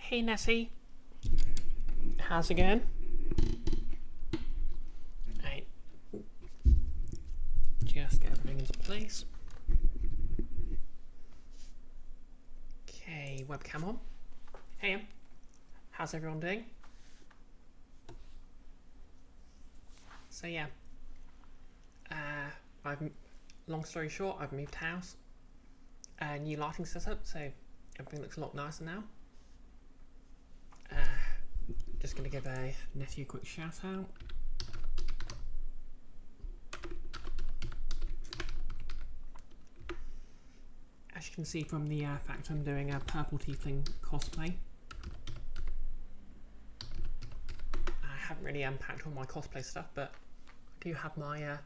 Hey Nessie, how's it going? Right, just get everything into place. Okay, webcam on. Hey, how's everyone doing? So yeah, long story short, I've moved house, new lighting setup, so everything looks a lot nicer now. Just gonna give Nettie a quick shout out. As you can see from the fact I'm doing a purple tiefling cosplay, I haven't really unpacked all my cosplay stuff, but I do have my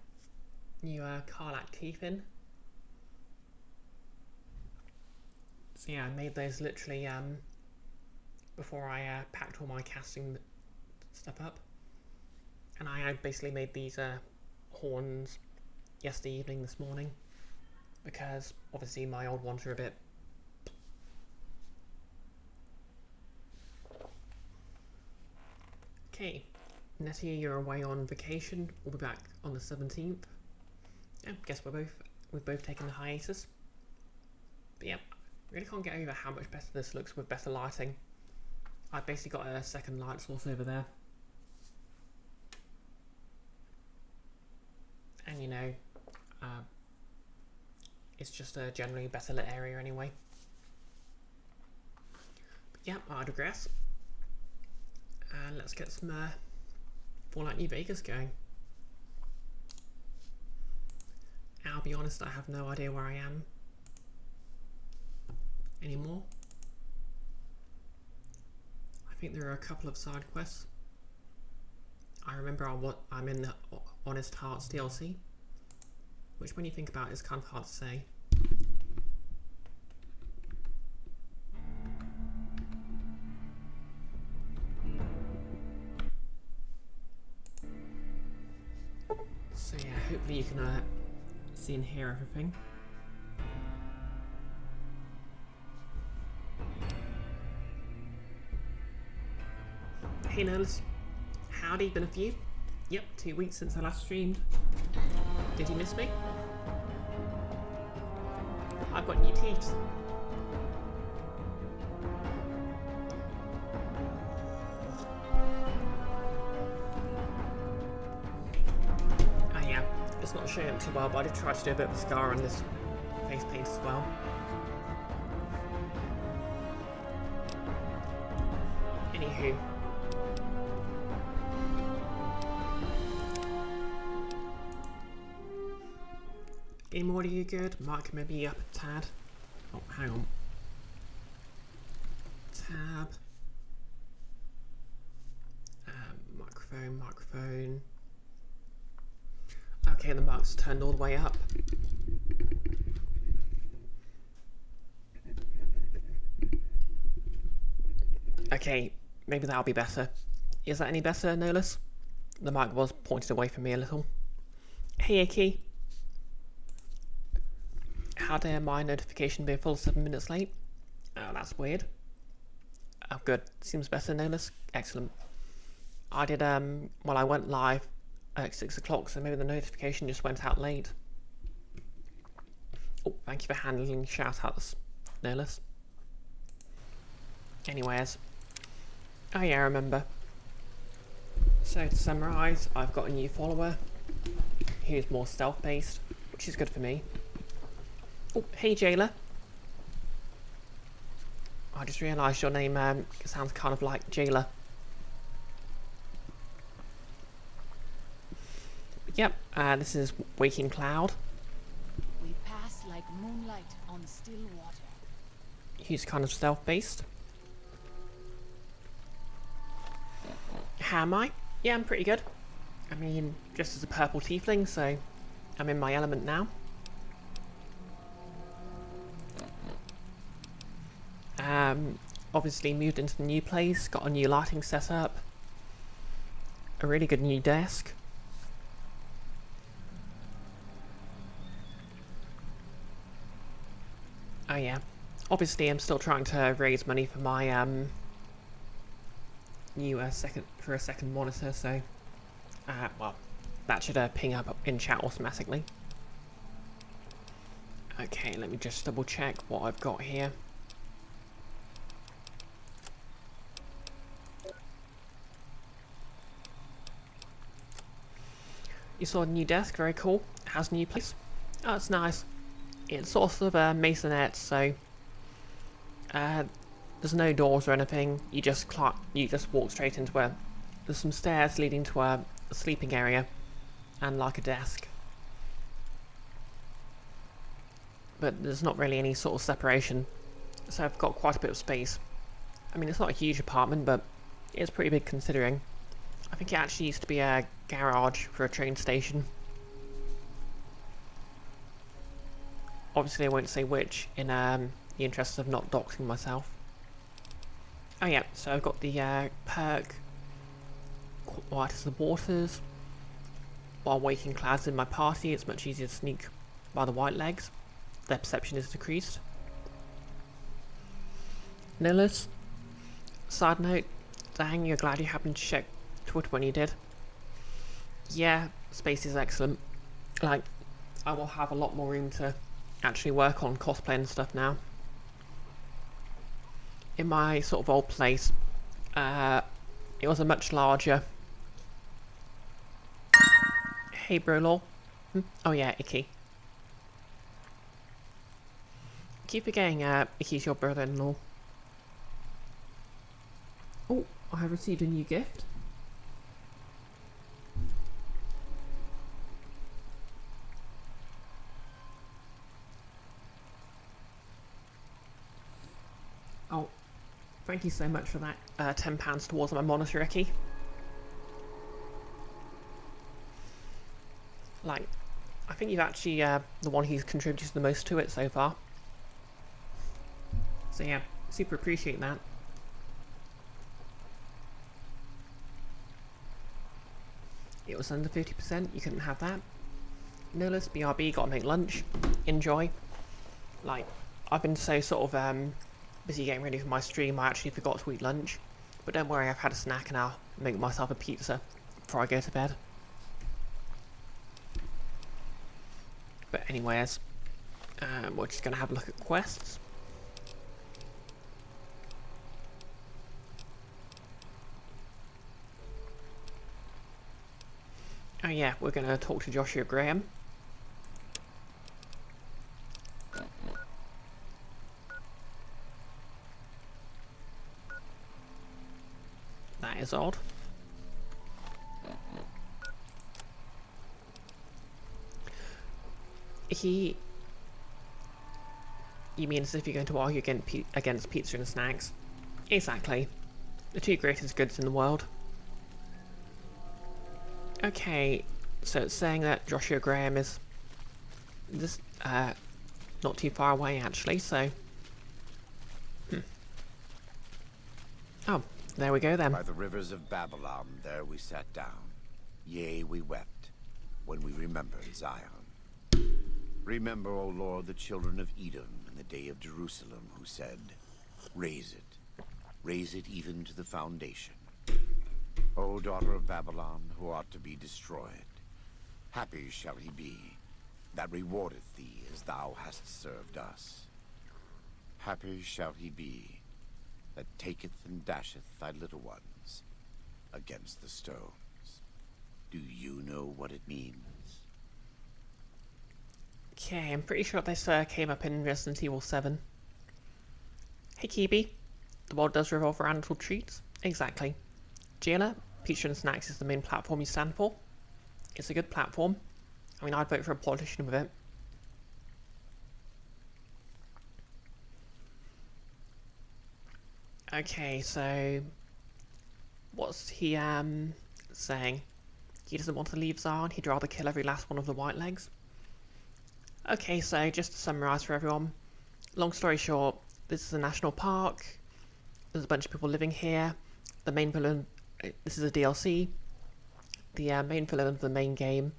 new Karlak teeth in. So yeah, I made those literally before I packed all my casting stuff up, and I basically made these horns yesterday evening, this morning, because obviously my old ones are a bit okay. Nettie, you're away on vacation. We'll be back on the 17th. Yeah, guess we've both taken the hiatus. But yeah, really can't get over how much better this looks with better lighting. I've basically got a second light source over there, and you know, it's just a generally better lit area anyway. But yeah, I digress. And let's get some Fallout New Vegas going. I'll be honest, I have no idea where I am anymore. I think there are a couple of side quests. I remember I'm in the Honest Hearts DLC, which when you think about it is kind of hard to say. So yeah, hopefully you can see and hear everything. Hey Nerds, howdy, been a few? Yep, 2 weeks since I last streamed. Did you miss me? I've got new teeth. Oh yeah, it's not showing up too well, but I did try to do a bit of a scar on this face paint as well. Anywho. Game audio good, mic maybe up a tad. Oh, hang on. Tab. Microphone. Okay, the mic's turned all the way up. Okay, maybe that'll be better. Is that any better, Nolus? The mic was pointed away from me a little. Hey, Aki. How dare my notification be a full 7 minutes late? Oh, that's weird. Oh, good. Seems better, Nolus. Excellent. I did, well, I went live at 6 o'clock, so maybe the notification just went out late. Oh, thank you for handling shout-outs, Nolus. Anyways. Oh yeah, I remember. So, to summarise, I've got a new follower who's more stealth-based, which is good for me. Oh, hey Jailer. I just realised your name sounds kind of like Jailer. Yep, this is Waking Cloud. We pass like moonlight on still water. He's kind of stealth-based. How am I? Yeah, I'm pretty good. I mean, just as a purple tiefling, so I'm in my element now. Obviously moved into the new place, got a new lighting setup, a really good new desk. Oh yeah, obviously I'm still trying to raise money for my new second monitor, so well, that should ping up in chat automatically. Okay, let me just double check what I've got here. You saw a new desk, very cool. It has a new place. Oh, it's nice. It's sort of masonette, so there's no doors or anything. You just walk straight into where there's some stairs leading to a sleeping area and like a desk. But there's not really any sort of separation, so I've got quite a bit of space. I mean, it's not a huge apartment, but it's pretty big considering. I think it actually used to be a garage for a train station. Obviously I won't say which in the interest of not doxing myself. Oh yeah, so I've got the perk White as the Waters. While waking clouds in my party, it's much easier to sneak by the white legs. Their perception is decreased. Nillis. Side note, dang, you're glad you happened to check Twitter when you did. Yeah, space is excellent. Like, I will have a lot more room to actually work on cosplay and stuff now. In my sort of old place, it was a much larger... Hey, Brolol. Oh yeah, Icky. Keep forgetting Icky's your brother-in-law. Oh, I have received a new gift. Oh, thank you so much for that. £10 towards my monitor, Icky. Like, I think you've actually the one who's contributed the most to it so far. So yeah, super appreciate that. It was under 50%, you couldn't have that. Nillis, BRB, gotta make lunch. Enjoy. Like, I've been so sort of busy getting ready for my stream, I actually forgot to eat lunch. But don't worry, I've had a snack and I'll make myself a pizza before I go to bed. But anyways, we're just gonna have a look at quests. Oh yeah, we're gonna talk to Joshua Graham. That is odd. You mean as if you're going to argue against pizza and snacks? Exactly. The two greatest goods in the world. Okay, so it's saying that Joshua Graham is this not too far away actually, so oh, there we go then. By the rivers of Babylon there we sat down. Yea, we wept when we remembered Zion. Remember, O Lord, the children of Edom in the day of Jerusalem, who said, raise it even to the foundation. O daughter of Babylon, who ought to be destroyed, happy shall he be that rewardeth thee as thou hast served us. Happy shall he be that taketh and dasheth thy little ones against the stones. Do you know what it means? Okay, I'm pretty sure this came up in Resident Evil 7. Hey Kibi, the world does revolve around little treats. Exactly. Gila, Pizza and Snacks is the main platform you stand for. It's a good platform. I mean, I'd vote for a politician with it. Okay, so what's he saying? He doesn't want to leave Zion, he'd rather kill every last one of the white legs. Okay, so just to summarise for everyone, long story short, this is a national park, there's a bunch of people living here, the main villain, this is a DLC, the main villain of the main game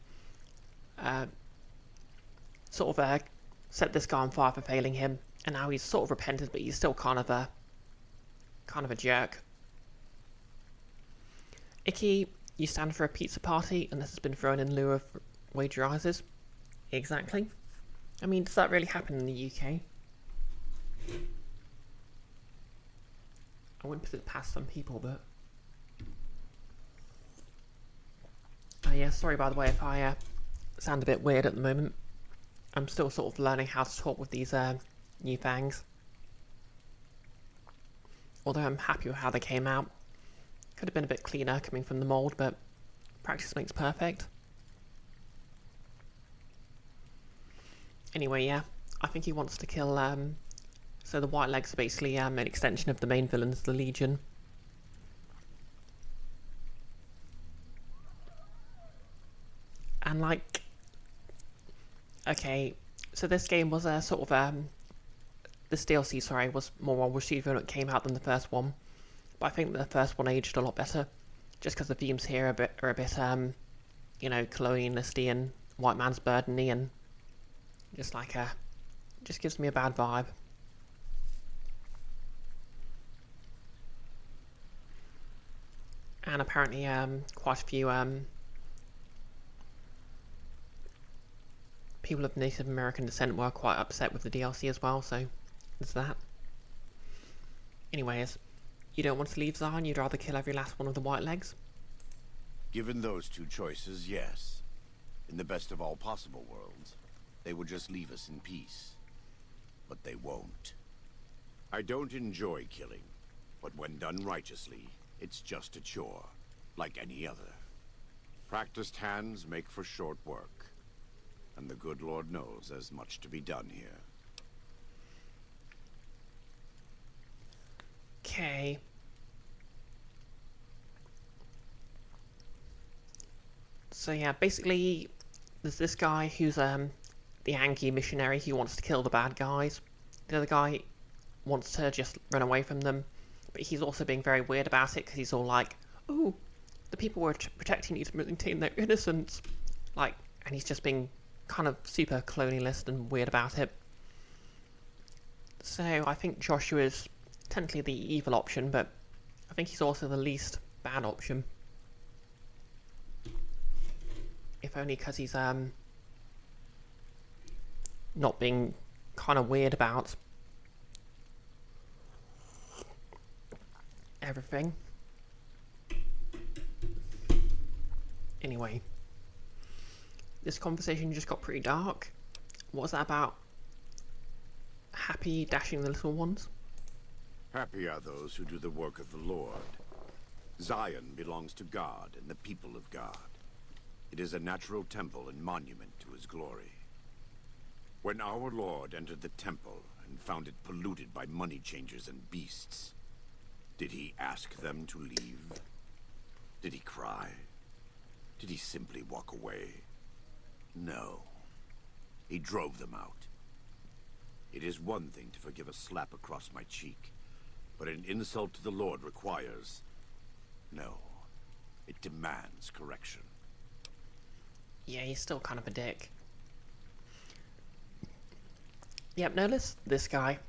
sort of set this guy on fire for failing him, and now he's sort of repented, but he's still kind of a jerk. Icky, you stand for a pizza party and this has been thrown in lieu of wage rises. Exactly. I mean, does that really happen in the UK? I wouldn't put it past some people, but... yeah, sorry by the way if I sound a bit weird at the moment. I'm still sort of learning how to talk with these new fangs. Although I'm happy with how they came out. Could have been a bit cleaner coming from the mould, but practice makes perfect. Anyway, yeah, I think he wants to kill, so the White Legs are basically an extension of the main villains, the Legion. And like, okay, so this game was a sort of, this DLC, sorry, was more well received when it came out than the first one. But I think the first one aged a lot better, just because the themes here are a bit, you know, colonialisty and white man's burdeny, and just like just gives me a bad vibe. And apparently, quite a few people of Native American descent were quite upset with the DLC as well, so there's that. Anyways, you don't want to leave Zion, you'd rather kill every last one of the White Legs? Given those two choices, yes. In the best of all possible worlds, they would just leave us in peace. But they won't. I don't enjoy killing, but when done righteously, it's just a chore, like any other. Practiced hands make for short work, and the good Lord knows there's much to be done here. Okay. So yeah, basically, there's this guy who's the Yankee missionary who wants to kill the bad guys. The other guy wants to just run away from them, but he's also being very weird about it because he's all like, "Oh, the people were protecting you to maintain their innocence," like, and he's just being kind of super colonialist and weird about it. So I think Joshua is technically the evil option, but I think he's also the least bad option. If only because he's not being kind of weird about everything. Anyway, this conversation just got pretty dark. What was that about? Happy dashing the little ones? Happy are those who do the work of the Lord. Zion belongs to God and the people of God. It is a natural temple and monument to his glory. When our Lord entered the temple and found it polluted by money changers and beasts, did he ask them to leave? Did he cry? Did he simply walk away? No. He drove them out. It is one thing to forgive a slap across my cheek, but an insult to the Lord requires... No. It demands correction. Yeah, he's still kind of a dick. Yep, notice this guy.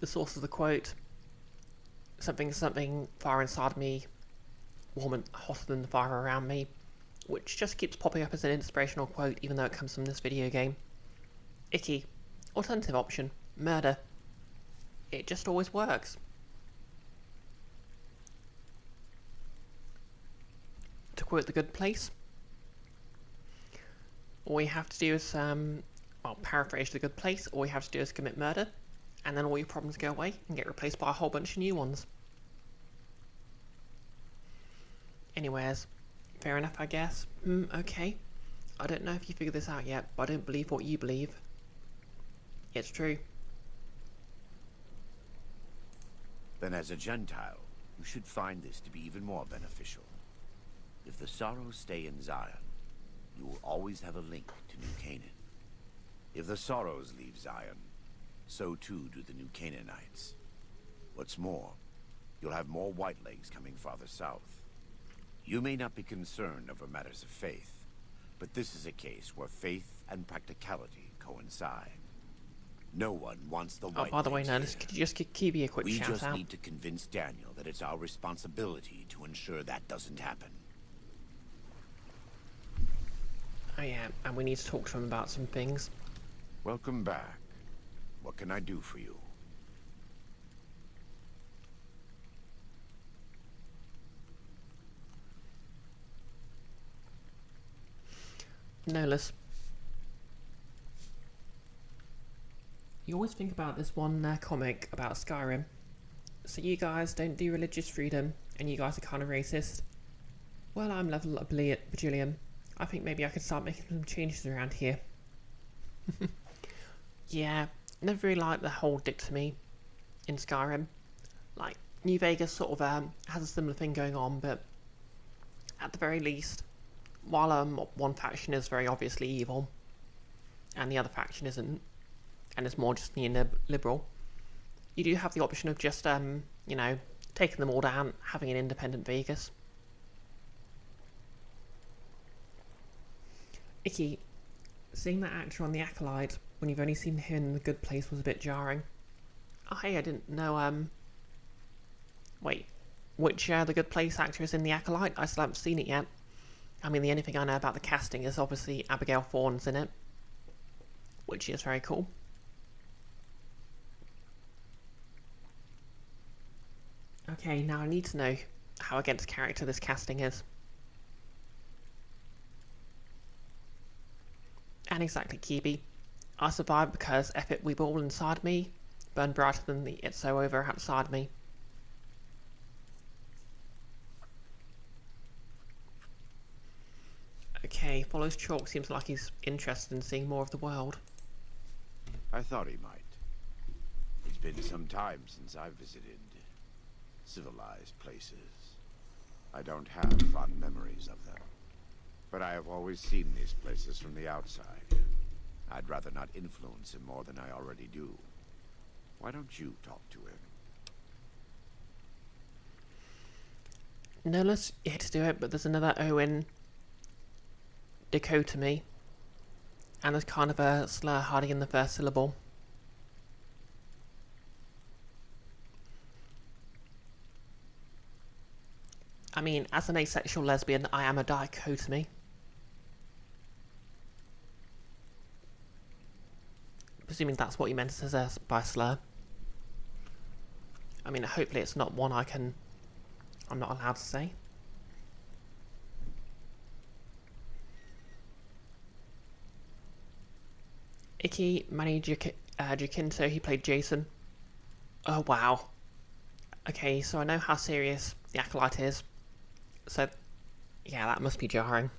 The source of the quote. Something far inside me, warm and hotter than the fire around me, which just keeps popping up as an inspirational quote even though it comes from this video game. Icky. Alternative option. Murder. It just always works. To quote The Good Place, all we have to do is, well, paraphrase The Good Place, all we have to do is commit murder, and then all your problems go away and get replaced by a whole bunch of new ones. Anyways, fair enough, I guess. Okay. I don't know if you figured this out yet, but I don't believe what you believe. It's true. Then as a Gentile, you should find this to be even more beneficial. If the sorrows stay in Zion, you will always have a link to New Canaan. If the sorrows leave Zion, so too do the New Canaanites. What's more, you'll have more white legs coming farther south. You may not be concerned over matters of faith, but this is a case where faith and practicality coincide. No one wants the Oh, White by the way, Knights Nerdist, here. could you just give me a quick We shout just out? need to convince Daniel that it's our responsibility to ensure that doesn't happen. Oh yeah, and we need to talk to him about some things. Welcome back. What can I do for you? Nolus, you always think about this one comic about Skyrim. So you guys don't do religious freedom, and you guys are kind of racist. Well, I'm level a bajillion. I think maybe I could start making some changes around here. Yeah, never really liked the whole dichotomy in Skyrim. Like, New Vegas sort of has a similar thing going on, but at the very least, while one faction is very obviously evil, and the other faction isn't, and it's more just neoliberal, you do have the option of just, you know, taking them all down, having an independent Vegas. Icky, seeing that actor on The Acolyte when you've only seen him in The Good Place was a bit jarring. Oh hey, I didn't know, wait, which The Good Place actor is in The Acolyte? I still haven't seen it yet. I mean, the only thing I know about the casting is obviously Abigail Thorne's in it, which is very cool. Okay, now I need to know how against character this casting is. And exactly, Kibi. I survived because Epic Weeball inside me burned brighter than the It's So Over outside me. Okay, follows Chalk seems like he's interested in seeing more of the world. I thought he might. It's been some time since I've visited civilized places. I don't have fond memories of them. But I have always seen these places from the outside. I'd rather not influence him more than I already do. Why don't you talk to him? Nolus, you hate to do it, but there's another Owen dichotomy. And there's kind of a slur hiding in the first syllable. I mean, as an asexual lesbian, I am a dichotomy. Presuming that's what you meant as by slur. I mean, hopefully it's not one I'm not allowed to say. Icky Manny Jacinto, he played Jason. Oh wow. Okay, so I know how serious the Acolyte is. So, yeah, that must be jarring.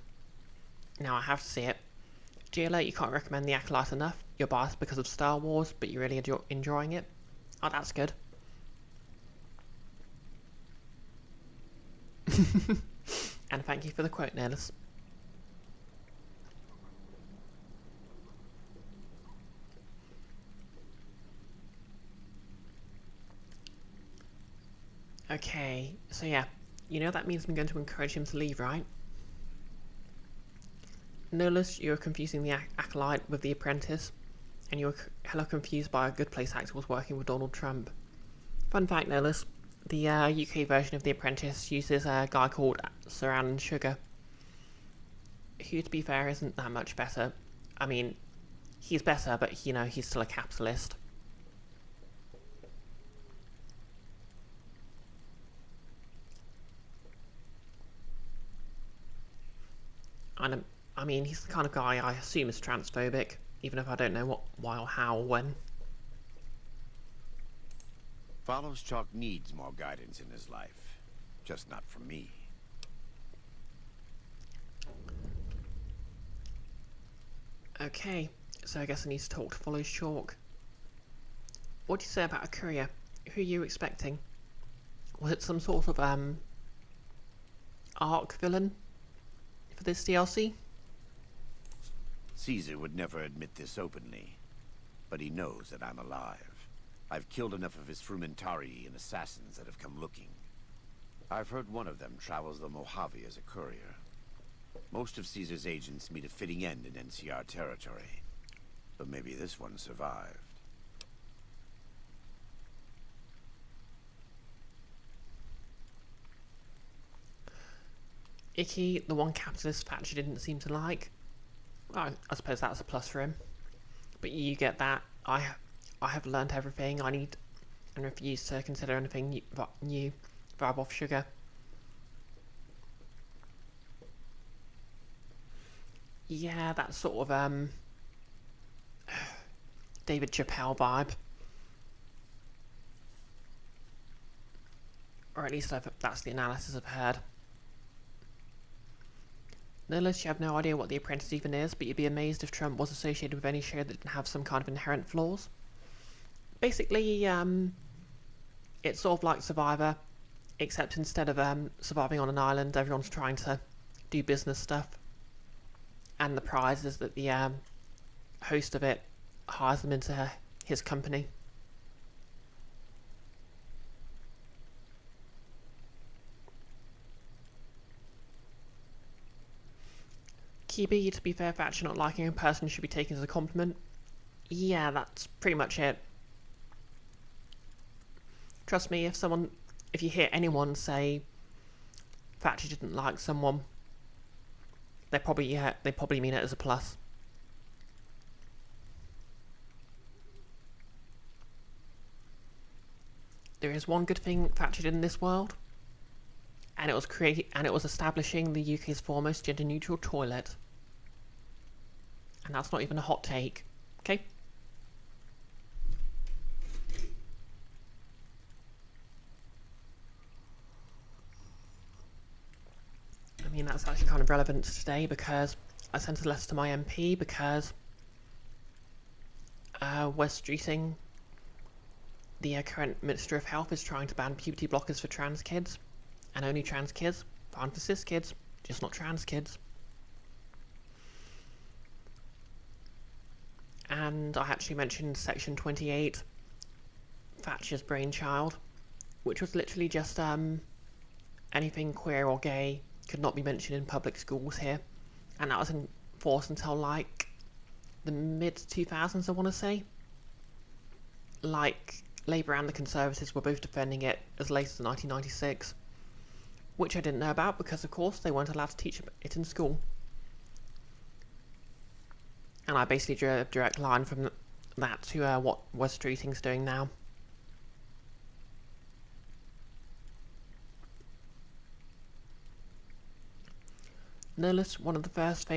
Now I have to see it. GLA, you can't recommend the Acolyte enough. You're biased because of Star Wars, but you're really enjoying it. Oh, that's good. And thank you for the quote, Nerdist. Okay, so yeah, you know that means I'm going to encourage him to leave, right? Nolus, you're confusing the Acolyte with the Apprentice, and you're hella confused by a Good Place actor was working with Donald Trump. Fun fact, Nolus, the UK version of The Apprentice uses a guy called Sir Alan Sugar, who, to be fair, isn't that much better. I mean, he's better, but, you know, he's still a capitalist. And, I mean, he's the kind of guy I assume is transphobic, even if I don't know what, why, or how, or when. Follows Chalk needs more guidance in his life. Just not from me. Okay, so I guess I need to talk to Follows Chalk. What do you say about a courier? Who are you expecting? Was it some sort of, arc villain for this DLC? Caesar would never admit this openly, but he knows that I'm alive. I've killed enough of his Frumentari and assassins that have come looking. I've heard one of them travels the Mojave as a courier. Most of Caesar's agents meet a fitting end in NCR territory, but maybe this one survived. Icky, the one capitalist Thatcher didn't seem to like. Well, I suppose that's a plus for him. But you get that. I have learned everything I need and refuse to consider anything new viable off sugar. Yeah, that sort of David Chappelle vibe. Or at least that's the analysis I've heard. Notice you have no idea what The Apprentice even is, but you'd be amazed if Trump was associated with any show that didn't have some kind of inherent flaws. Basically, it's sort of like Survivor, except instead of surviving on an island, everyone's trying to do business stuff. And the prize is that the host of it hires them into his company. Kibi, to be fair, Thatcher not liking a person should be taken as a compliment. Yeah, that's pretty much it. Trust me, if you hear anyone say Thatcher didn't like someone, they probably mean it as a plus. There is one good thing Thatcher did in this world, and it was establishing the UK's foremost gender-neutral toilet. And that's not even a hot take, okay? I mean, that's actually kind of relevant today because I sent a letter to my MP because we're streeting. The current Minister of Health is trying to ban puberty blockers for trans kids, and only trans kids, fine for cis kids, just not trans kids. And I actually mentioned Section 28, Thatcher's brainchild, which was literally just anything queer or gay could not be mentioned in public schools here, and that was in force until like the mid-2000s, I want to say. Like, Labour and the Conservatives were both defending it as late as 1996, which I didn't know about because, of course, they weren't allowed to teach it in school. And I basically drew a direct line from that to what West Streeting's doing now. Notice one of the first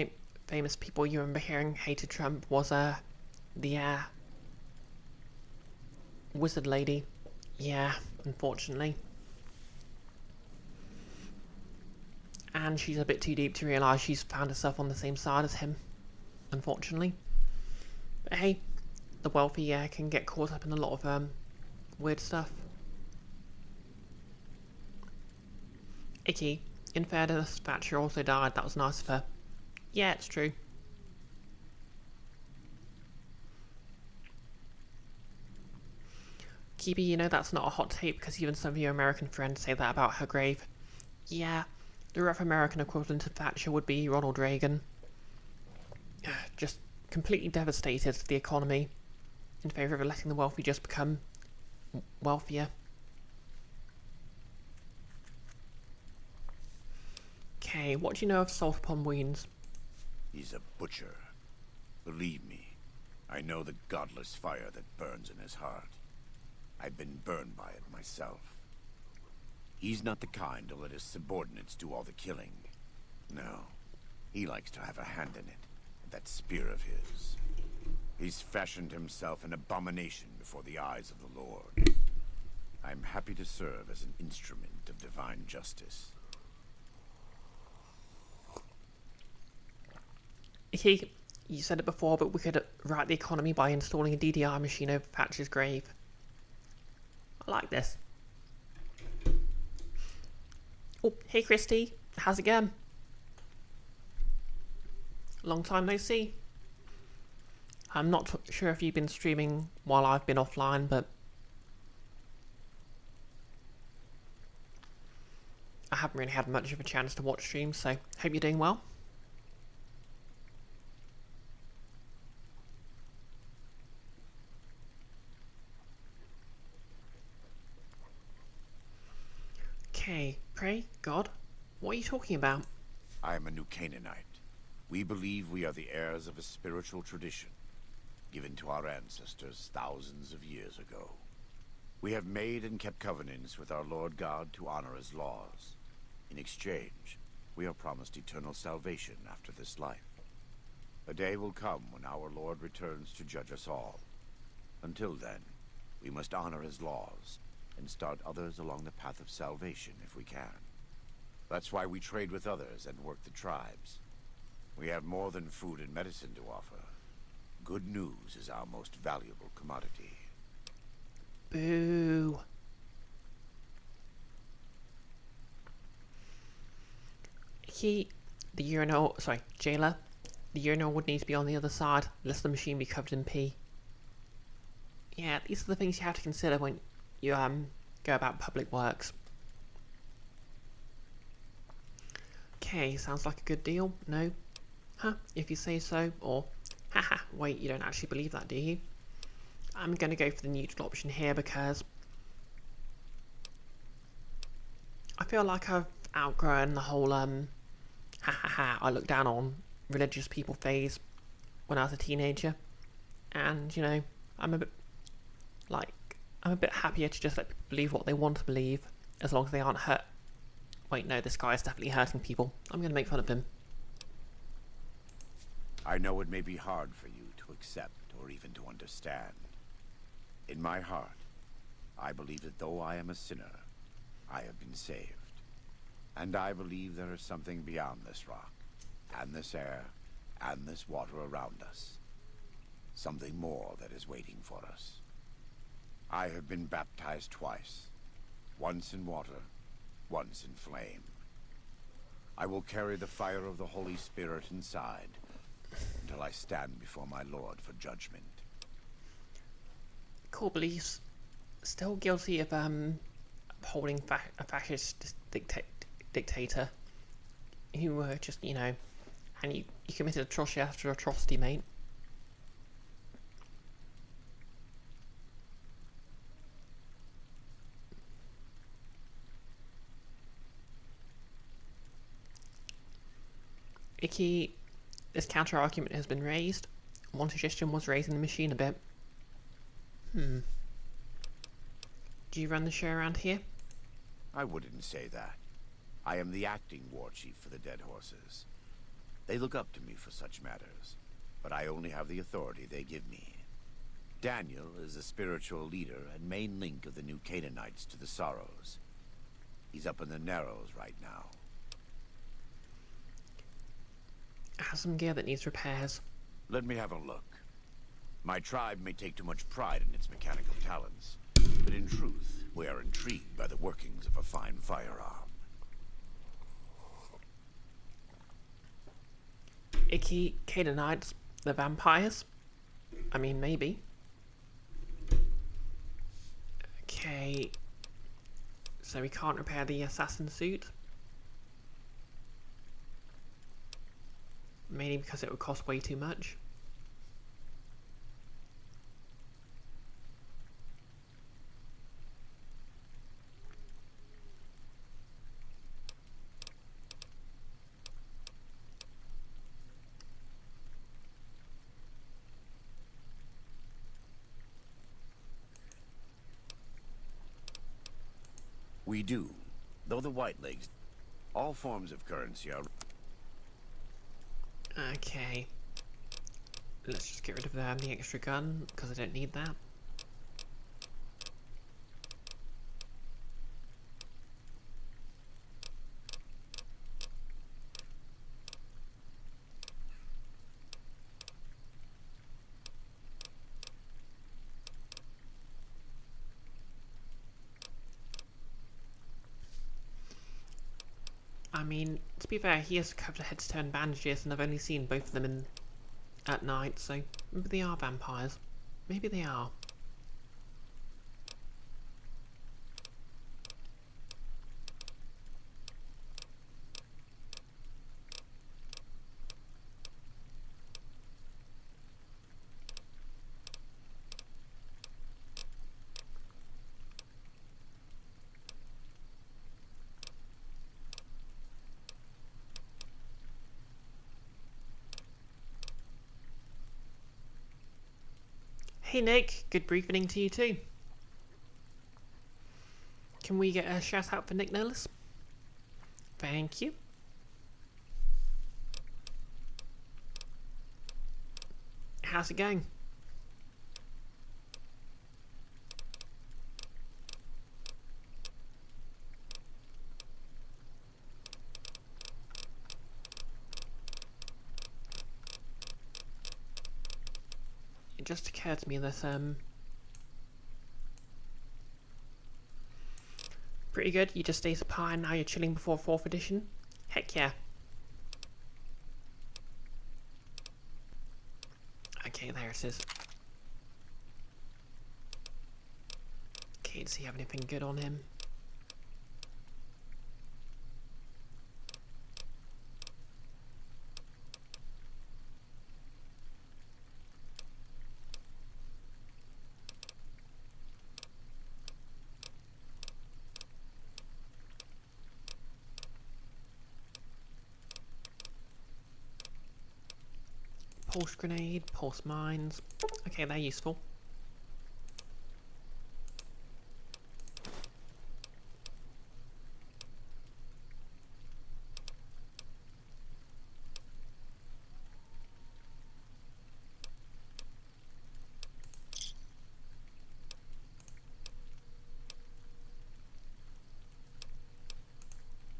famous people you remember hearing hated Trump was the wizard lady. Yeah, unfortunately. And she's a bit too deep to realise she's found herself on the same side as him, unfortunately. But hey, the wealthy can get caught up in a lot of weird stuff. Icky, in fairness, Thatcher also died. That was nice of her. Yeah, it's true. Kibi, you know that's not a hot take because even some of your American friends say that about her grave. Yeah, the rough American equivalent of Thatcher would be Ronald Reagan. Just completely devastated the economy in favour of letting the wealthy just become wealthier. Okay, what do you know of Salt upon Wounds? He's a butcher. Believe me, I know the godless fire that burns in his heart. I've been burned by it myself. He's not the kind to let his subordinates do all the killing. No, he likes to have a hand in it, that spear of his. He's fashioned himself an abomination before the eyes of the Lord. I'm happy to serve as an instrument of divine justice. You said it before, but we could right the economy by installing a DDR machine over Thatcher's grave. I like this. Oh, hey Christy, how's it going? Long time no see. I'm not sure if you've been streaming while I've been offline, but I haven't really had much of a chance to watch streams, so hope you're doing well. Okay, pray God, what are you talking about? I am a new Canaanite. We believe we are the heirs of a spiritual tradition, given to our ancestors thousands of years ago. We have made and kept covenants with our Lord God to honor his laws. In exchange, we are promised eternal salvation after this life. A day will come when our Lord returns to judge us all. Until then, we must honor his laws and start others along the path of salvation if we can. That's why we trade with others and work the tribes. We have more than food and medicine to offer. Good news is our most valuable commodity. Boo. The urinal, sorry, jailer. The urinal would need to be on the other side, lest the machine be covered in pee. Yeah, these are the things you have to consider when you go about public works. Okay, sounds like a good deal. No? Huh, if you say so, or haha, wait, you don't actually believe that, do you? I'm gonna go for the neutral option here because I feel like I've outgrown the whole I look down on religious people phase when I was a teenager, and you know, I'm a bit happier to just let people believe what they want to believe as long as they aren't hurt. Wait, no, this guy is definitely hurting people. I'm gonna make fun of him. I know it may be hard for you to accept or even to understand. In my heart, I believe that though I am a sinner, I have been saved. And I believe there is something beyond this rock, and this air, and this water around us. Something more that is waiting for us. I have been baptized twice. Once in water, once in flame. I will carry the fire of the Holy Spirit inside until I stand before my Lord for judgment. Core beliefs. Still guilty of upholding a fascist dictator who were just, you know, and you committed atrocity after atrocity, mate. Icky, this counter argument has been raised. One suggestion was raising the machine a bit. Do you run the show around here? I wouldn't say that. I am the acting war chief for the Dead Horses. They look up to me for such matters, but I only have the authority they give me. Daniel is the spiritual leader and main link of the new Canaanites to the Sorrows. He's up in the Narrows right now. I have some gear that needs repairs. Let me have a look. My tribe may take too much pride in its mechanical talents, but in truth, we are intrigued by the workings of a fine firearm. Icky, Canaanites, the vampires? I mean, maybe. Okay. So we can't repair the assassin suit. Mainly because it would cost way too much. We do, though the Whitelegs, all forms of currency are... Okay. Let's just get rid of the extra gun, because I don't need that. I mean, to be fair, he has a couple of head-to-toe bandages, and I've only seen both of them at night, so maybe they are vampires. Maybe they are. Hey Nick, good evening to you too. Can we get a shout out for Nick Nolis? Thank you. How's it going? It just occurred to me that pretty good. You just ate a pie and now you're chilling before 4th edition? Heck yeah. Okay, there it is. Okay, does he have anything good on him? Pulse grenade, pulse mines. Okay, they're useful.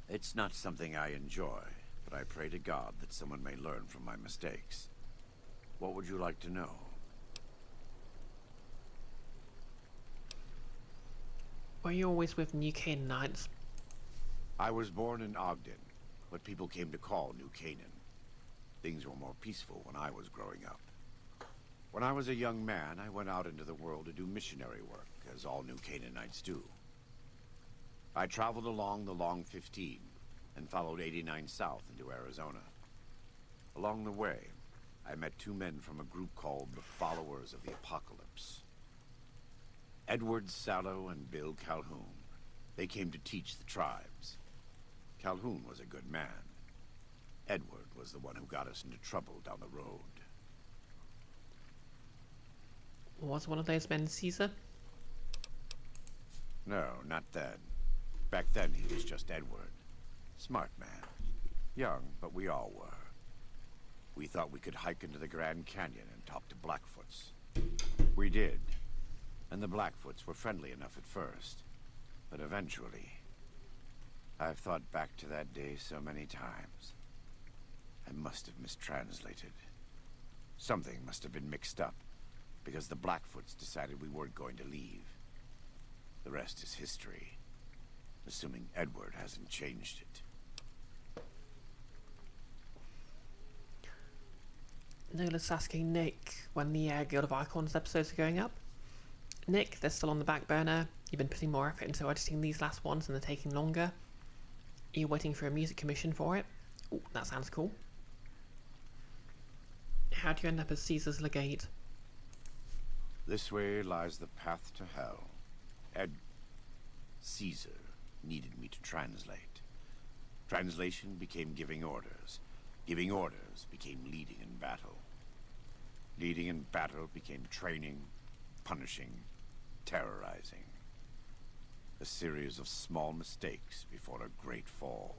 It's not something I enjoy, but I pray to God that someone may learn from my mistakes. What would you like to know? Were you always with New Canaanites? I was born in Ogden, what people came to call New Canaan. Things were more peaceful when I was growing up. When I was a young man, I went out into the world to do missionary work, as all New Canaanites do. I traveled along the Long 15 and followed 89 south into Arizona. Along the way, I met two men from a group called the Followers of the Apocalypse. Edward Sallow and Bill Calhoun. They came to teach the tribes. Calhoun was a good man. Edward was the one who got us into trouble down the road. Was one of those men Caesar? No, not then. Back then, he was just Edward. Smart man. Young, but we all were. We thought we could hike into the Grand Canyon and talk to Blackfoots. We did. And the Blackfoots were friendly enough at first. But eventually... I've thought back to that day so many times. I must have mistranslated. Something must have been mixed up, because the Blackfoots decided we weren't going to leave. The rest is history, assuming Edward hasn't changed it. Nola's asking Nick when the Guild of Icons episodes are going up. Nick, they're still on the back burner. You've been putting more effort into editing these last ones and they're taking longer. Are you waiting for a music commission for it? Ooh, that sounds cool. How do you end up as Caesar's legate? This way lies the path to hell. Caesar needed me to translate. Translation became giving orders. Giving orders became leading in battle. Leading in battle became training, punishing, terrorizing. A series of small mistakes before a great fall.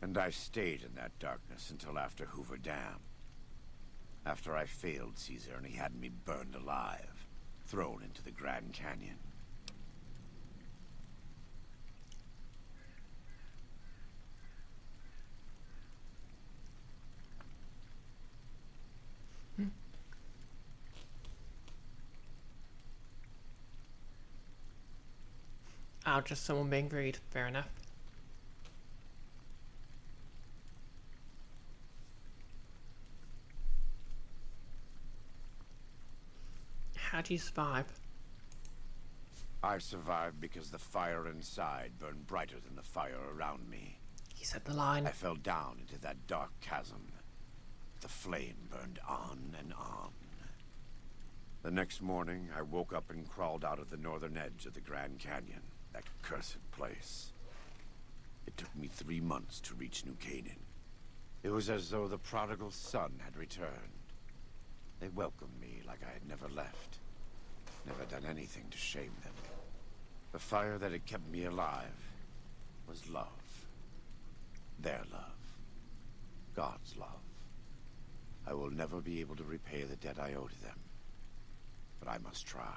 And I stayed in that darkness until after Hoover Dam. After I failed Caesar and he had me burned alive, thrown into the Grand Canyon. Oh, just someone being rude. Fair enough. How do you survive? I survived because the fire inside burned brighter than the fire around me. He said the line. I fell down into that dark chasm. The flame burned on and on. The next morning, I woke up and crawled out of the northern edge of the Grand Canyon. That cursed place. It took me 3 months to reach New Canaan. It was as though the prodigal son had returned. They welcomed me like I had never left. Never done anything to shame them. The fire that had kept me alive was love. Their love. God's love. I will never be able to repay the debt I owe to them. But I must try.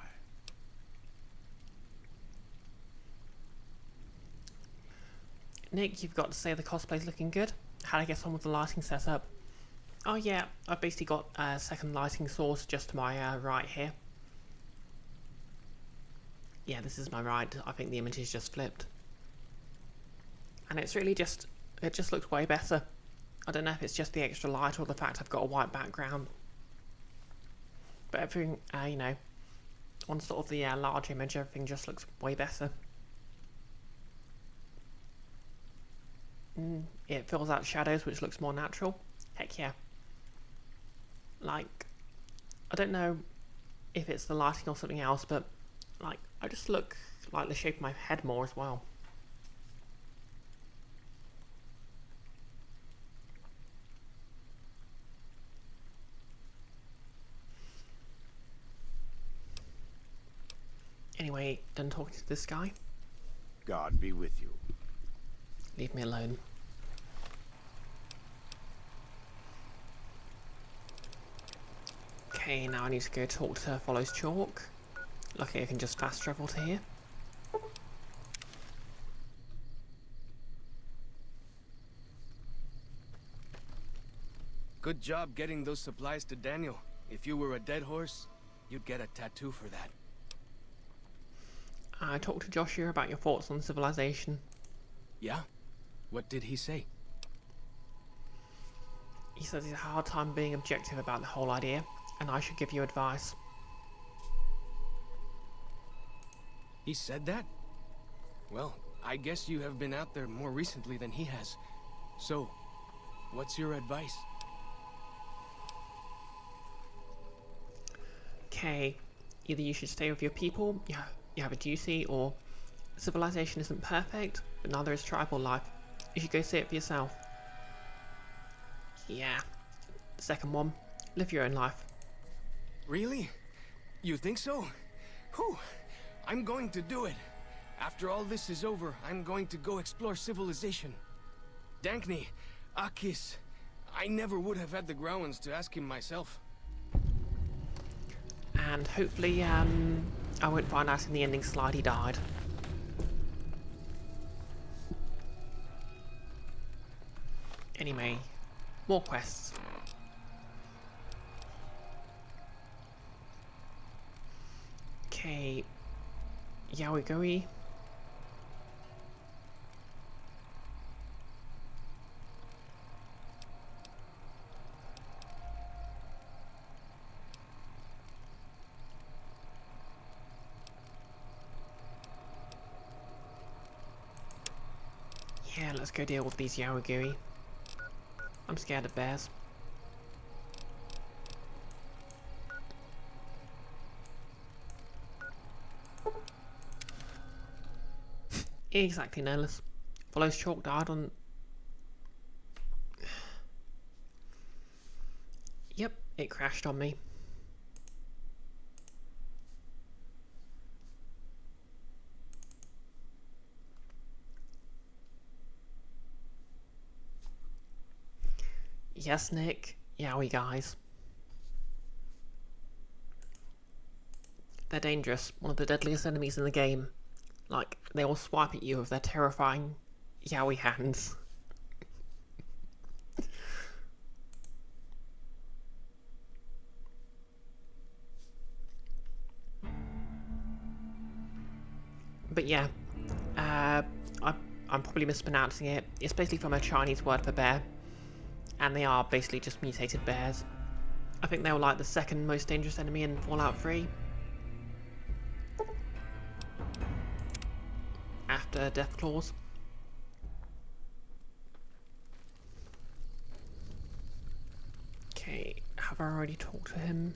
Nick, you've got to say the cosplay's looking good. How'd I get on with the lighting setup? Oh yeah, I've basically got a second lighting source just to my right here. Yeah, this is my right. I think the image is just flipped. And it's really just, it just looks way better. I don't know if it's just the extra light or the fact I've got a white background. But everything, you know, on sort of the large image, everything just looks way better. It fills out shadows, which looks more natural. Heck yeah. Like, I don't know if it's the lighting or something else, but like, I just look like the shape of my head more as well. Anyway, done talking to this guy. God be with you. Leave me alone. Okay, now I need to go talk to Follows Chalk. Luckily I can just fast travel to here. Good job getting those supplies to Daniel. If you were a dead horse, you'd get a tattoo for that. I talked to Josh here about your thoughts on civilization. Yeah? What did he say? He says he's had a hard time being objective about the whole idea, and I should give you advice. He said that? Well, I guess you have been out there more recently than he has. So, what's your advice? Okay, either you should stay with your people, you have a duty, or civilization isn't perfect, but neither is tribal life. You should go see it for yourself. Yeah. Second one, live your own life. Really? You think so? Whew! I'm going to do it. After all this is over, I'm going to go explore civilization. Dankney, Akis, I never would have had the Growans to ask him myself. And hopefully, I won't find out in the ending slide he died. Anyway, more quests. Okay, Yaoi. Yeah, let's go deal with these Yaoi. I'm scared of bears. Exactly, Nellis. Follows Chalk died on... Yep, it crashed on me. Yes, Nick. Yowie guys. They're dangerous. One of the deadliest enemies in the game. Like, they all swipe at you with their terrifying Yowie hands. But yeah, I'm probably mispronouncing it. It's basically from a Chinese word for bear. And they are basically just mutated bears. I think they were like the second most dangerous enemy in Fallout 3. After Deathclaws. Okay, have I already talked to him?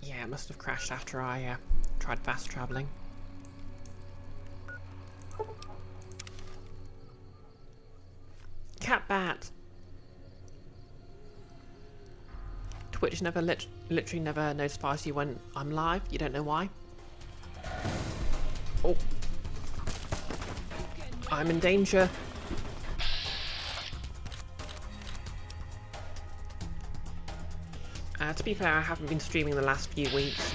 Yeah, it must have crashed after I tried fast travelling. Cat bat! Twitch never literally never notifies you when I'm live. You don't know why. Oh. I'm in danger. To be fair, I haven't been streaming the last few weeks.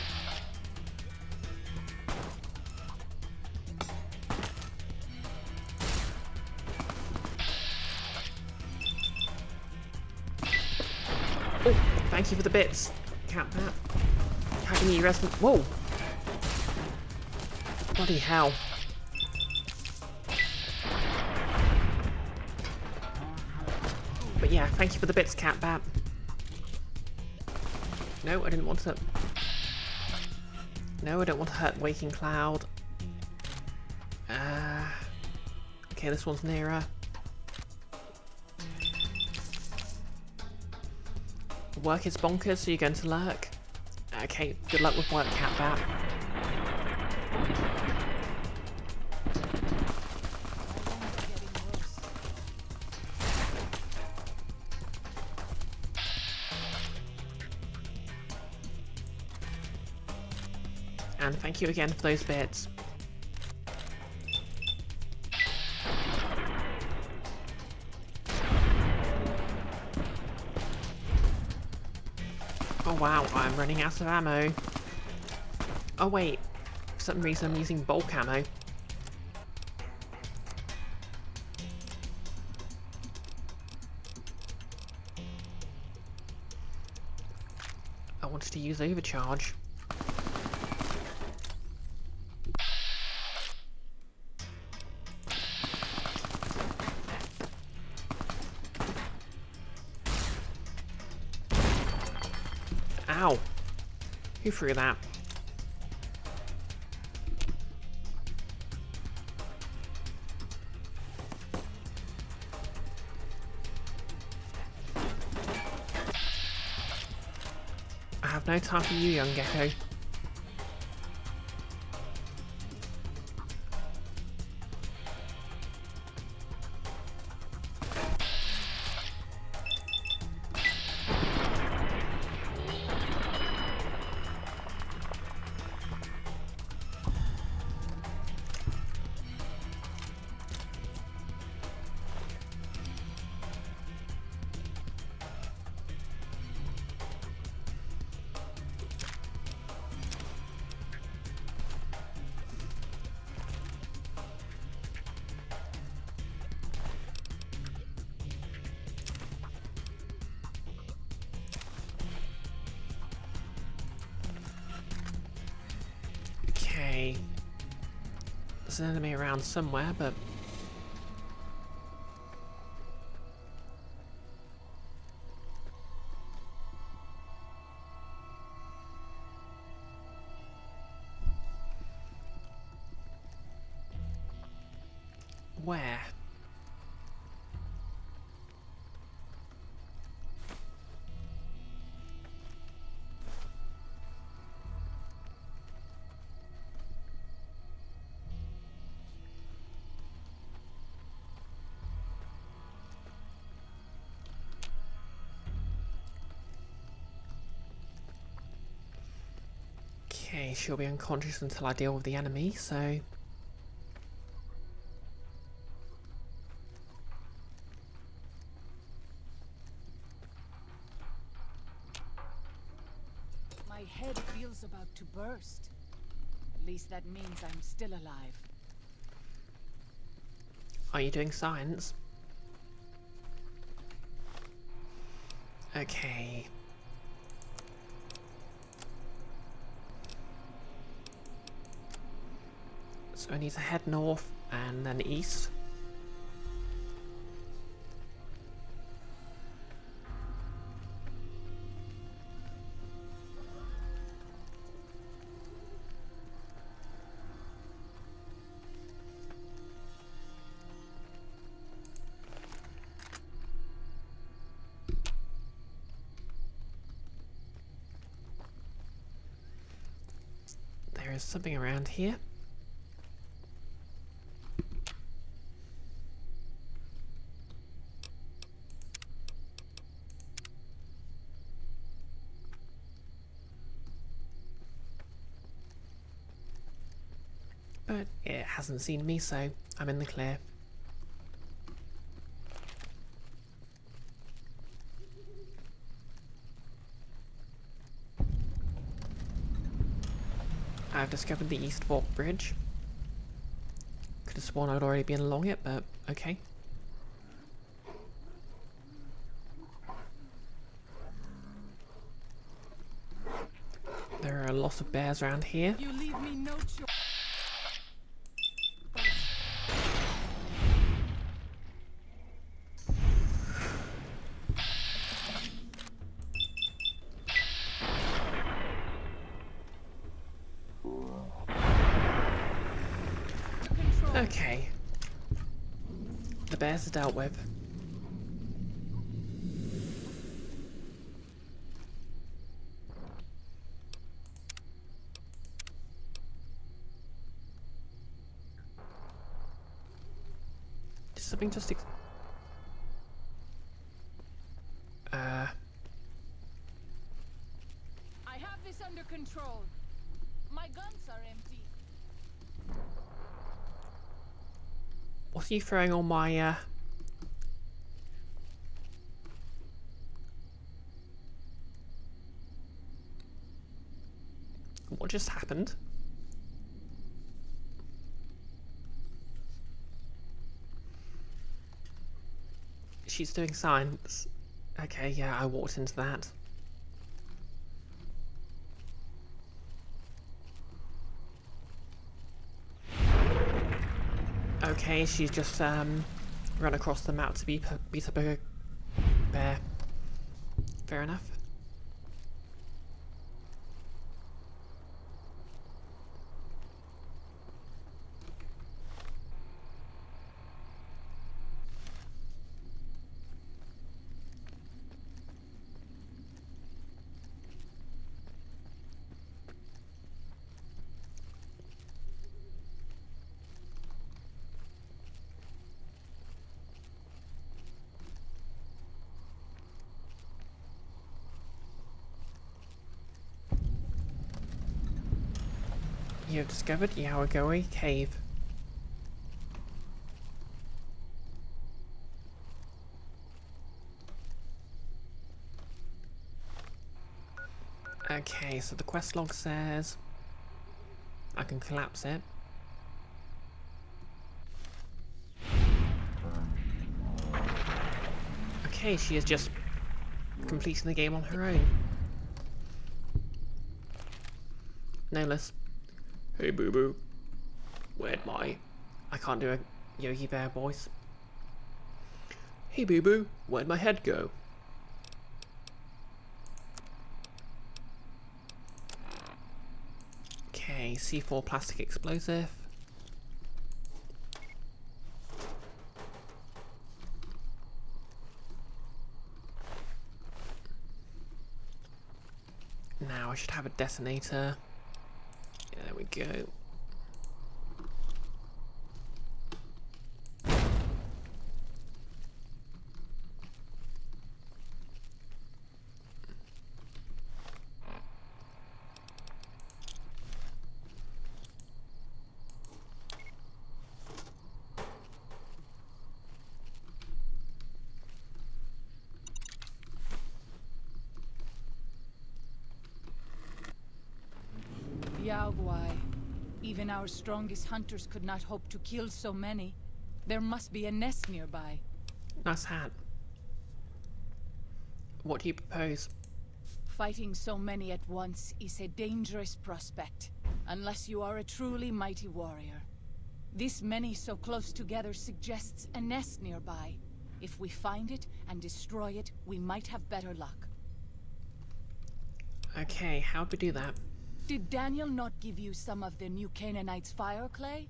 Oh, thank you for the bits. Cat Bat. How can you rest? Whoa! Bloody hell. But yeah, thank you for the bits, Cat Bat. No, I didn't want to... No, I don't want to hurt Waking Cloud. Okay, this one's nearer. Work is bonkers, so you're going to lurk. Okay, good luck with work, Cat Bat. And thank you again for those bits. Oh wow, I'm running out of ammo. Oh wait, for some reason I'm using bulk ammo. I wanted to use overcharge. Ow! Who threw that? I have no time for you, young gecko. Okay. There's an enemy around somewhere, but... where? Okay, she'll be unconscious until I deal with the enemy, so... My head feels about to burst. At least that means I'm still alive. Are you doing science? Okay. So I need to head north and then east. There is something around here. But it hasn't seen me, so I'm in the clear. I've discovered the East Fork Bridge. Could have sworn I'd already been along it, but okay. There are a lot of bears around here. You leave me no choice. Okay. The bears are dealt with. Did something just I have this under control. My guns are empty. What are you throwing on my, What just happened? She's doing science. Okay, yeah, I walked into that. Okay, she's just, run across the map to beat up a bear. Fair enough. You have discovered Yawagoe Cave. Okay, so the quest log says I can collapse it. Okay, she is just completing the game on her own. No less. Hey boo boo. Where'd my... I can't do a Yogi Bear voice. Hey boo boo, where'd my head go? Okay, C4 plastic explosive. Now I should have a detonator. Yeah, there we go. Yaogwai. Even our strongest hunters could not hope to kill so many. There must be a nest nearby. Nice hat. What do you propose? Fighting so many at once is a dangerous prospect, unless you are a truly mighty warrior. This many so close together suggests a nest nearby. If we find it and destroy it, we might have better luck. Okay, how do we do that? Did Daniel not give you some of the new Canaanites' fire clay?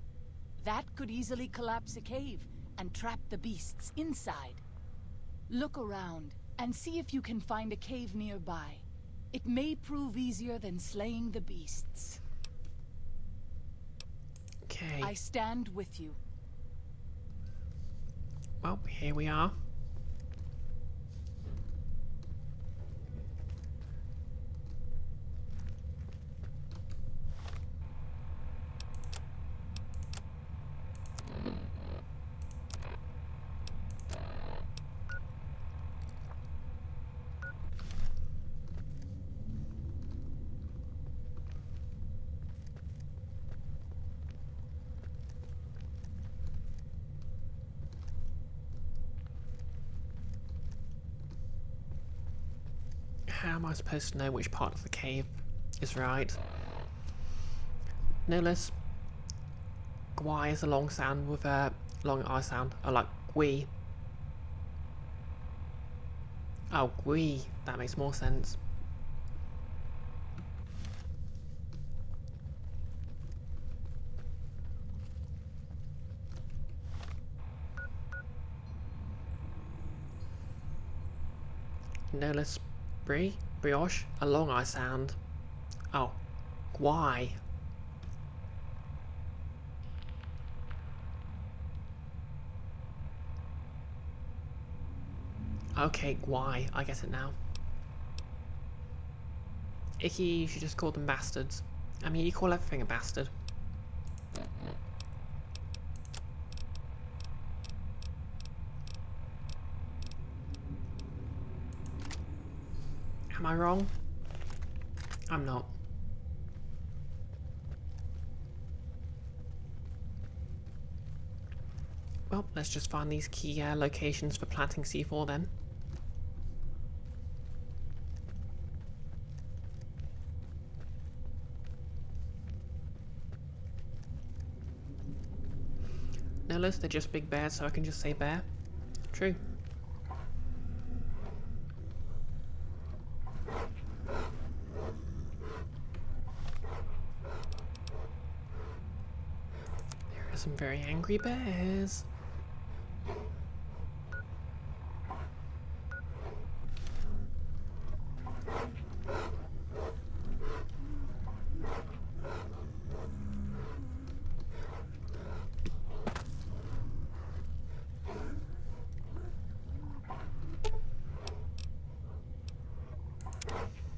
That could easily collapse a cave and trap the beasts inside. Look around and see if you can find a cave nearby. It may prove easier than slaying the beasts. Okay. I stand with you. Well, here we are. How am I supposed to know which part of the cave is right? No less. Gwy is a long sound with a long I sound. I like gui. Oh, gui. That makes more sense. No less. Brioche. A long I sound. Oh, gwy. Okay, gwy. I get it now. Icky, you should just call them bastards. I mean, you call everything a bastard. Am I wrong? I'm not. Well, let's just find these key locations for planting C4 then. No less, they're just big bears, so I can just say bear. True. There are some very angry bears.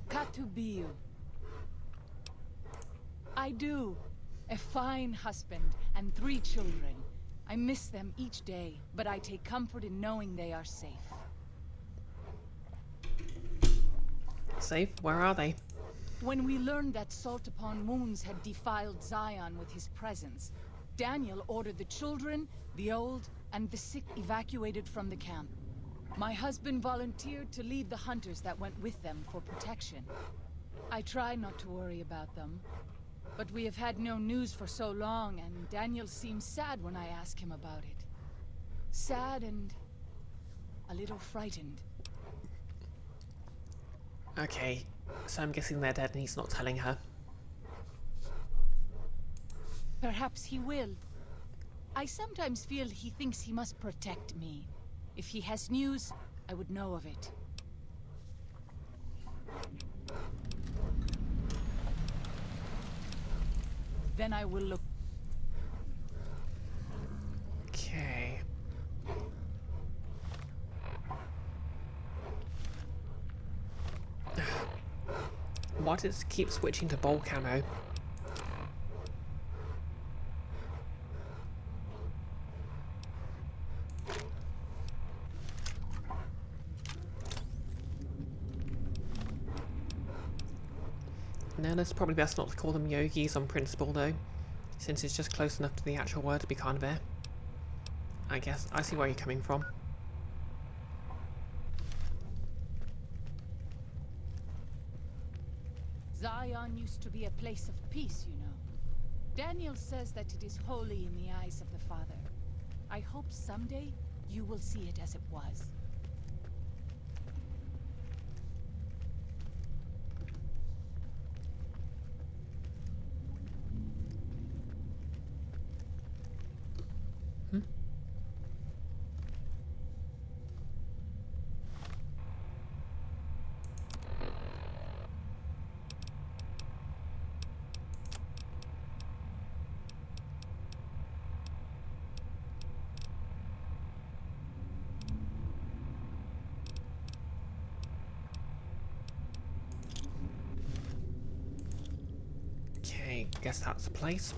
Katubiu. I do. A fine husband and 3 children. I miss them each day, but I take comfort in knowing they are safe. Safe? Where are they? When we learned that Salt Upon Wounds had defiled Zion with his presence, Daniel ordered the children, the old, and the sick evacuated from the camp. My husband volunteered to lead the hunters that went with them for protection. I try not to worry about them, but we have had no news for so long, and Daniel seems sad when I ask him about it. Sad and a little frightened. Okay, so I'm guessing they're dead and he's not telling her. Perhaps he will. I sometimes feel he thinks he must protect me. If he has news, I would know of it. Then I will look. Okay. Why does it keep switching to bowl camo? No, it's probably best not to call them yogis on principle though, since it's just close enough to the actual word to be kind of air. I guess I see where you're coming from. Zion used to be a place of peace, you know. Daniel says that it is holy in the eyes of the Father. I hope someday you will see it as it was. Okay, guess that's the place.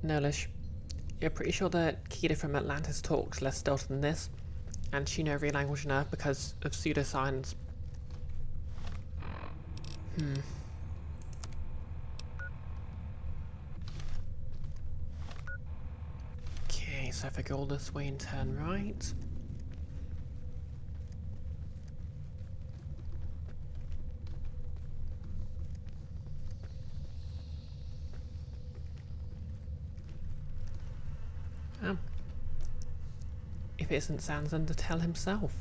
Nolish, you're pretty sure that Kida from Atlantis talks less stealth than this, and she knows every language on Earth because of pseudoscience. so if I go all this way and turn right. Oh. If it isn't Sans Undertale himself.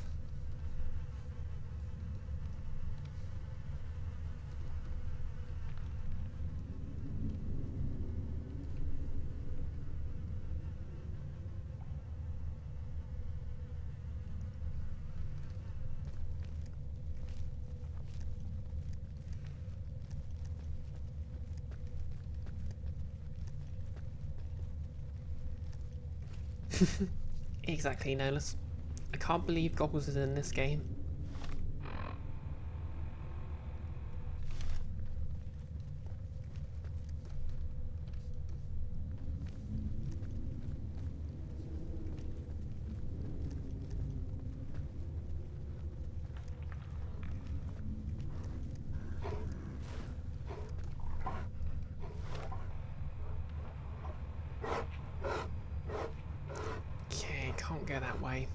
Exactly, Nolus. I can't believe Goggles is in this game. Okay, can't go that way.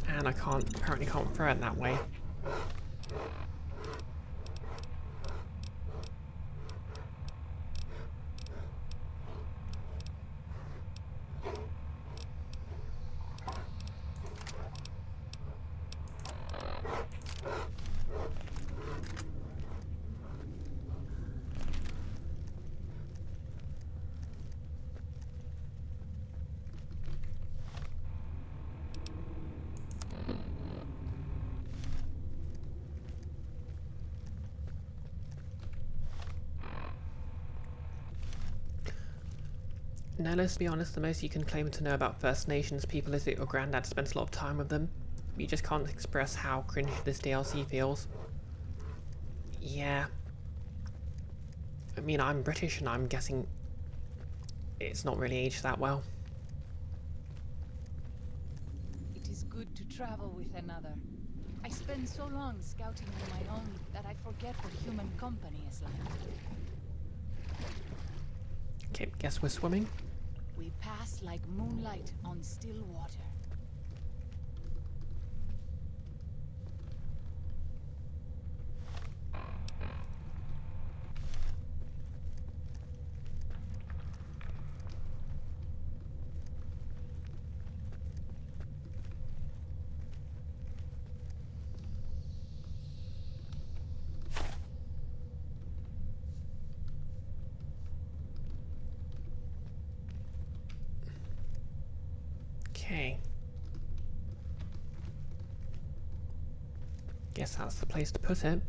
And I apparently can't throw it that way. Now let's be honest, the most you can claim to know about First Nations people is that your granddad spent a lot of time with them. You just can't express how cringe this DLC feels. Yeah. I mean, I'm British and I'm guessing it's not really aged that well. It is good to travel with another. I spend so long scouting on my own that I forget what human company is like. Okay, guess we're swimming. We pass like moonlight on still water. Okay. Guess that's the place to put it.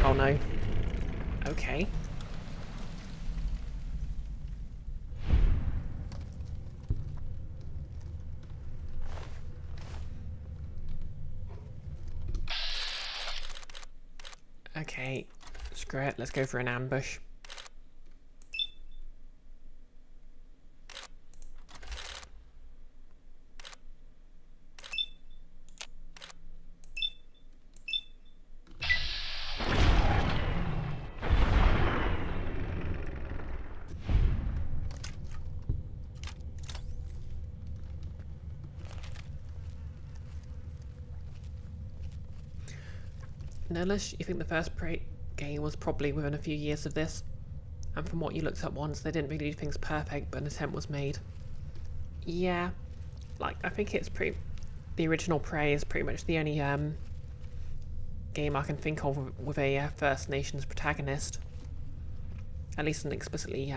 Oh no. Okay. Okay, screw it, let's go for an ambush. Nilish, you think the first game was probably within a few years of this? And from what you looked at once, they didn't really do things perfect, but an attempt was made. Yeah, like I think it's pretty. The original Prey is pretty much the only game I can think of with a First Nations protagonist. At least an explicitly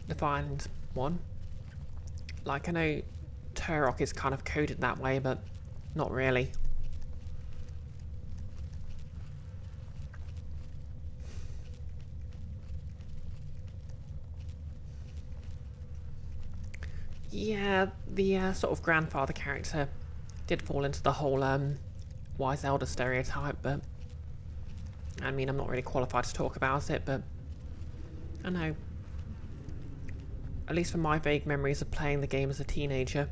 defined one. Like I know Turok is kind of coded that way, but not really. Yeah, the sort of grandfather character did fall into the whole wise elder stereotype, but I mean, I'm not really qualified to talk about it, but I know. At least from my vague memories of playing the game as a teenager,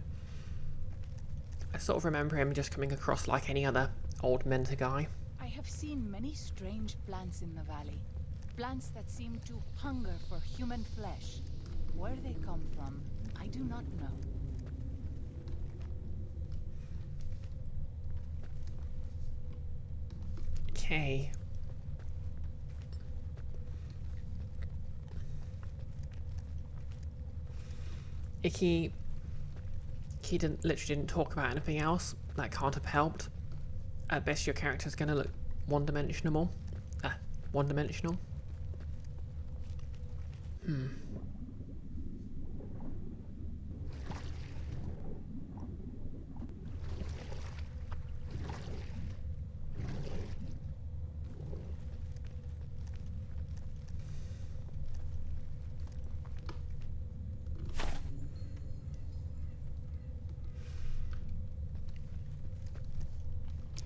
I sort of remember him just coming across like any other old mentor guy. I have seen many strange plants in the valley. Plants that seem to hunger for human flesh. Where they come from, I do not know. Okay. He literally didn't talk about anything else. That can't have helped. At best, your character's gonna look one-dimensional. One-dimensional.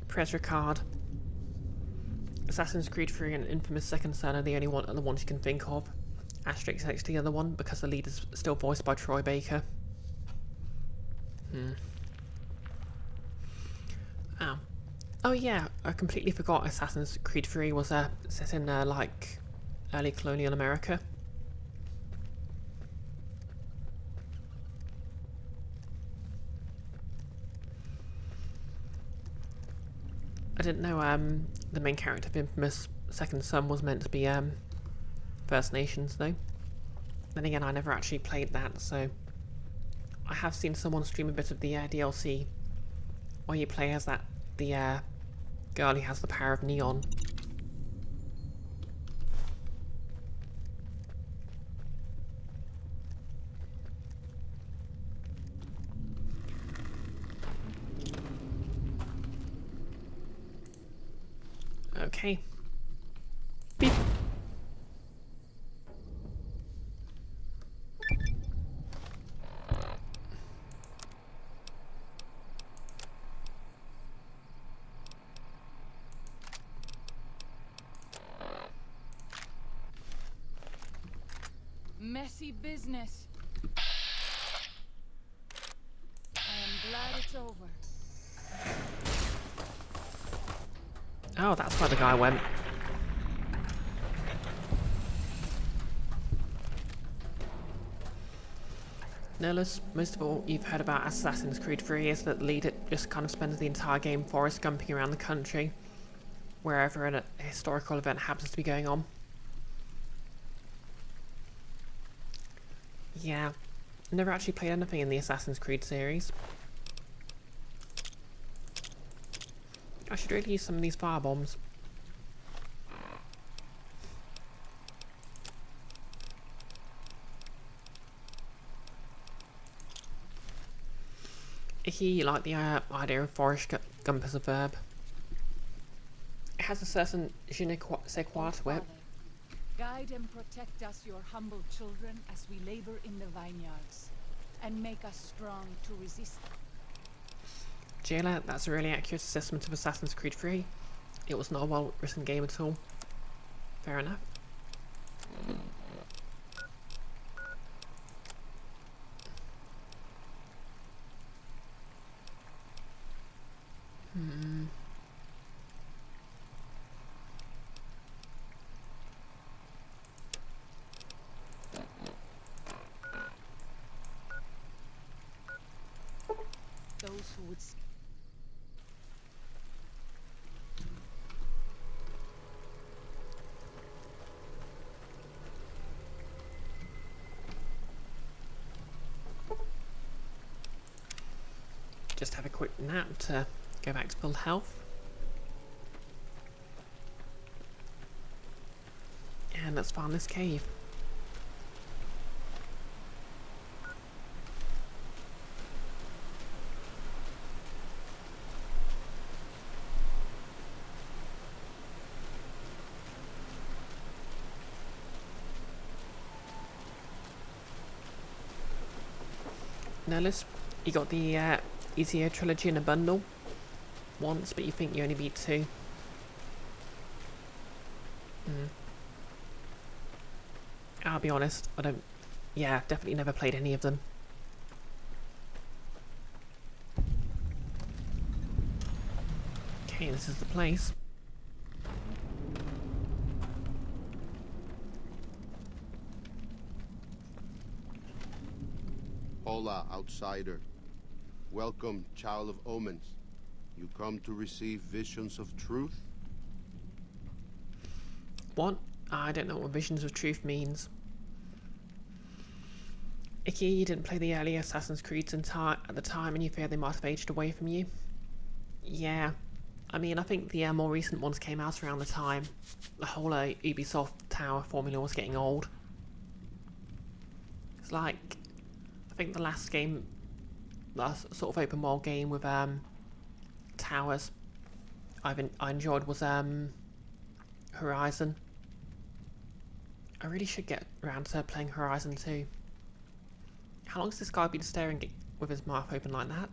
Press your card. Assassin's Creed 3 and Infamous Second Son are the only other ones you can think of. Asterisk next to the other one because the lead is still voiced by Troy Baker. Oh. Oh yeah, I completely forgot Assassin's Creed 3 was set in like early colonial America. I didn't know the main character of Infamous Second Son was meant to be First Nations though. Then again, I never actually played that, so I have seen someone stream a bit of the DLC where you play as the girl who has the power of neon. Okay. Beep. Messy business. I am glad it's over. Oh, that's where the guy went. Nihilus, most of all you've heard about Assassin's Creed 3 is that the leader just kind of spends the entire game forest gumping around the country, wherever a historical event happens to be going on. Yeah, never actually played anything in the Assassin's Creed series. I should really use some of these firebombs. Icky, like the idea of forest gump as a verb. It has a certain je ne sais quoi to it. Guide and protect us, your humble children, as we labor in the vineyards, and make us strong to resist. Jailer, that's a really accurate assessment of Assassin's Creed 3. It was not a well-written game at all. Fair enough. Those who would just have a quick nap to go back to full health. And let's find this cave. Nellis, you got the Easier trilogy in a bundle once, but you think you only beat 2. I'll be honest, definitely never played any of them. Okay, this is the place. Hola, outsider. Welcome, child of omens. You come to receive visions of truth? What? I don't know what visions of truth means. Icky, you didn't play the early Assassin's Creeds at the time and you fear they might have aged away from you? Yeah. I mean, I think the more recent ones came out around the time. The whole Ubisoft Tower formula was getting old. It's like, I think the last game, last sort of open world game with towers I enjoyed was Horizon. I really should get around to playing Horizon 2. How long has this guy been staring with his mouth open like that?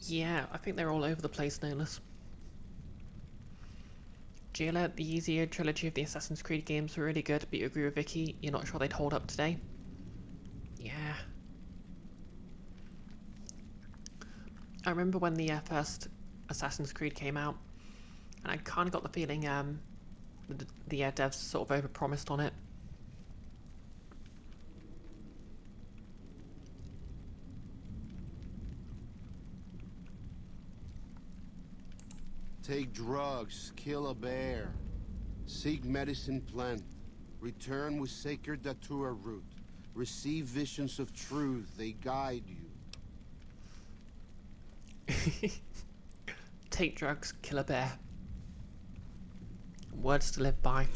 Yeah, I think they're all over the place, Nolus. Gila, the easier trilogy of the Assassin's Creed games were really good, but you agree with Vicky, you're not sure they'd hold up today? Yeah. I remember when the first Assassin's Creed came out, and I kind of got the feeling the devs sort of overpromised on it. Take drugs, kill a bear. Seek medicine plant. Return with sacred datura root. Receive visions of truth, they guide you. Take drugs, kill a bear. Words to live by.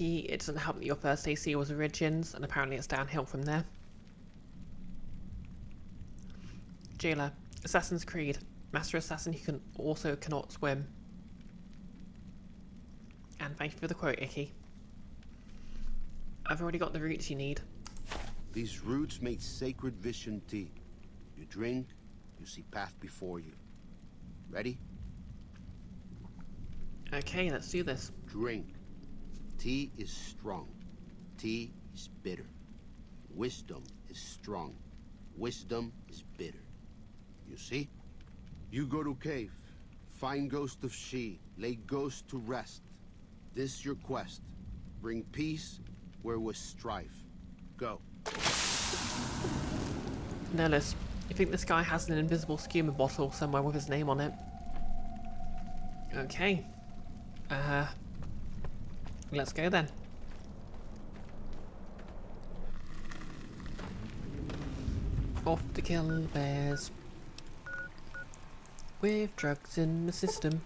It doesn't help that your first AC was Origins, and apparently it's downhill from there. Jailer, Assassin's Creed, Master Assassin who cannot swim. And thank you for the quote, Icky. I've already got the roots you need. These roots make sacred vision tea. You drink, you see path before you. Ready? Okay, let's do this. Drink. Tea is strong. Tea is bitter. Wisdom is strong. Wisdom is bitter. You see? You go to cave. Find ghost of she. Lay ghost to rest. This your quest. Bring peace where was strife. Go. Nellis, you think this guy has an invisible scuba bottle somewhere with his name on it? Okay. Let's go then. Off to kill bears. With drugs in the system.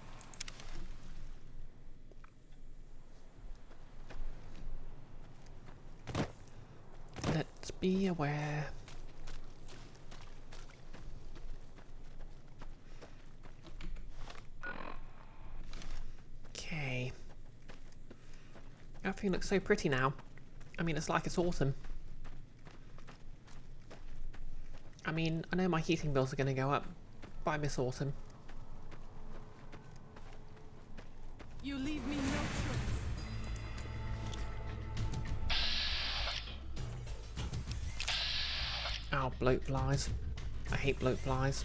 Let's be aware. Okay. Everything looks so pretty now. I mean, it's like it's autumn. I mean, I know my heating bills are going to go up, but I miss autumn. You leave me no choice. Oh, bloat flies. I hate bloat flies.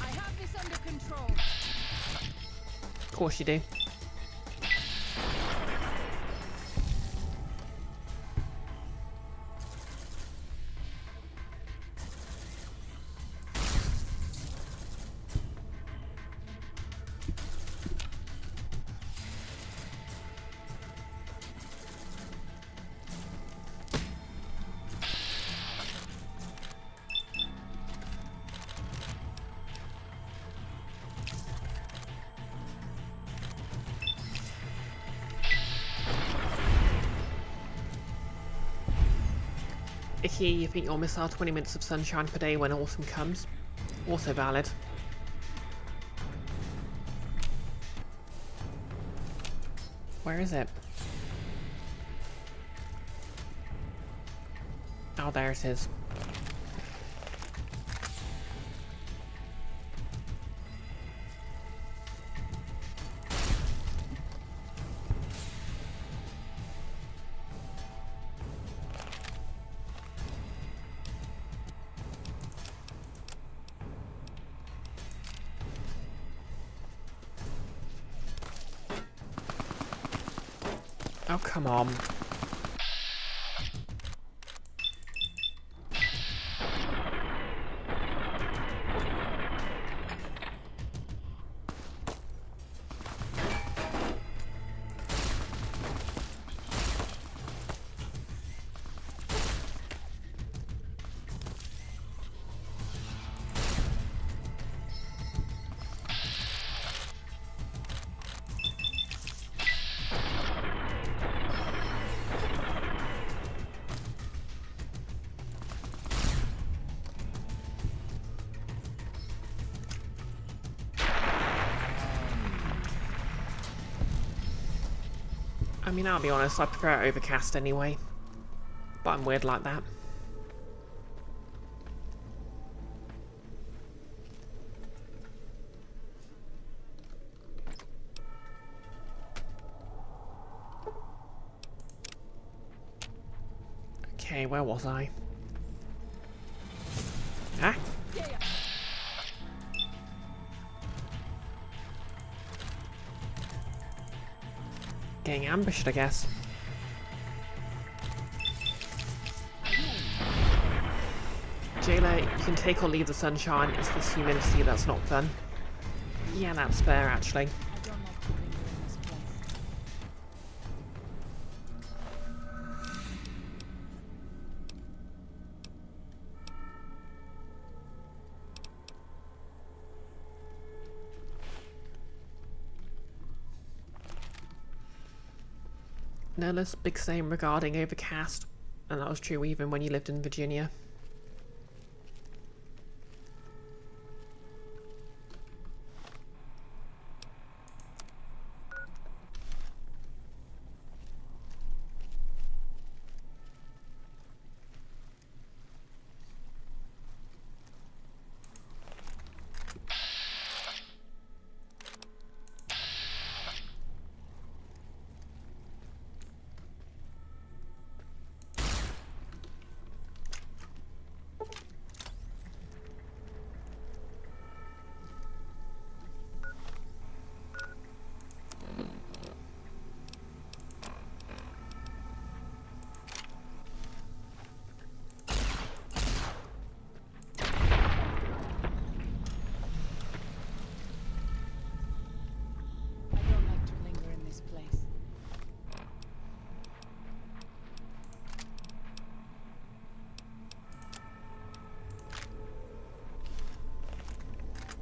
I have this under control. Of course you do. Icky, you think you'll miss our 20 minutes of sunshine per day when autumn comes? Also valid. Where is it? Oh, there it is. Oh, come on. I mean, I'll be honest, I prefer overcast anyway. But I'm weird like that. Okay, where was I? Ah? Getting ambushed, I guess. Jayla, you can take or leave the sunshine. It's this humidity that's not fun. Yeah, that's fair, actually. I don't like to linger in this place. Nella's big same regarding overcast, and that was true even when you lived in Virginia. I don't like to linger in this place.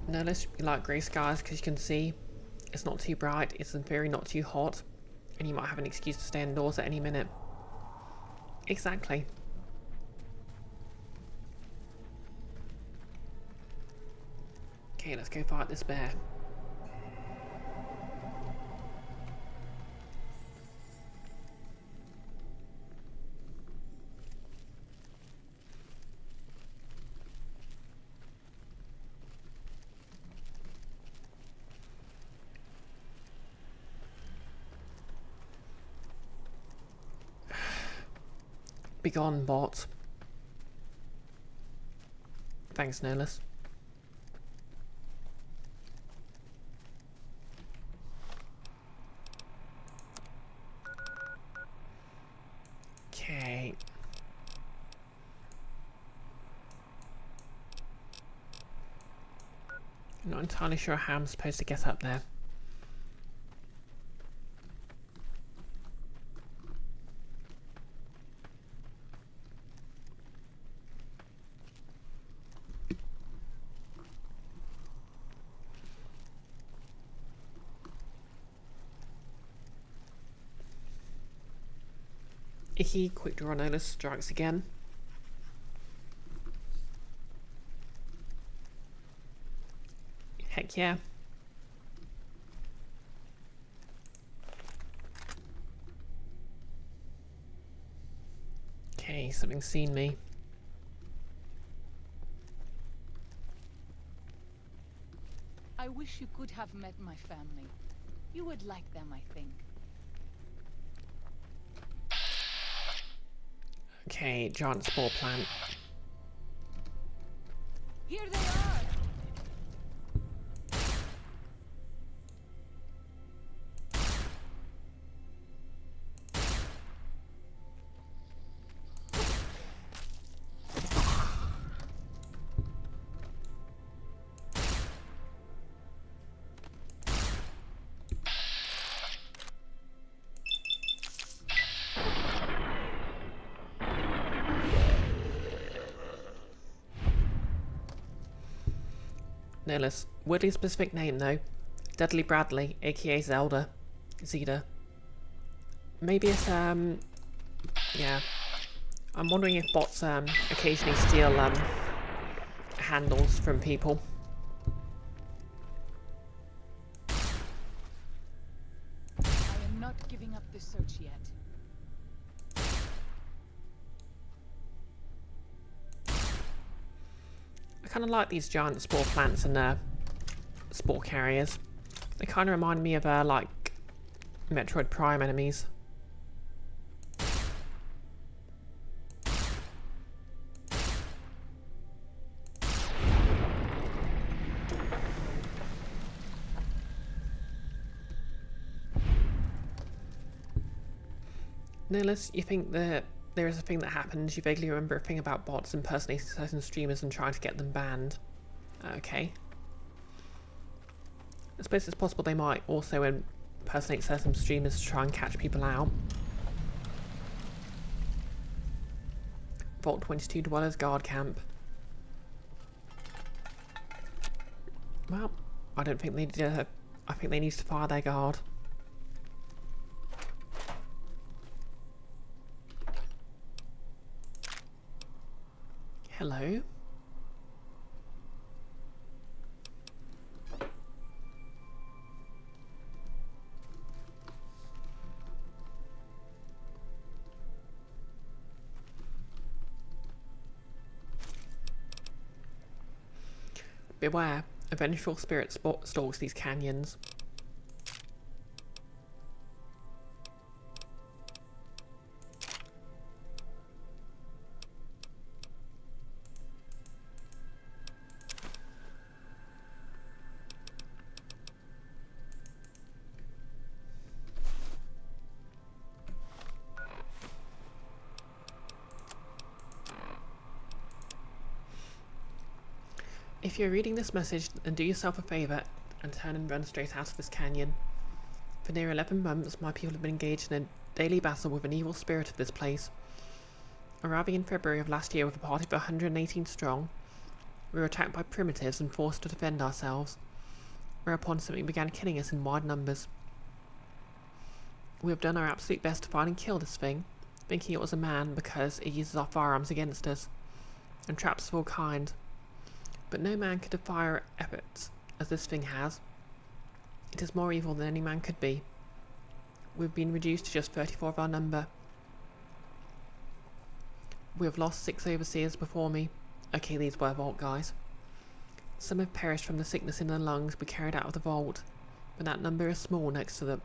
Notice you like grey skies because you can see it's not too bright, it's in theory not too hot, and you might have an excuse to stay indoors at any minute. Exactly. Okay, let's go fight this bear. Begone, bot. Thanks, Nolus. Okay. I'm not entirely sure how I'm supposed to get up there. Icky, quick draw Nolus strikes again. Heck yeah. Okay, something's seen me. I wish you could have met my family. You would like them, I think. Okay, giant spore plant. Here they are! Nolus, weirdly specific name though. Dudley Bradley, aka Zelda. Zeta. Maybe it's, yeah. I'm wondering if bots, occasionally steal, handles from people. I am not giving up the search yet. I kind of like these giant spore plants and spore carriers. They kind of remind me of like Metroid Prime enemies. Nihilus, you think that there is a thing that happens, you vaguely remember a thing about bots impersonating certain streamers and trying to get them banned. Okay. I suppose it's possible they might also impersonate certain streamers to try and catch people out. Vault 22 Dwellers Guard Camp. Well, I don't think they did. I think they need to fire their guard. Hello. Beware, a vengeful spirit stalks these canyons. If you're reading this message, then do yourself a favour and turn and run straight out of this canyon. For near 11 months, my people have been engaged in a daily battle with an evil spirit of this place. Arriving in February of last year with a party of 118 strong, we were attacked by primitives and forced to defend ourselves, whereupon something began killing us in wide numbers. We have done our absolute best to find and kill this thing, thinking it was a man because it uses our firearms against us, and traps of all kind. But no man could defy efforts as this thing has. It is more evil than any man could be. We've been reduced to just 34 of our number. We have lost 6 overseers before me. Okay, these were vault guys. Some have perished from the sickness in their lungs we carried out of the vault, but that number is small next to the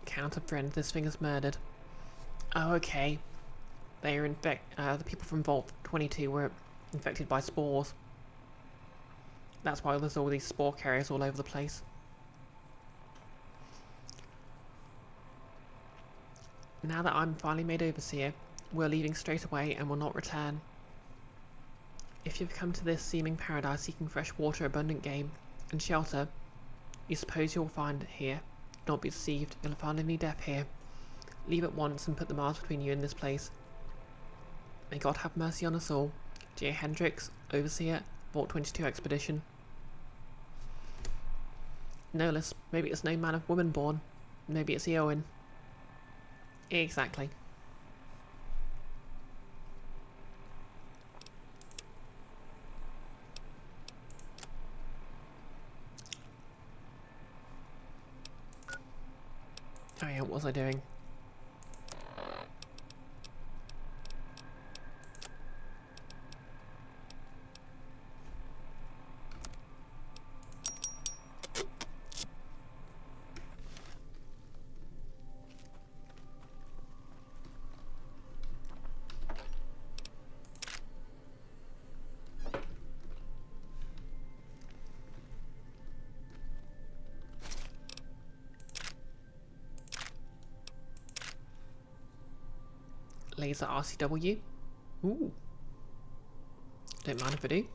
count of friends this thing has murdered. Oh, okay. they are the people from Vault 22 were infected by spores. That's why there's all these spore carriers all over the place. Now that I'm finally made overseer, we're leaving straight away and will not return. If you've come to this seeming paradise seeking fresh water, abundant game, and shelter, you suppose you'll find it here. Do not be deceived, you'll find only death here. Leave at once and put the miles between you and this place. May God have mercy on us all. J. Hendricks, Overseer, Vault 22 Expedition. Nolus, maybe it's no man of woman born. Maybe it's Eowyn. Exactly. Oh yeah, what was I doing? Laser RCW. Ooh. Don't mind if I do.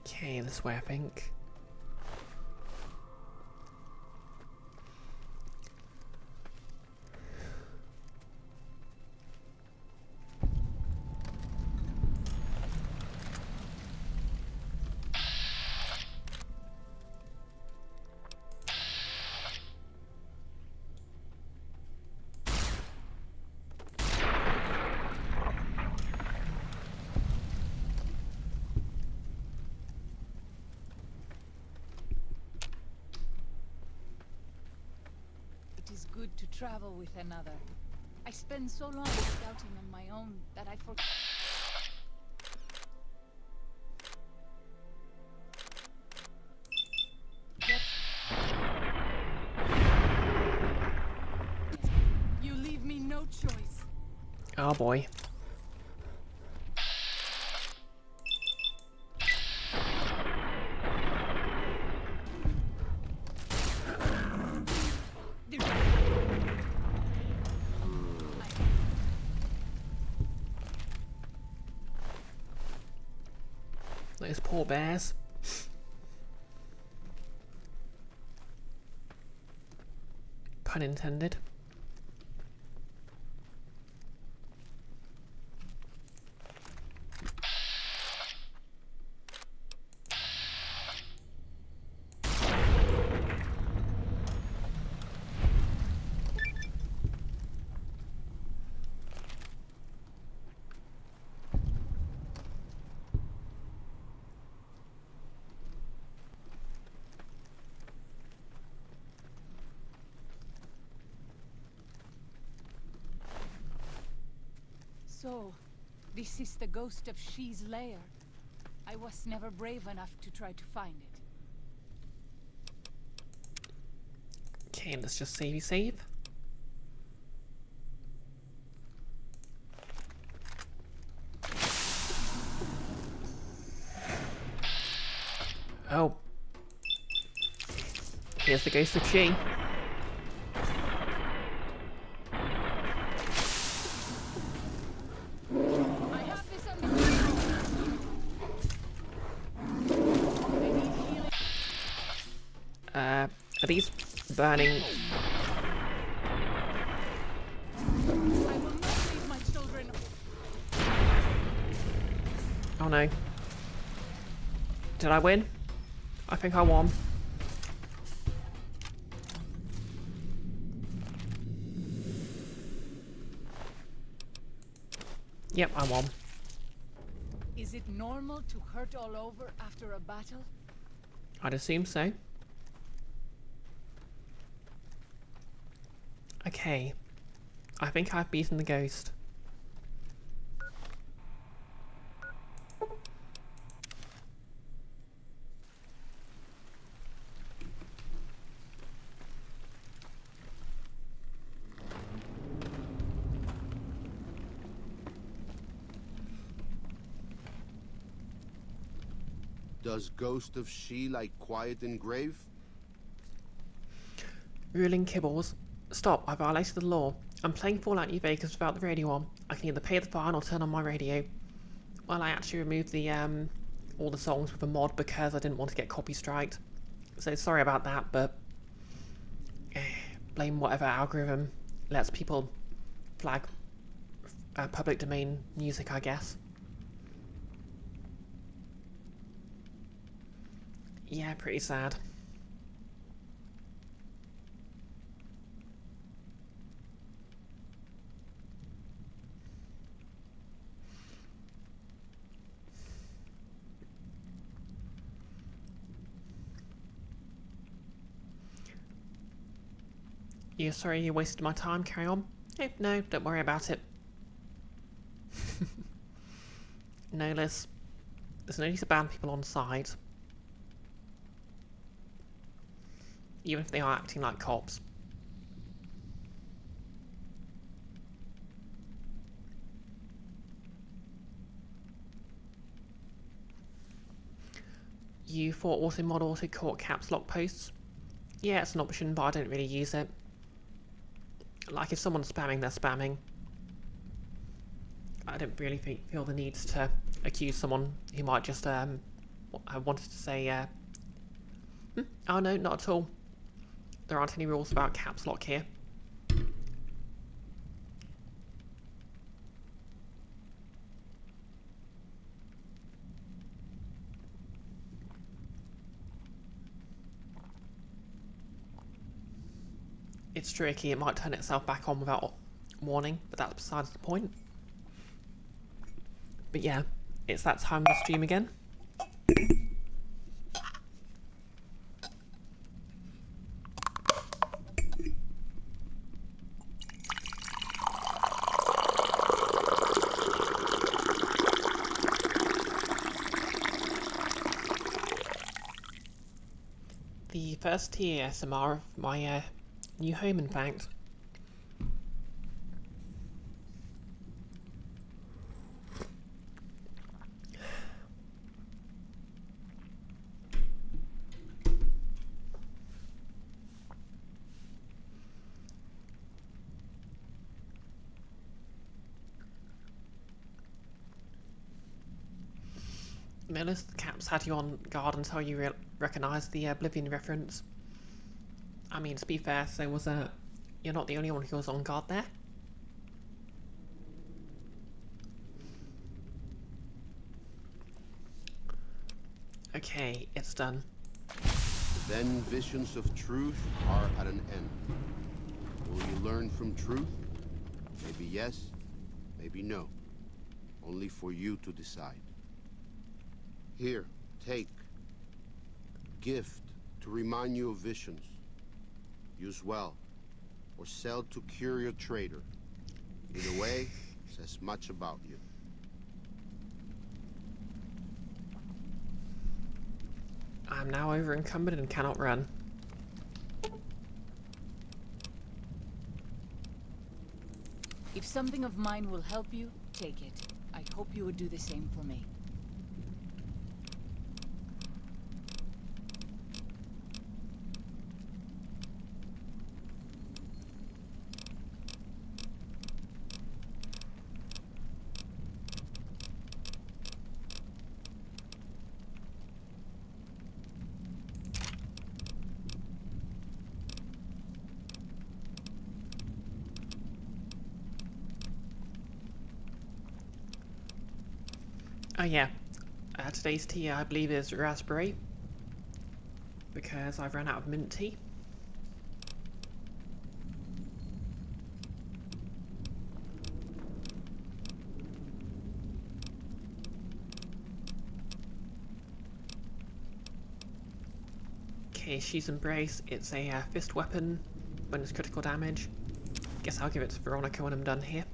Okay, this way I think. It is good to travel with another. I spend so long scouting on my own that I forget. You leave me no choice. Oh boy. Those poor bears. Pun intended. So, this is the ghost of She's lair. I was never brave enough to try to find it. Okay, let's just save. Oh. Here's the ghost of She. I have this under control. I need healing. Are these burning? I will not leave my children. Oh no. Did I win? I think I won. Yep, I won. Is it normal to hurt all over after a battle? I'd assume so. Okay. I think I've beaten the ghost. Does Ghost of She like quiet and grave? Ruling Kibbles. Stop, I violated the law. I'm playing Fallout New Vegas without the radio on. I can either pay the fine or turn on my radio. Well, I actually removed the all the songs with a mod because I didn't want to get copy striked. So sorry about that, but blame whatever algorithm lets people flag public domain music, I guess. Yeah, pretty sad. You sorry you wasted my time? Carry on. No, don't worry about it. No, there's no need to ban people on side. Even if they are acting like cops. You thought auto mod auto caught caps lock posts? Yeah, it's an option, but I don't really use it. Like, if someone's spamming, they're spamming. I don't really feel the need to accuse someone who might just, I wanted to say, oh no, not at all. There aren't any rules about caps lock here. It's tricky, it might turn itself back on without warning, but that's besides the point. But yeah, it's that time to stream again. The first tier ASMR of my new home, in fact. Millis, the caps had you on guard until you recognised the Oblivion reference. I mean, to be fair, so was you're not the only one who was on guard there. Okay, it's done. Then visions of truth are at an end. Will you learn from truth? Maybe yes, maybe no. Only for you to decide. Here, take. Gift to remind you of visions. Use well, or sell to cure your trader. Either way, says much about you. I'm now over encumbered and cannot run. If something of mine will help you, take it. I hope you would do the same for me. Oh yeah, Today's tea, I believe, is raspberry, because I've run out of mint tea. Okay, she's Embrace. It's a fist weapon, bonus critical damage. Guess I'll give it to Veronica when I'm done here.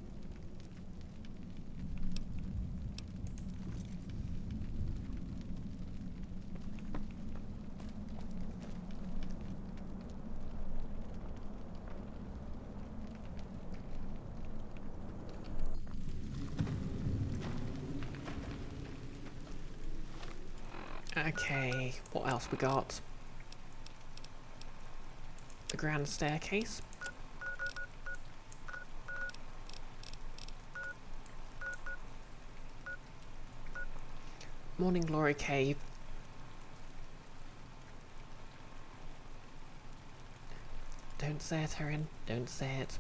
Okay, what else we got? The grand staircase. Morning Glory Cave. Don't say it, Erin. Don't say it.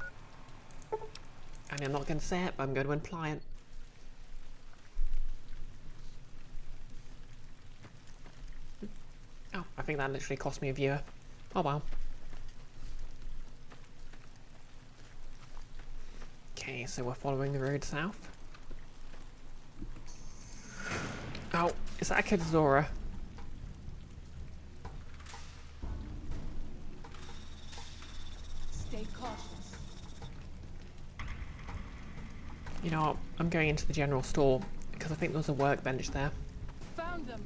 And I'm not going to say it, but I'm going to imply it. Oh, I think that literally cost me a viewer. Oh well. Okay, so we're following the road south. Oh, is that a Kadzora? Stay cautious. You know what? I'm going into the general store because I think there was a workbench there. Found them.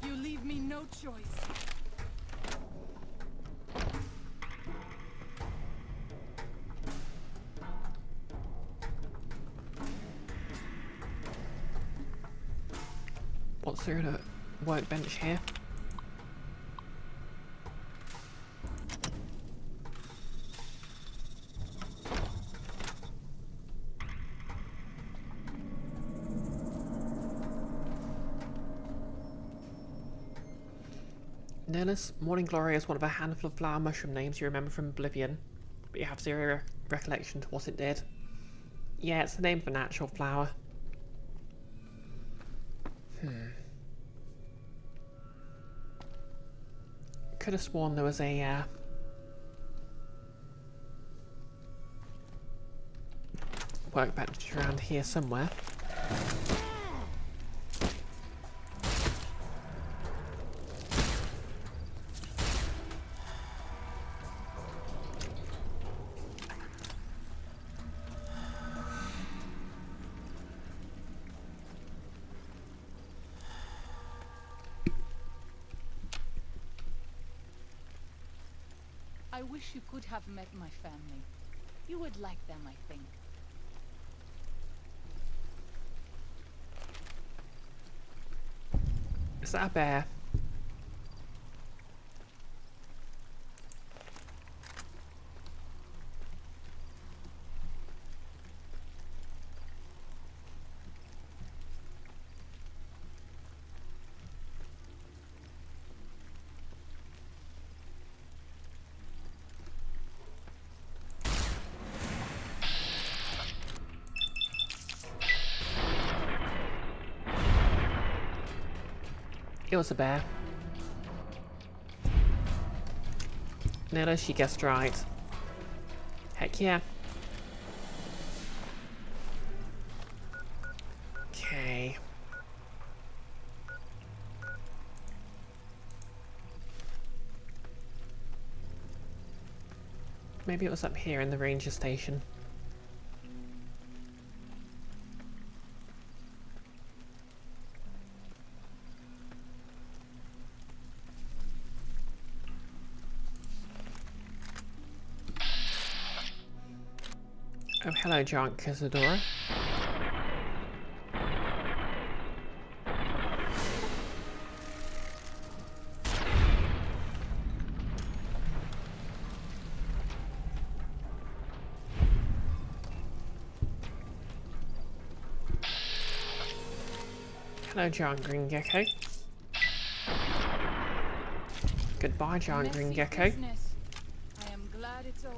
You leave me no choice. What's there in a workbench here? Nihilus, Morning Glory is one of a handful of flower mushroom names you remember from Oblivion, but you have zero recollection to what it did. Yeah, it's the name of a natural flower. Could have sworn there was a workbench around here somewhere. I wish you could have met my family. You would like them, I think. Is that a bear? It was a bear. Nilla, she guessed right. Heck yeah. Okay. Maybe it was up here in the ranger station. Oh, hello, giant Cazadora. Hello, giant green gecko. Goodbye, giant green Messy gecko. business. I am glad it's over.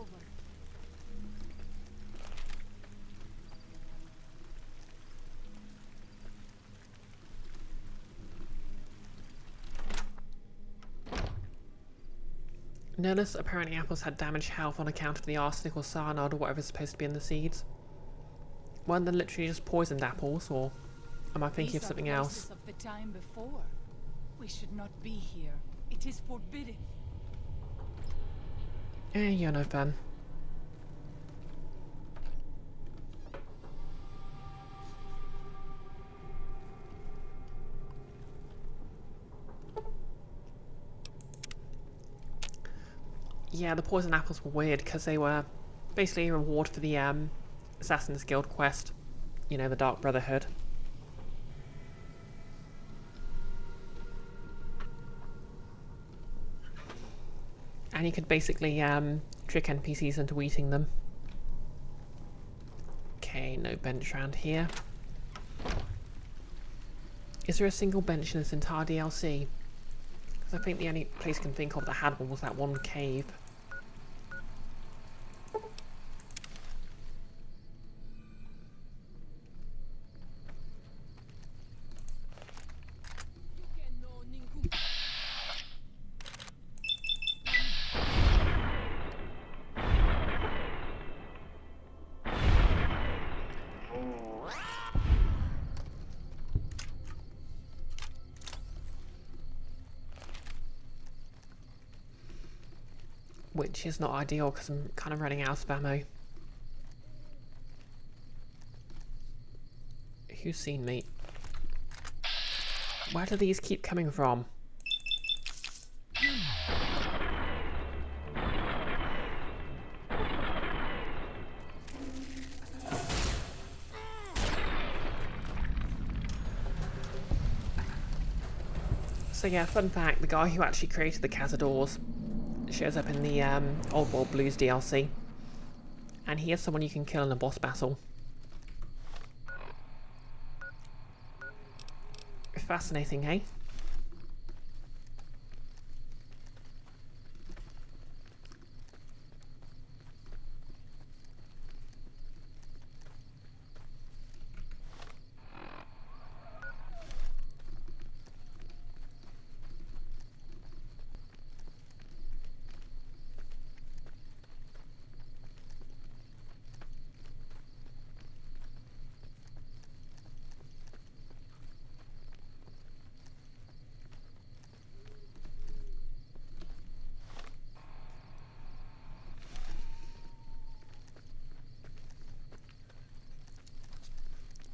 Notice apparently apples had damaged health on account of the arsenic or cyanide or whatever's supposed to be in the seeds. Weren't they literally just poisoned apples, or am I thinking of something else? Of the time before. We should not be here. It is forbidden. You're no fun. Yeah, the poison apples were weird because they were basically a reward for the Assassin's Guild quest. You know, the Dark Brotherhood. And you could basically trick NPCs into eating them. Okay, no bench around here. Is there a single bench in this entire DLC? Because I think the only place I can think of that had one was that one cave. Which is not ideal because I'm kind of running out of ammo. Who's seen me? Where do these keep coming from? So yeah, fun fact, the guy who actually created the Cazadors shows up in the Old World Blues DLC. And he is someone you can kill in a boss battle. Fascinating, eh?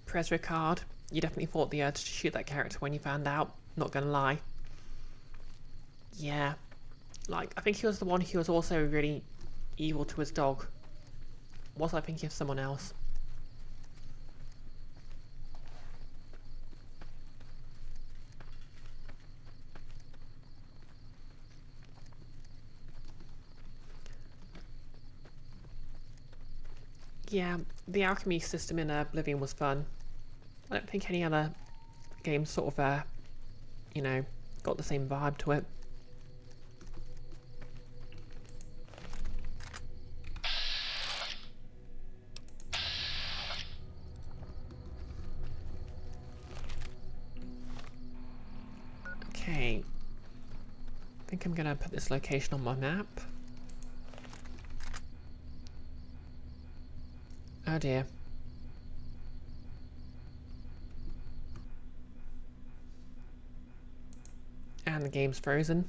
Prez Ricard, you definitely fought the urge to shoot that character when you found out, not gonna lie. Yeah, like, I think he was the one who was also really evil to his dog. Was I thinking of someone else? Yeah, the alchemy system in Oblivion was fun. I don't think any other game sort of, you know, got the same vibe to it. Okay. I think I'm gonna put this location on my map. Oh dear. And the game's frozen.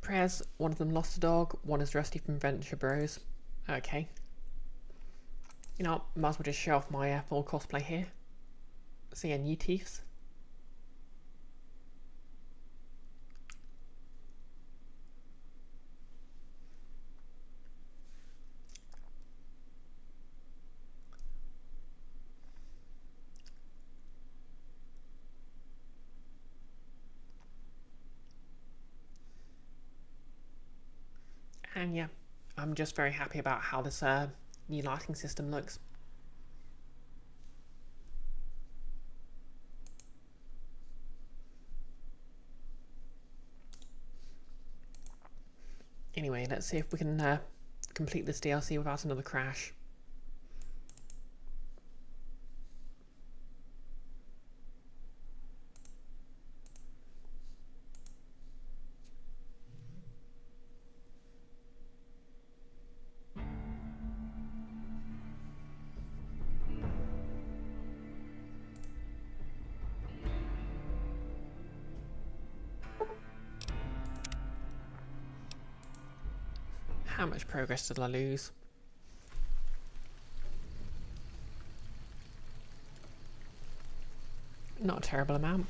Prez, one of them lost a dog, one is Rusty from Venture Bros. Okay. You know, might as well just show off my full cosplay here. So yeah, new teeth. And yeah, I'm just very happy about how this new lighting system looks. Anyway, let's see if we can complete this DLC without another crash. How much progress did I lose? Not a terrible amount.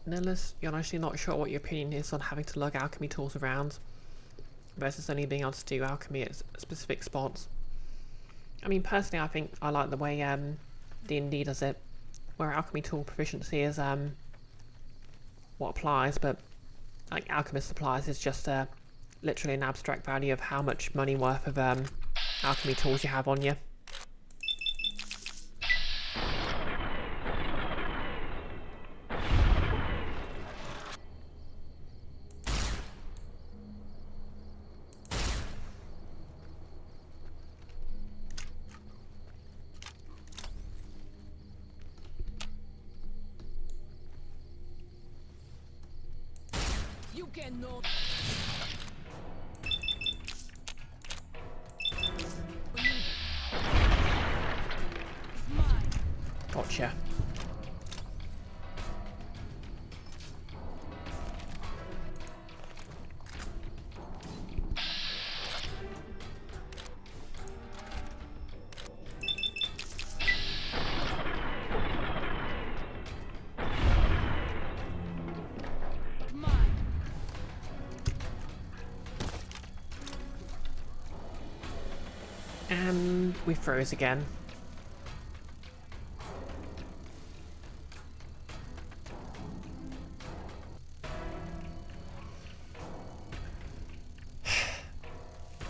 Nihilus, you're actually not sure what your opinion is on having to lug alchemy tools around versus only being able to do alchemy at specific spots. I mean, personally, I think I like the way D&D does it, where alchemy tool proficiency is what applies, but like alchemist supplies is just literally an abstract value of how much money worth of alchemy tools you have on you. You cannot. Gotcha. And we froze again.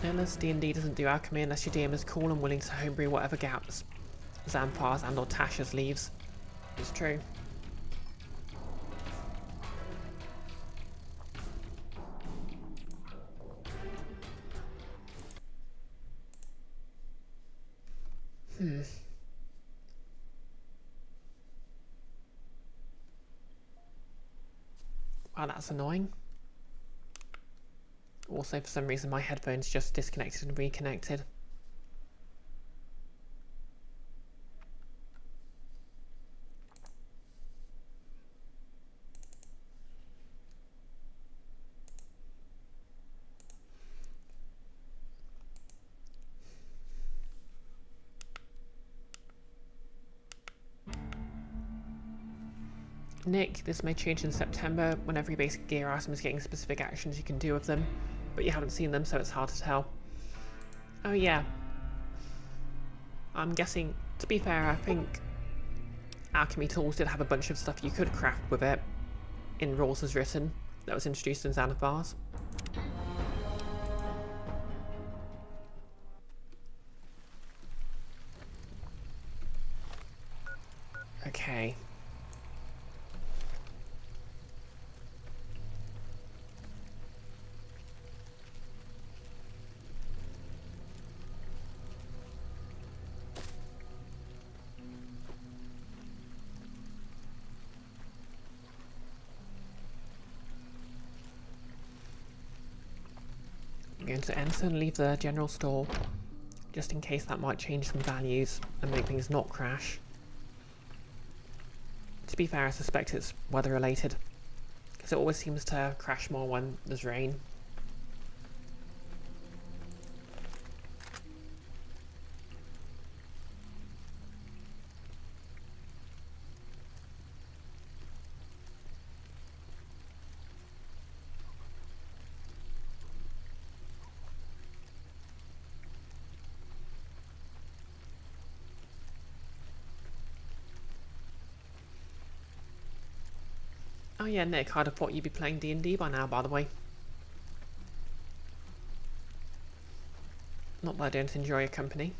Unless D&D doesn't do alchemy unless your DM is cool and willing to homebrew whatever gaps Xanathar's and or Tasha's leaves. It's true. Wow, that's annoying. Also, for some reason, my headphones just disconnected and reconnected. Nick, this may change in September when every basic gear item is getting specific actions you can do with them, but you haven't seen them, so it's hard to tell. Oh yeah. I'm guessing, to be fair, I think alchemy tools did have a bunch of stuff you could craft with it in rules as written that was introduced in Xanathar's. Okay. I'm going to enter and leave the general store, just in case that might change some values and make things not crash. To be fair, I suspect it's weather related, because it always seems to crash more when there's rain. Oh yeah, Nick, I'd have thought you'd be playing D&D by now, by the way. Not that I don't enjoy your company.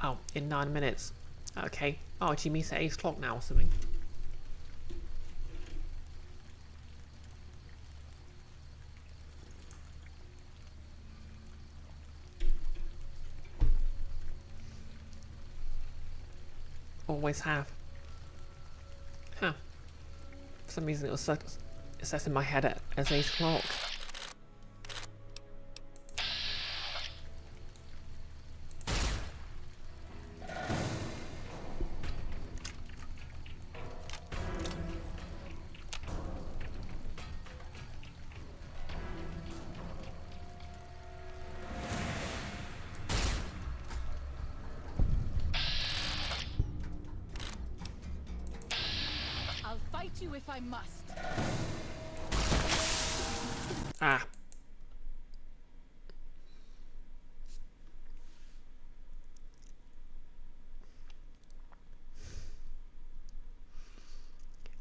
Oh, in 9 minutes. Okay. Oh, do you meet at 8 o'clock now or something? Always have. Huh. For some reason it was set in my head as 8 o'clock. I'll fight you if I must. Ah.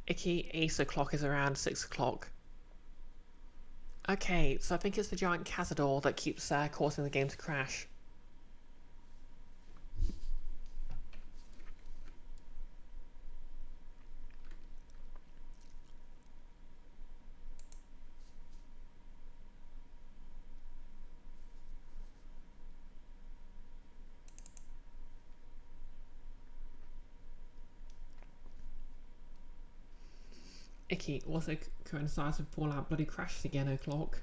Icky, 8 o'clock is around 6 o'clock. Okay, so I think it's the giant Cazador that keeps causing the game to crash. Icky also coincides with Fallout bloody crashes again o'clock.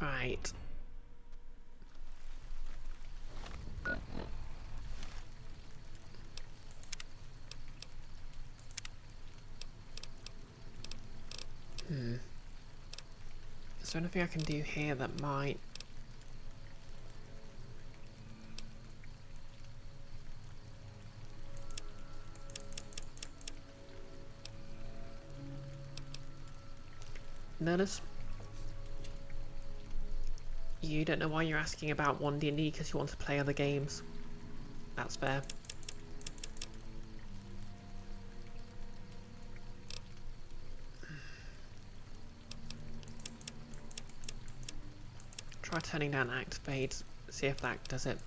Right. Is there anything I can do here that might... Notice? You don't know why you're asking about 1D&D because you want to play other games. That's fair. Try turning down activate, see if that does it.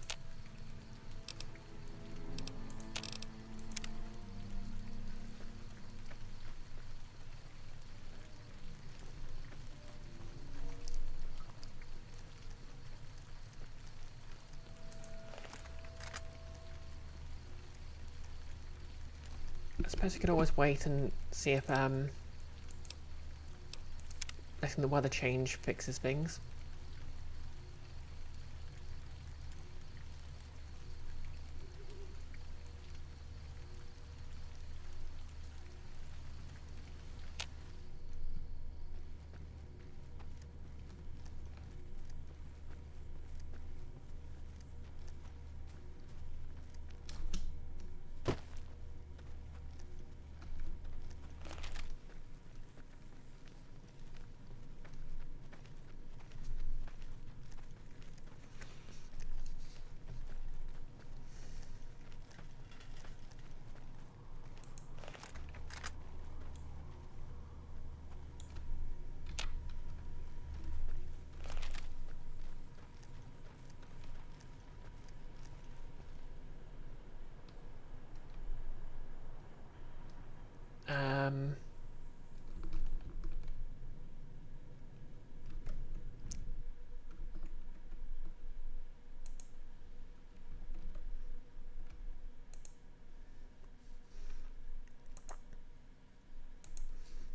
I suppose you could always wait and see if letting the weather change fixes things. Um...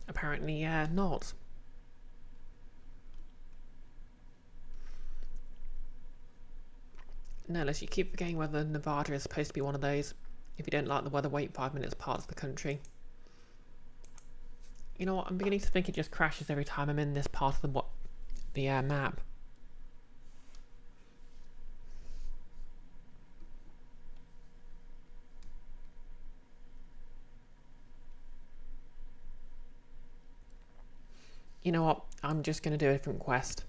Apparently, not. No, unless you keep forgetting whether Nevada is supposed to be one of those. If you don't like the weather, wait 5 minutes parts of the country. You know what, I'm beginning to think it just crashes every time I'm in this part of the map. You know what? I'm just going to do a different quest.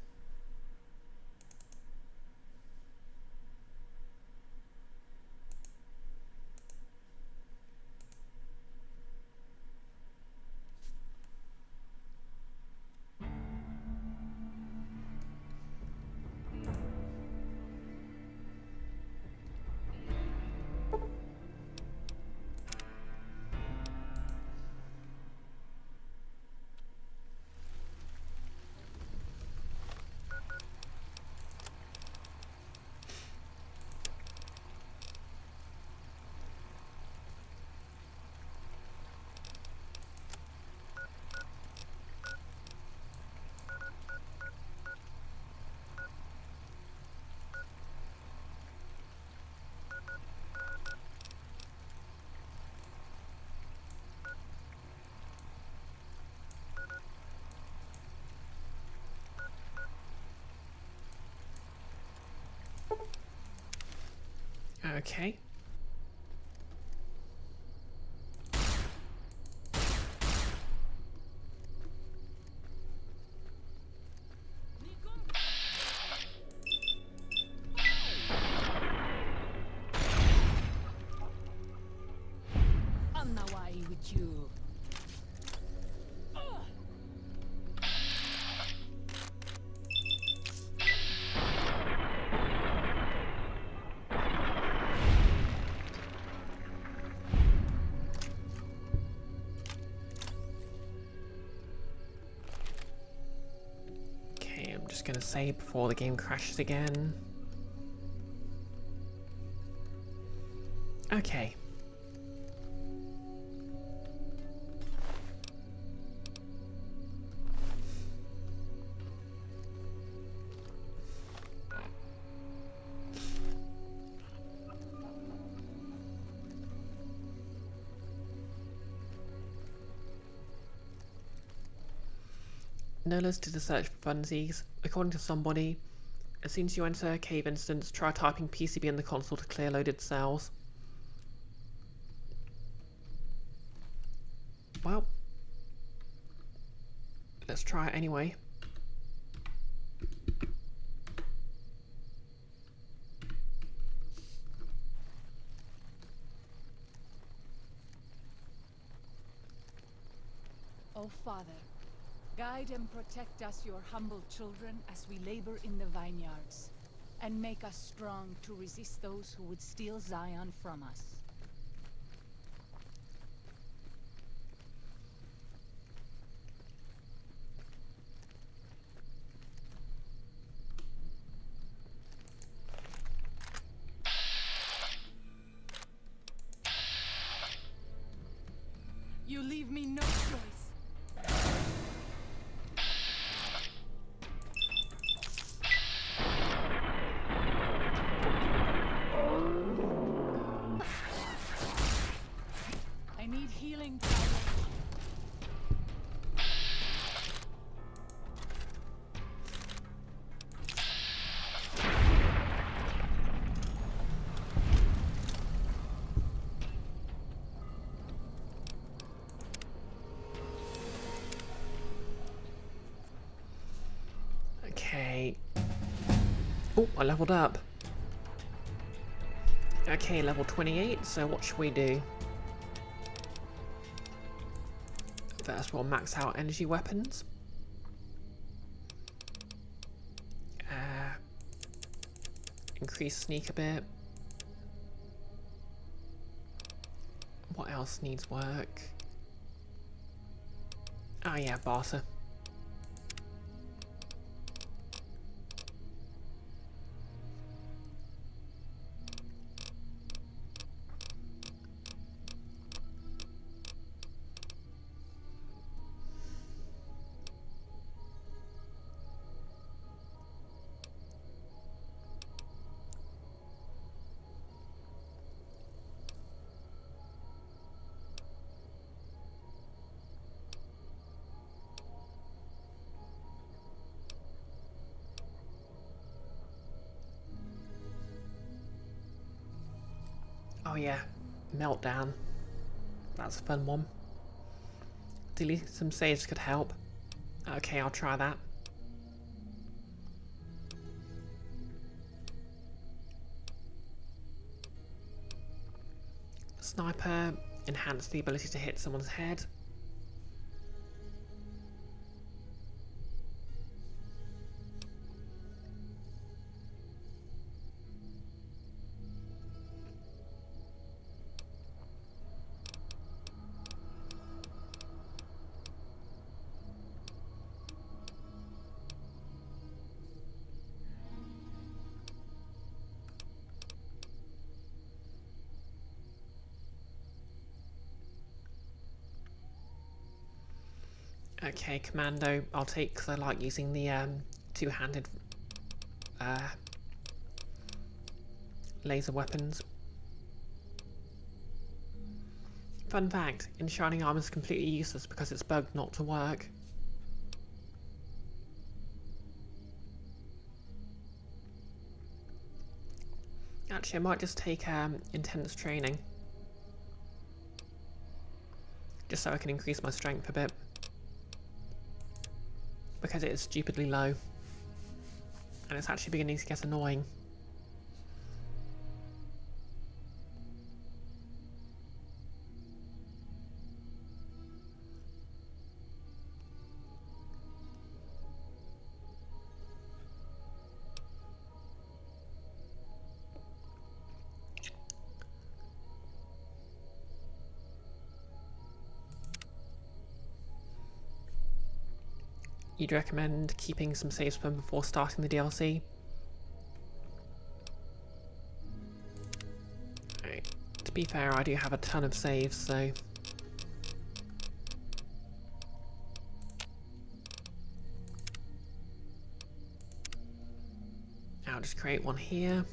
Okay. I'm not why with you. Okay, I'm just going to save before the game crashes again. Okay. Nolas did a search for funsies. According to somebody, as soon as you enter a cave instance, try typing PCB in the console to clear loaded cells. Well, let's try it anyway. Oh, Father, guide and protect us, your humble children, as we labor in the vineyards, and make us strong to resist those who would steal Zion from us. You leave me no choice. I need healing power. Okay. Oh, I leveled up. Okay, level 28, so what should we do? First we'll max out energy weapons. Increase sneak a bit. What else needs work? Ah yeah, barter. Oh yeah, meltdown. That's a fun one. Deleting some saves could help. Okay, I'll try that. Sniper, enhance the ability to hit someone's head. Okay, commando, I'll take because I like using the two-handed laser weapons. Fun fact, in Shining Armor is completely useless because it's bugged not to work. Actually, I might just take intense training. Just so I can increase my strength a bit. Because it is stupidly low. And it's actually beginning to get annoying. You'd recommend keeping some saves spam before starting the DLC? Right. To be fair, I do have a ton of saves, so... I'll just create one here.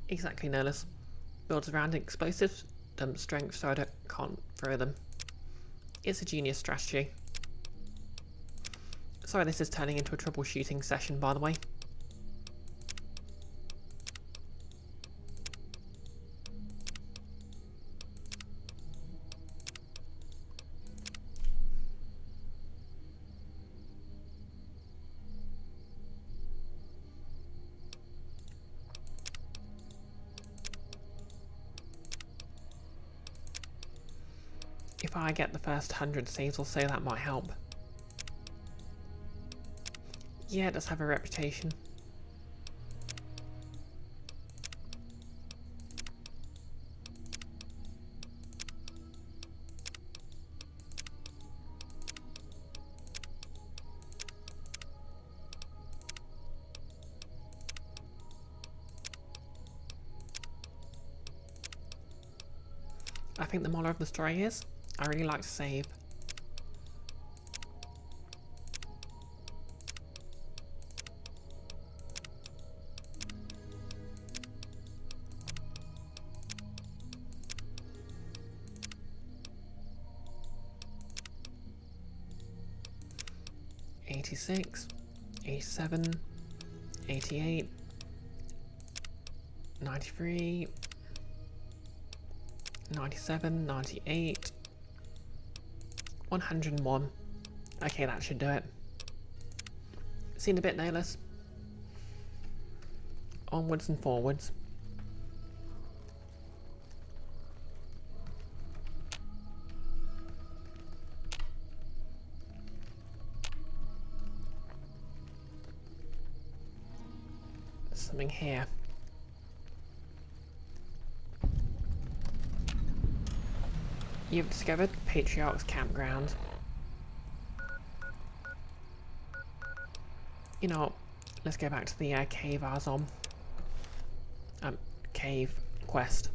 Exactly, Nerlus. Builds around explosives, dump strength so I can't throw them. It's a genius strategy. Sorry this is turning into a troubleshooting session, by the way. If I get the first 100 saves or so, that might help. Yeah, it does have a reputation. I think the moral of the story is, I really like to save. '86, '87, '88, '93, '97, '98, 101. Okay, that should do it. See you in a bit, Nailus. Onwards and forwards. There's something here. You've discovered Patriarch's campground. You know, let's go back to the cave Arzom. Cave quest.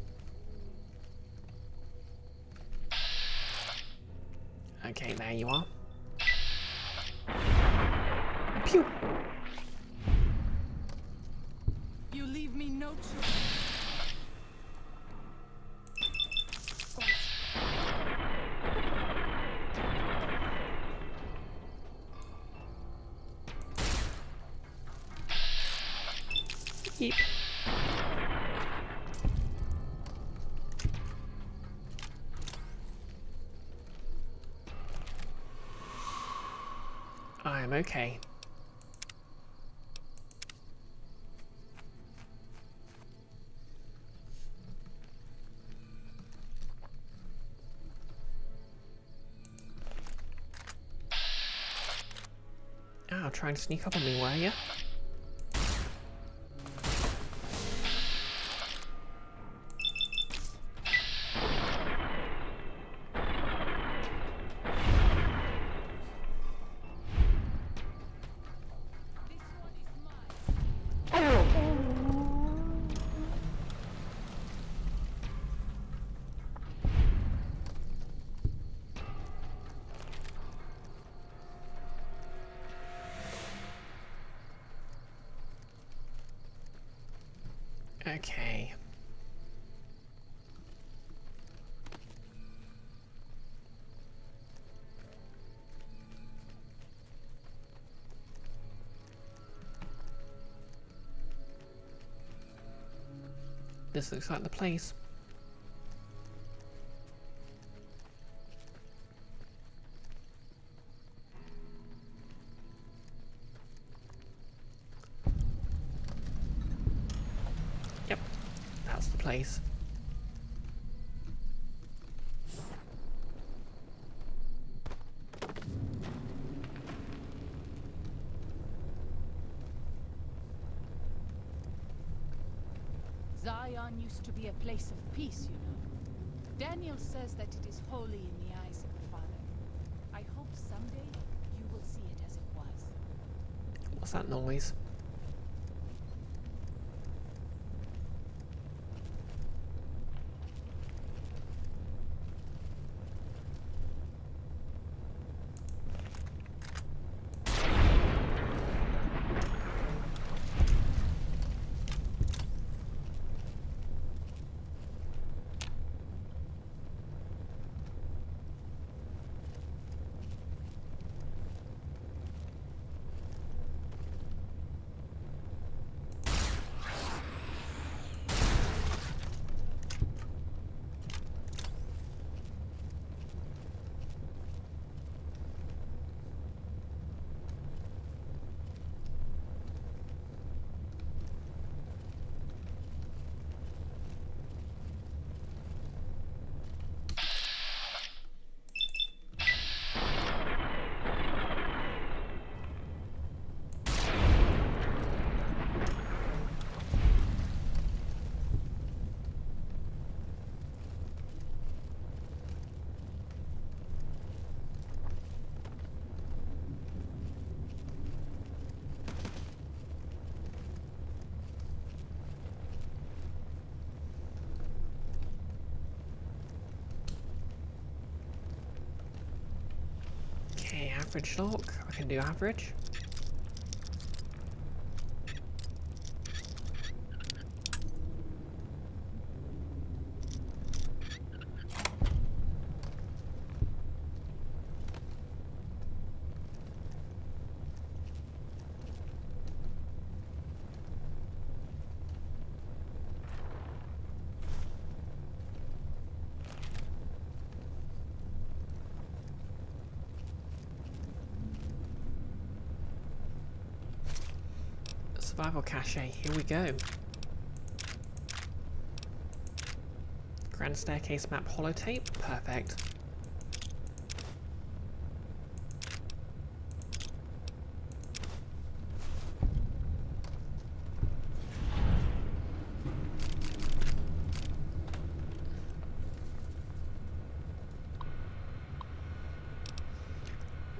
Okay, there you are. Pew! You leave me no choice. Yeep. I'm okay. Ah, trying to sneak up on me, were you? Okay. This looks like the place. Yep, that's the place. Zion used to be a place of peace, you know. Daniel says that it is holy in the eyes of the Father. I hope someday you will see it as it was. What's that noise? Okay, average lock. I can do average. Survival cache, here we go. Grand staircase map holotape, perfect.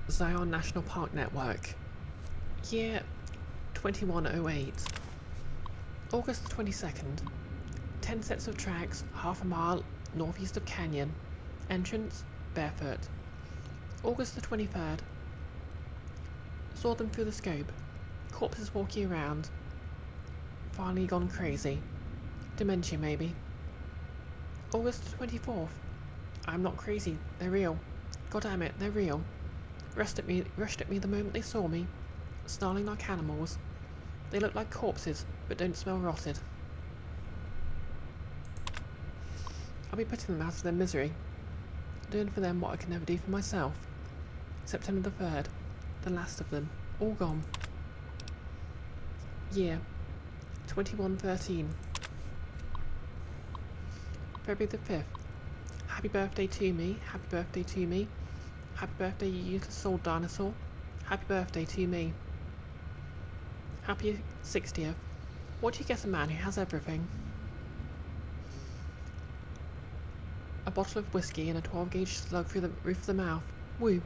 Zion National Park Network. Year 2108. August the 22nd. 10 sets of tracks, half a mile northeast of Canyon. Entrance, barefoot. August the 23rd. Saw them through the scope. Corpses walking around. Finally gone crazy. Dementia, maybe. August the 24th. I'm not crazy. They're real. God damn it, they're real. Rushed at me the moment they saw me. Snarling like animals. They look like corpses, but don't smell rotted. I'll be putting them out of their misery. Doing for them what I can never do for myself. September the 3rd. The last of them. All gone. Year. 2113. February the 5th. Happy birthday to me. Happy birthday to me. Happy birthday, you useless soul dinosaur. Happy birthday to me. Happy 60th. What do you get a man who has everything? A bottle of whiskey and a 12-gauge slug through the roof of the mouth. Woo.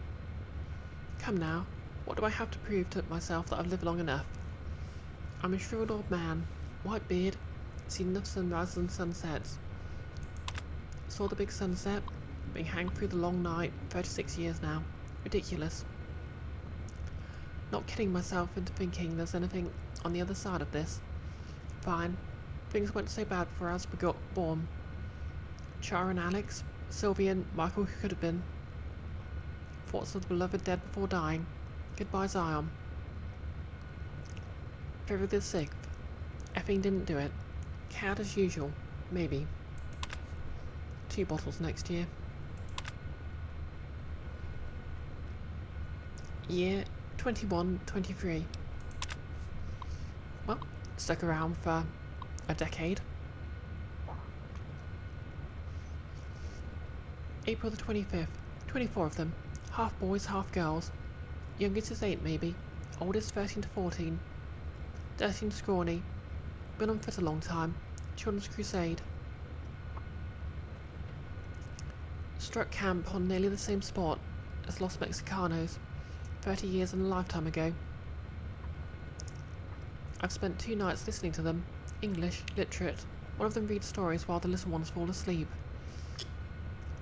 Come now. What do I have to prove to myself that I've lived long enough? I'm a shrewd old man. White beard. Seen enough sunrises and sunsets. Saw the big sunset. Being hanged through the long night. 36 years now. Ridiculous. Not kidding myself into thinking there's anything on the other side of this. Fine. Things went so bad before I was born. Char and Alex. Sylvia and Michael who could have been. Thoughts of the beloved dead before dying. Goodbye, Zion. February the 6th. Effing didn't do it. Cad as usual. Maybe. 2 bottles next year. Year 2123. Well, stuck around for a decade. April the 25th. 24 of them. Half boys, half girls. Youngest is 8 maybe. Oldest 13 to 14. Dirty and scrawny. Been on foot a long time. Children's Crusade. Struck camp on nearly the same spot as Los Mexicanos. 30 years and a lifetime ago. I've spent 2 nights listening to them. English, literate. One of them reads stories while the little ones fall asleep.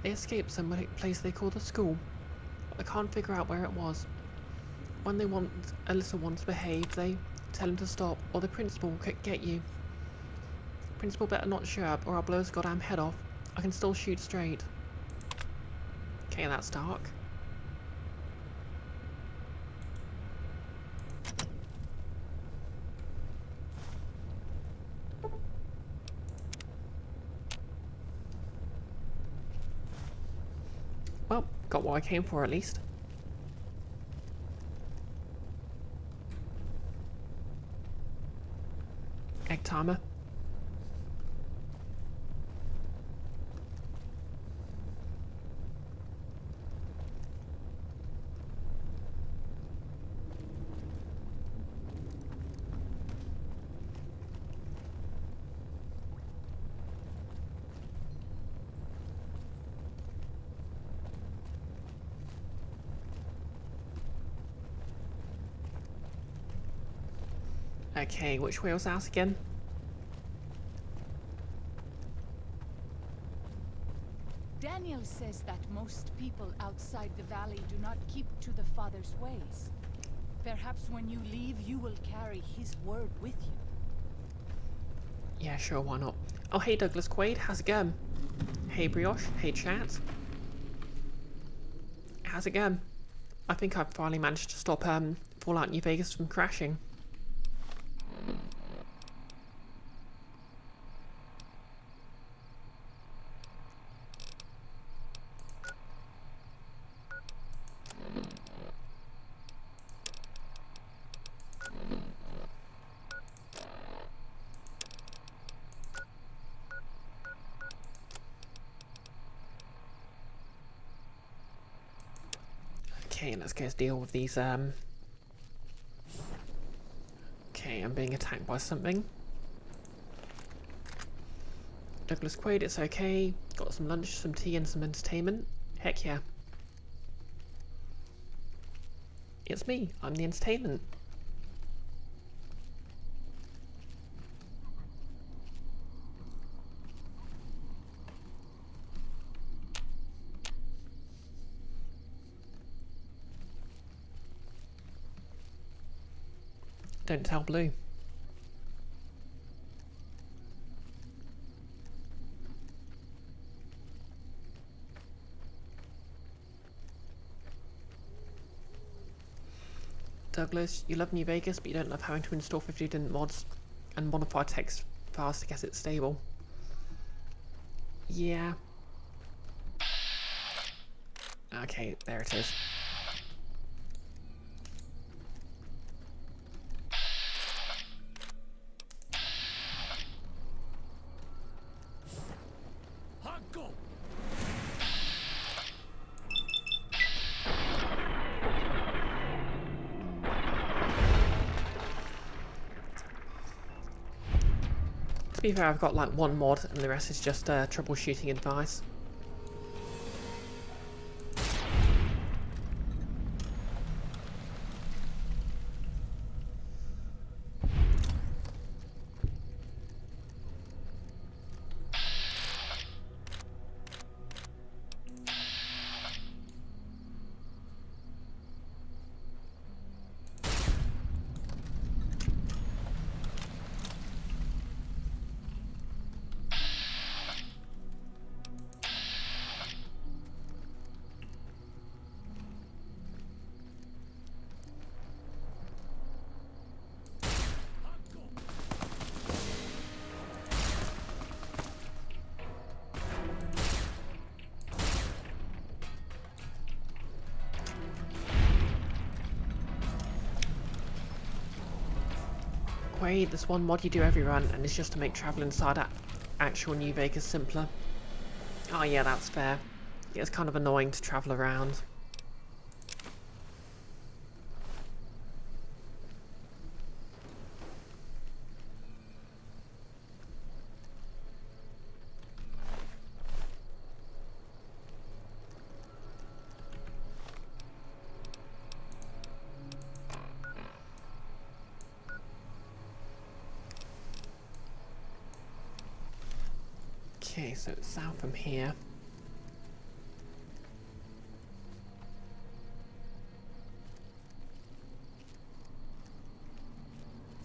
They escaped some place they call the school. I can't figure out where it was. When they want a little one to behave, they tell him to stop, or the principal will get you. Principal better not show up, or I'll blow his goddamn head off. I can still shoot straight. Okay, that's dark. Well, got what I came for at least. Egg timer. Okay, which way was that again? Daniel says that most people outside the valley do not keep to the Father's ways. Perhaps when you leave, you will carry his word with you. Yeah, sure, why not? Oh, hey Douglas Quaid, how's it going? Hey Brioche, hey chat. How's it going? I think I've finally managed to stop Fallout New Vegas from crashing. Okay, let's go deal with these, Okay, I'm being attacked by something. Douglas Quaid, it's okay. Got some lunch, some tea, and some entertainment. Heck yeah. It's me, I'm the entertainment. Don't tell Blue. Douglas, you love New Vegas, but you don't love having to install 50 different mods and modify text files to get it stable. Yeah. Okay, there it is. To be fair, I've got like one mod and the rest is just troubleshooting advice. Wait, there's one mod you do every run, and it's just to make travel inside actual New Vegas simpler. Oh yeah, that's fair. Yeah, it's kind of annoying to travel around. Okay, so it's south from here.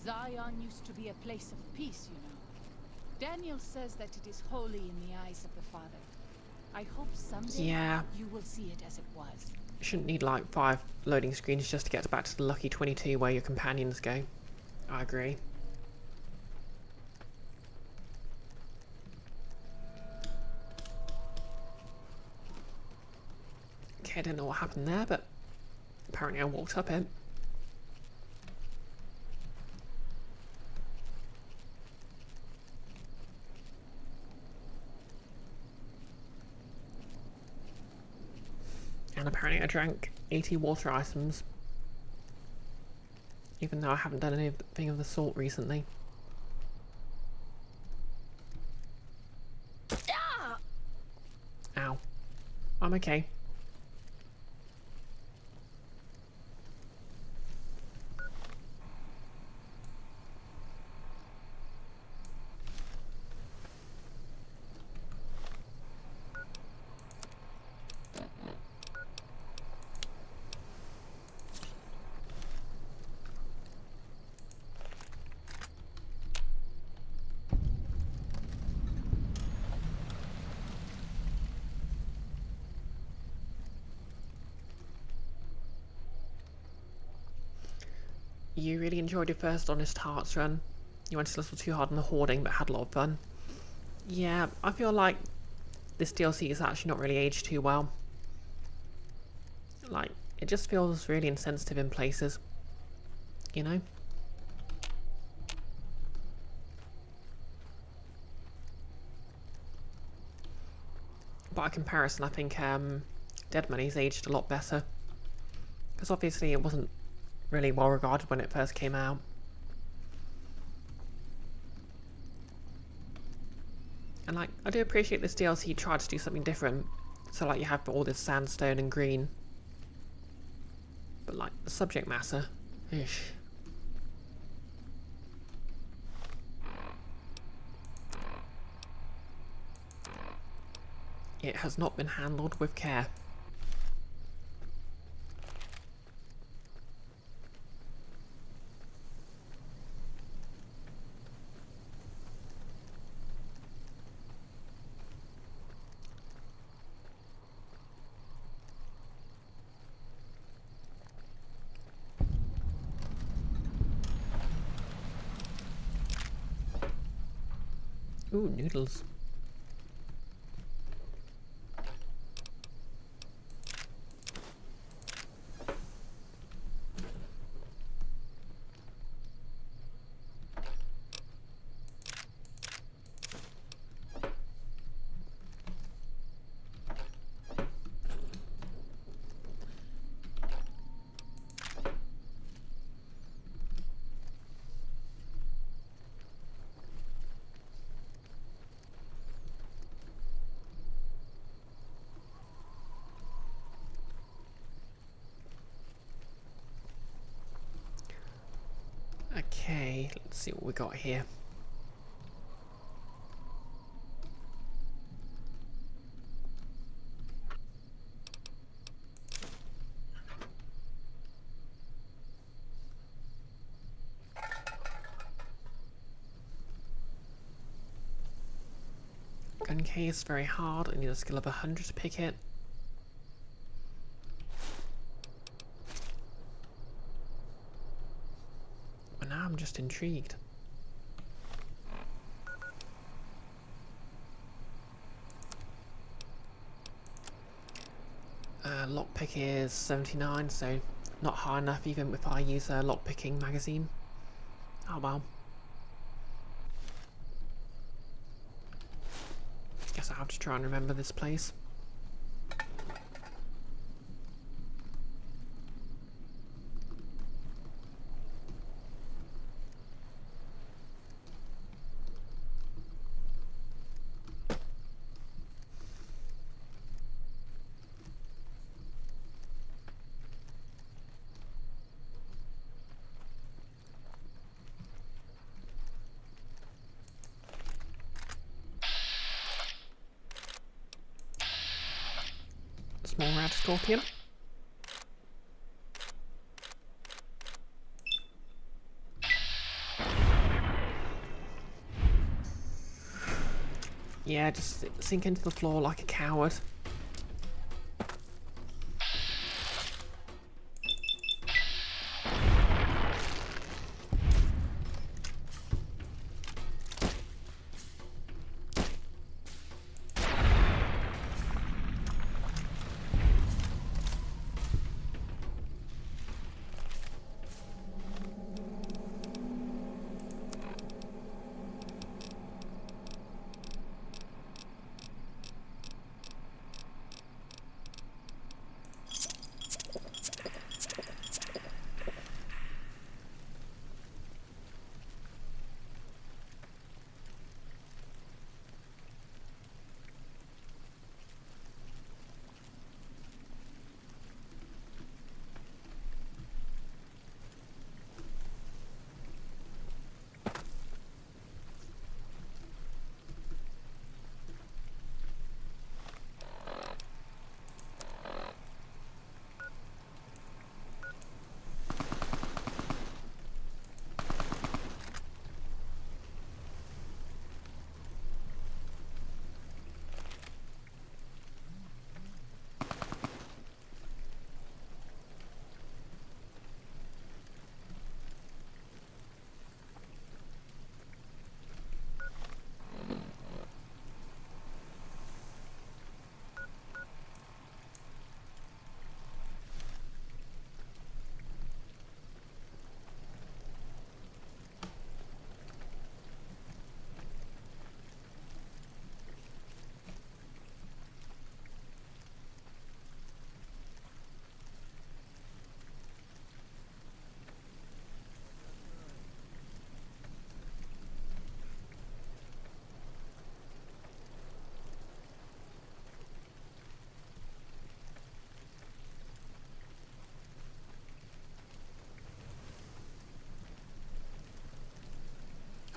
Zion used to be a place of peace, you know. Daniel says that it is holy in the eyes of the Father. I hope someday you will see it as it was. You shouldn't need like 5 loading screens just to get back to the Lucky 22 where your companions go. I agree. Okay, I don't know what happened there, but apparently I walked up it. And apparently I drank 80 water items. Even though I haven't done anything of the sort recently. Ow. I'm okay. You really enjoyed your first Honest Hearts run. You went a little too hard on the hoarding, but had a lot of fun. Yeah, I feel like this DLC is actually not really aged too well. Like, it just feels really insensitive in places. You know? By comparison, I think Dead Money's aged a lot better. Because obviously it wasn't really well regarded when it first came out. And like, I do appreciate this DLC tried to do something different. So like you have all this sandstone and green. But like, the subject matter, ish. It has not been handled with care. Ooh, noodles. Okay, let's see what we got here. Gun case, very hard. I need a skill of 100 to pick it. And now I'm just intrigued. Lockpick is 79, so not high enough even if I use a lockpicking magazine. Oh well. Guess I have to try and remember this place. Small red scorpion. Yeah, just sink into the floor like a coward.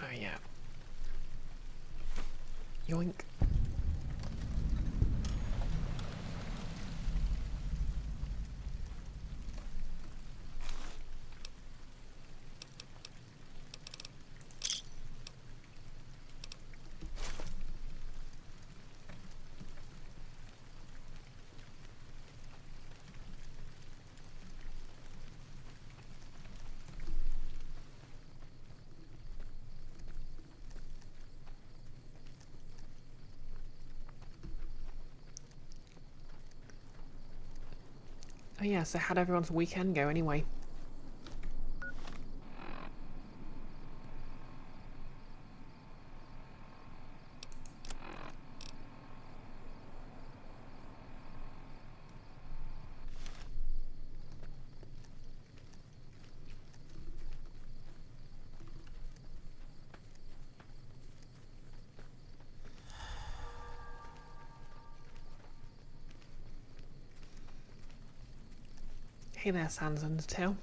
Oh yeah. Yoink. Oh yeah, so how'd everyone's weekend go anyway? Hey there, Sans Undertale.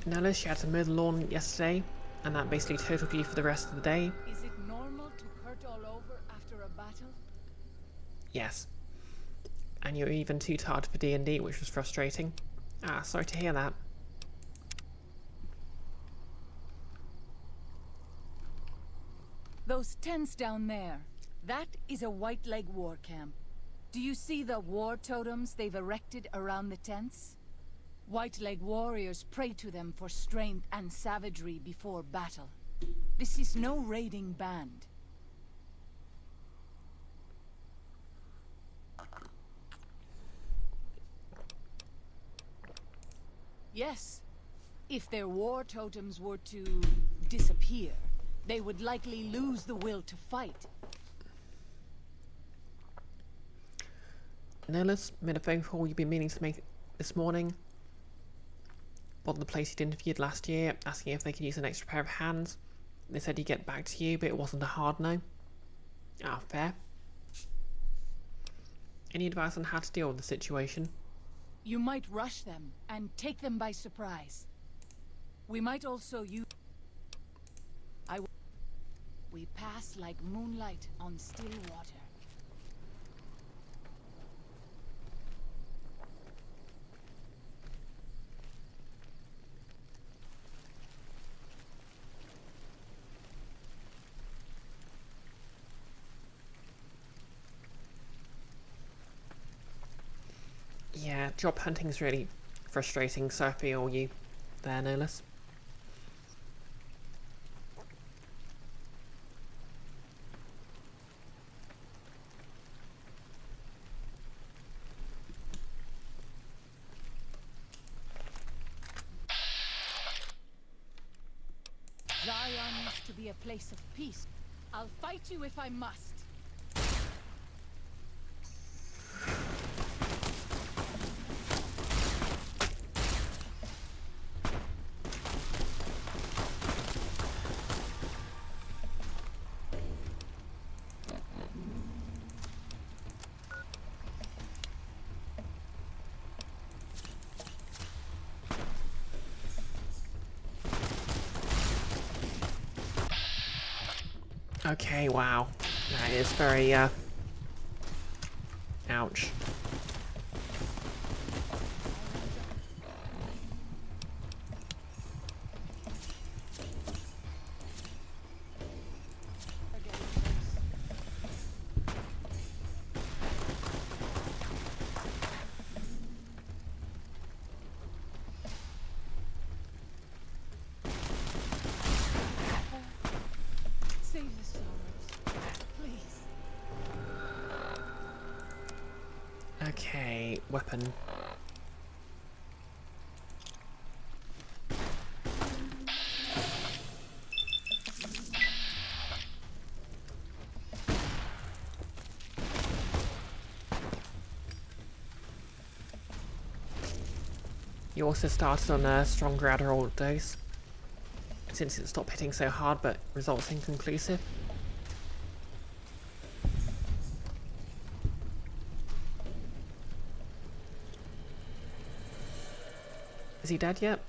Nellis, you had to mow the lawn yesterday, and that basically totaled you for the rest of the day. Is it normal to hurt all over after a battle? Yes. And you were even too tired for D&D, which was frustrating. Ah, sorry to hear that. Those tents down there, that is a White Leg war camp. Do you see the war totems they've erected around the tents? White Leg warriors pray to them for strength and savagery before battle. This is no raiding band. Yes, if their war totems were to disappear, they would likely lose the will to fight. Nellis made a phone call you've been meaning to make this morning. Bothered the place you'd interviewed last year, asking if they could use an extra pair of hands. They said he'd get back to you, but it wasn't a hard no. Ah, fair. Any advice on how to deal with the situation? You might rush them and take them by surprise. We might also use... We pass like moonlight on still water. Yeah, job hunting's really frustrating, so I feel you there, Nellis. Zion used to be a place of peace. I'll fight you if I must. Okay, wow. That is very, ouch. weapon. You also started on a stronger Adderall dose, since it stopped hitting so hard but results inconclusive. Is he dead yet?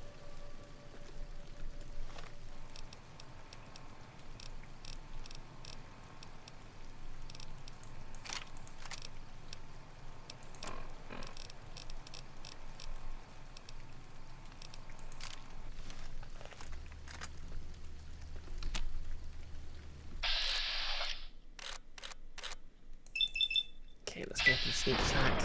Okay, let's go for the sneak attack.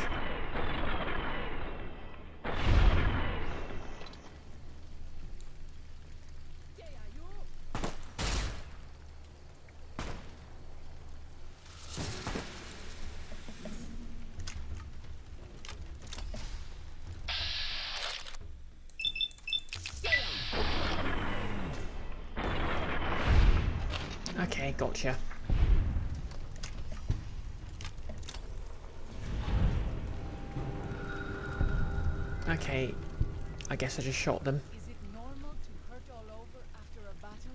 Okay, gotcha. Okay, I guess I just shot them. Is it normal to hurt all over after a battle?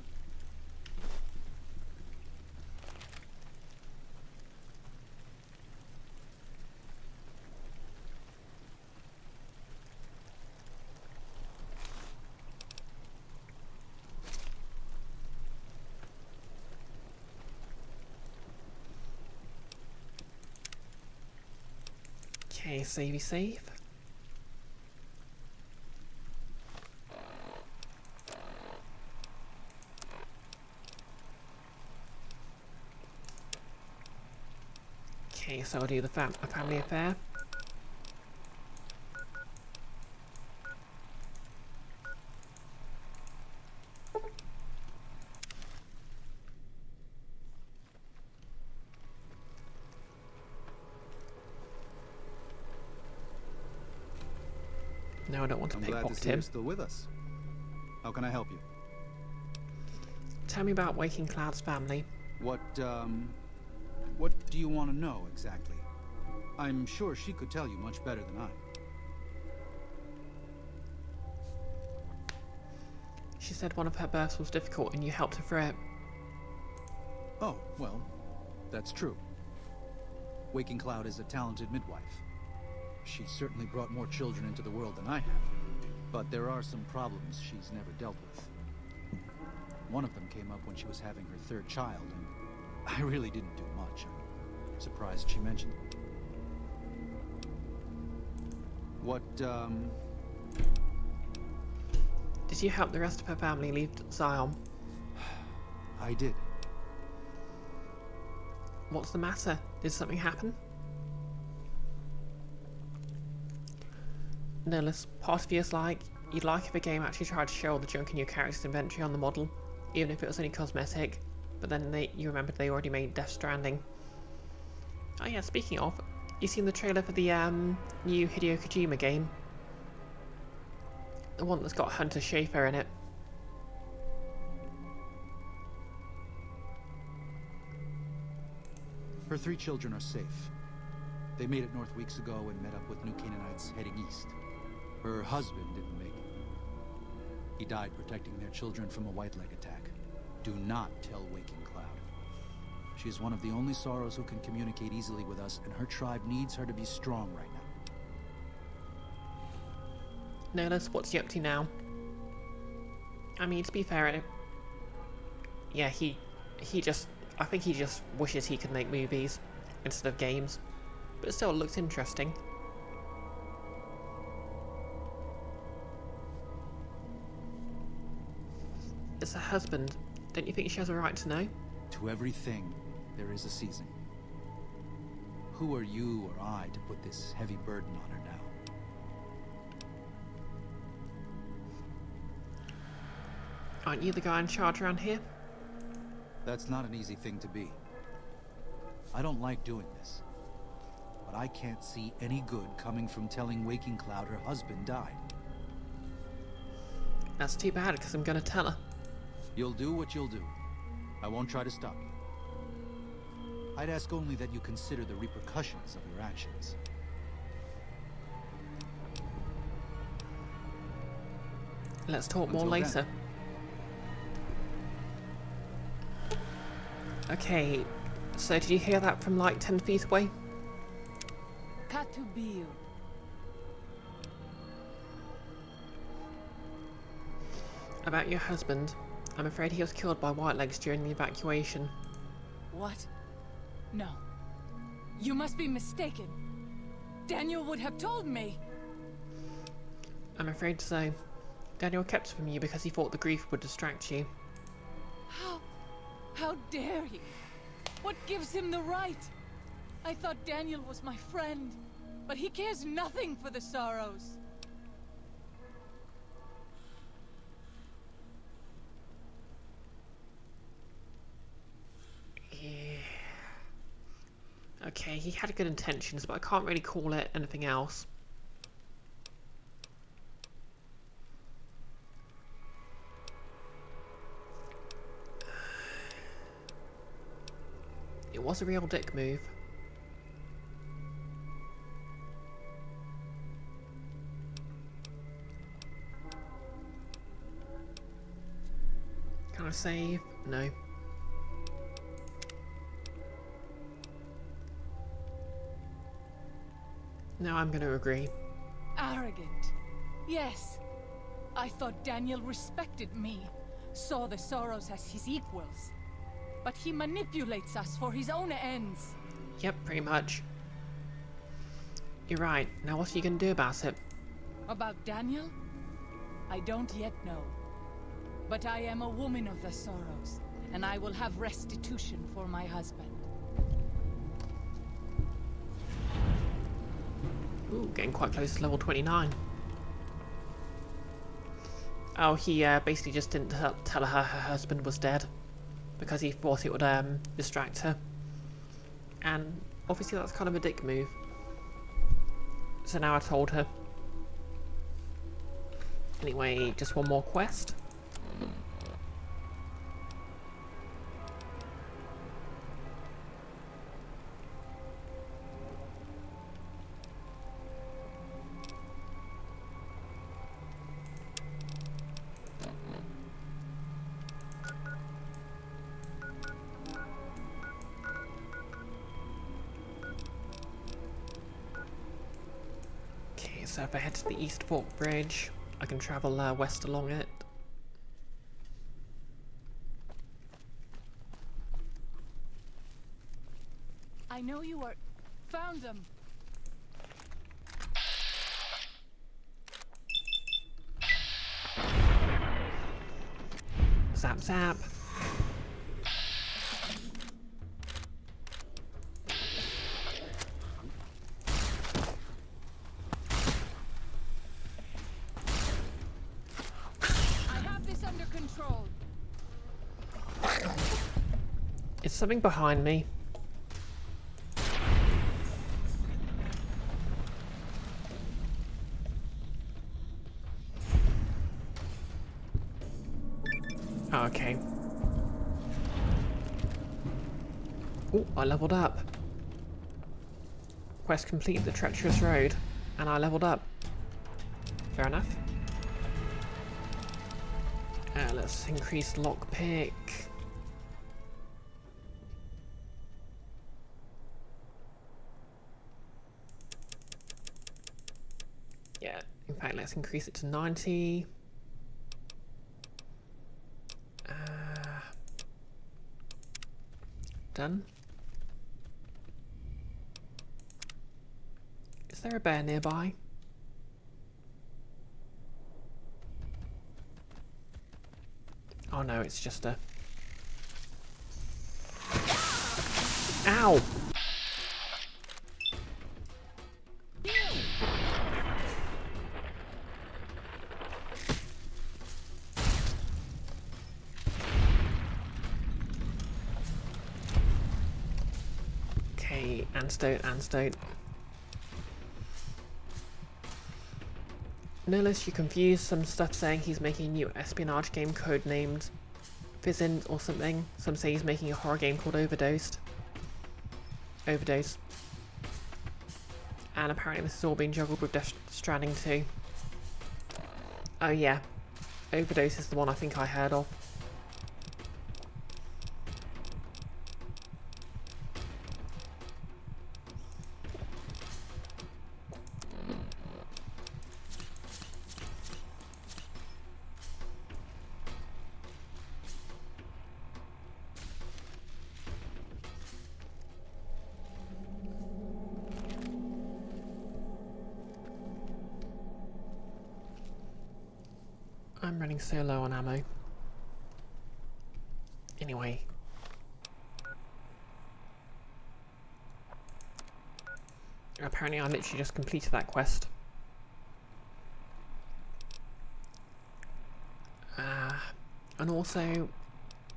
Okay, savey save. Okay, so I'll do the family affair. No, I don't want to I'm glad to pickpocket see you're him. still with us. How can I help you? Tell me about Waking Cloud's family. What do you want to know exactly? I'm sure she could tell you much better than I. She said one of her births was difficult and you helped her through it. Oh, well, that's true. Waking Cloud is a talented midwife. She certainly brought more children into the world than I have. But there are some problems she's never dealt with. One of them came up when she was having her third child, and I really didn't do much. I'm surprised she mentioned it. What, Did you help the rest of her family leave Zion? I did. What's the matter? Did something happen? Nihilus, part of you is like, you'd like if a game actually tried to show all the junk in your character's inventory on the model, even if it was only cosmetic, but then you remembered they already made Death Stranding. Oh yeah, speaking of, you seen the trailer for the new Hideo Kojima game? The one that's got Hunter Schafer in it. Her 3 children are safe. They made it north weeks ago and met up with new Canaanites heading east. Her husband didn't make it. He died protecting their children from a White Leg attack. Do not tell Waking Cloud. She is one of the only Sorrows who can communicate easily with us, and her tribe needs her to be strong right now. Nihilus, what's he up to now? I mean, to be fair, yeah, I think he just wishes he could make movies instead of games. But it still looks interesting. It's her husband. Don't you think she has a right to know? To everything, there is a season. Who are you or I to put this heavy burden on her now? Aren't you the guy in charge around here? That's not an easy thing to be. I don't like doing this, but I can't see any good coming from telling Waking Cloud her husband died. That's too bad, because I'm gonna tell her. You'll do what you'll do. I won't try to stop you. I'd ask only that you consider the repercussions of your actions. Let's talk more Until then. later. Okay, so did you hear that from like 10 feet away? Katubiu. About your husband. I'm afraid he was killed by Whitelegs during the evacuation. What? No. You must be mistaken. Daniel would have told me. I'm afraid so. Daniel kept it from you because he thought the grief would distract you. How dare he? What gives him the right? I thought Daniel was my friend, but he cares nothing for the sorrows. Yeah. Okay, he had good intentions, but I can't really call it anything else. It was a real dick move. Can I save? No. No, I'm going to agree. Arrogant. Yes. I thought Daniel respected me, saw the sorrows as his equals. But he manipulates us for his own ends. Yep, pretty much. You're right. Now what are you going to do about it? About Daniel? I don't yet know. But I am a woman of the sorrows, and I will have restitution for my husband. Ooh, getting quite close to level 29. Oh, he basically just didn't tell her her husband was dead because he thought it would distract her. And obviously that's kind of a dick move. So now I told her. Anyway, just one more quest. Okay, so if I head to the East Fork Bridge, I can travel west along it. I know you are... found them. Zap zap. I have this under control. Is something behind me? Oh, okay. Oh, I leveled up. Quest complete the treacherous road, and I leveled up. Fair enough. Let's increase lockpick. Yeah, in fact, let's increase it to 90. Done. Is there a bear nearby? Oh no, it's just a... Ow! Okay, antidote, antidote. Notice you confused some stuff saying he's making a new espionage game codenamed Fizzin or something. Some say he's making a horror game called Overdose. And apparently this is all being juggled with Death Stranding too. Oh yeah, Overdose is the one I think I heard of. I'm running so low on ammo. Anyway. Apparently I literally just completed that quest. And also,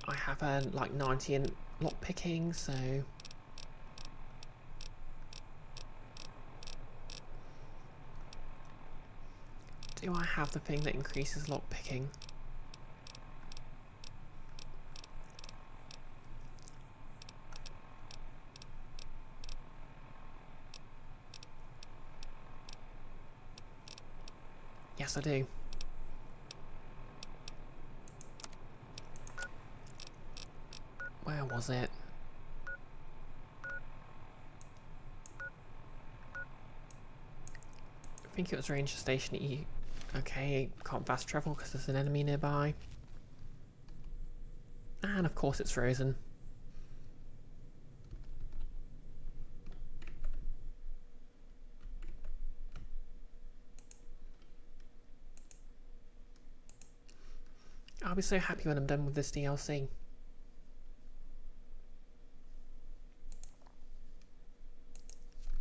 I have a like 90 in lockpicking, so... Do I have the thing that increases lockpicking? Yes, I do. Where was it? I think it was Ranger Station E. Okay, can't fast travel because there's an enemy nearby. And of course it's frozen. I'll be so happy when I'm done with this DLC.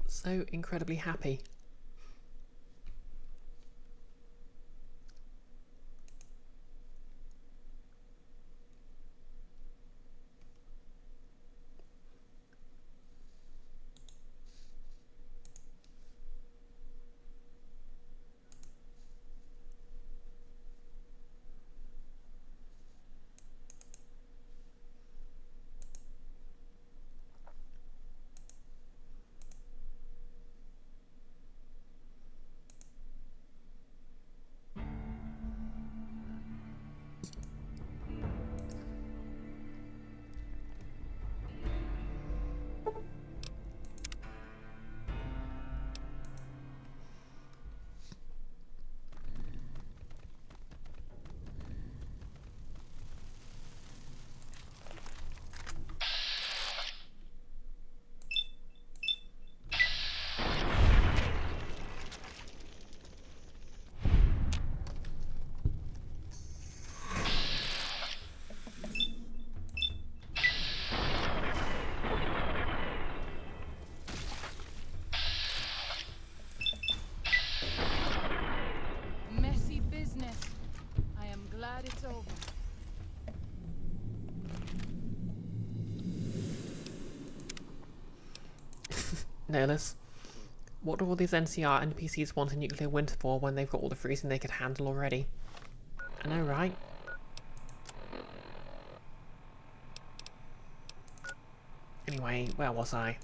So incredibly happy. Messy business. I am glad it's over. Nailers. What do all these NCR NPCs want a nuclear winter for when they've got all the freezing they could handle already? I know, right? Anyway, where was I?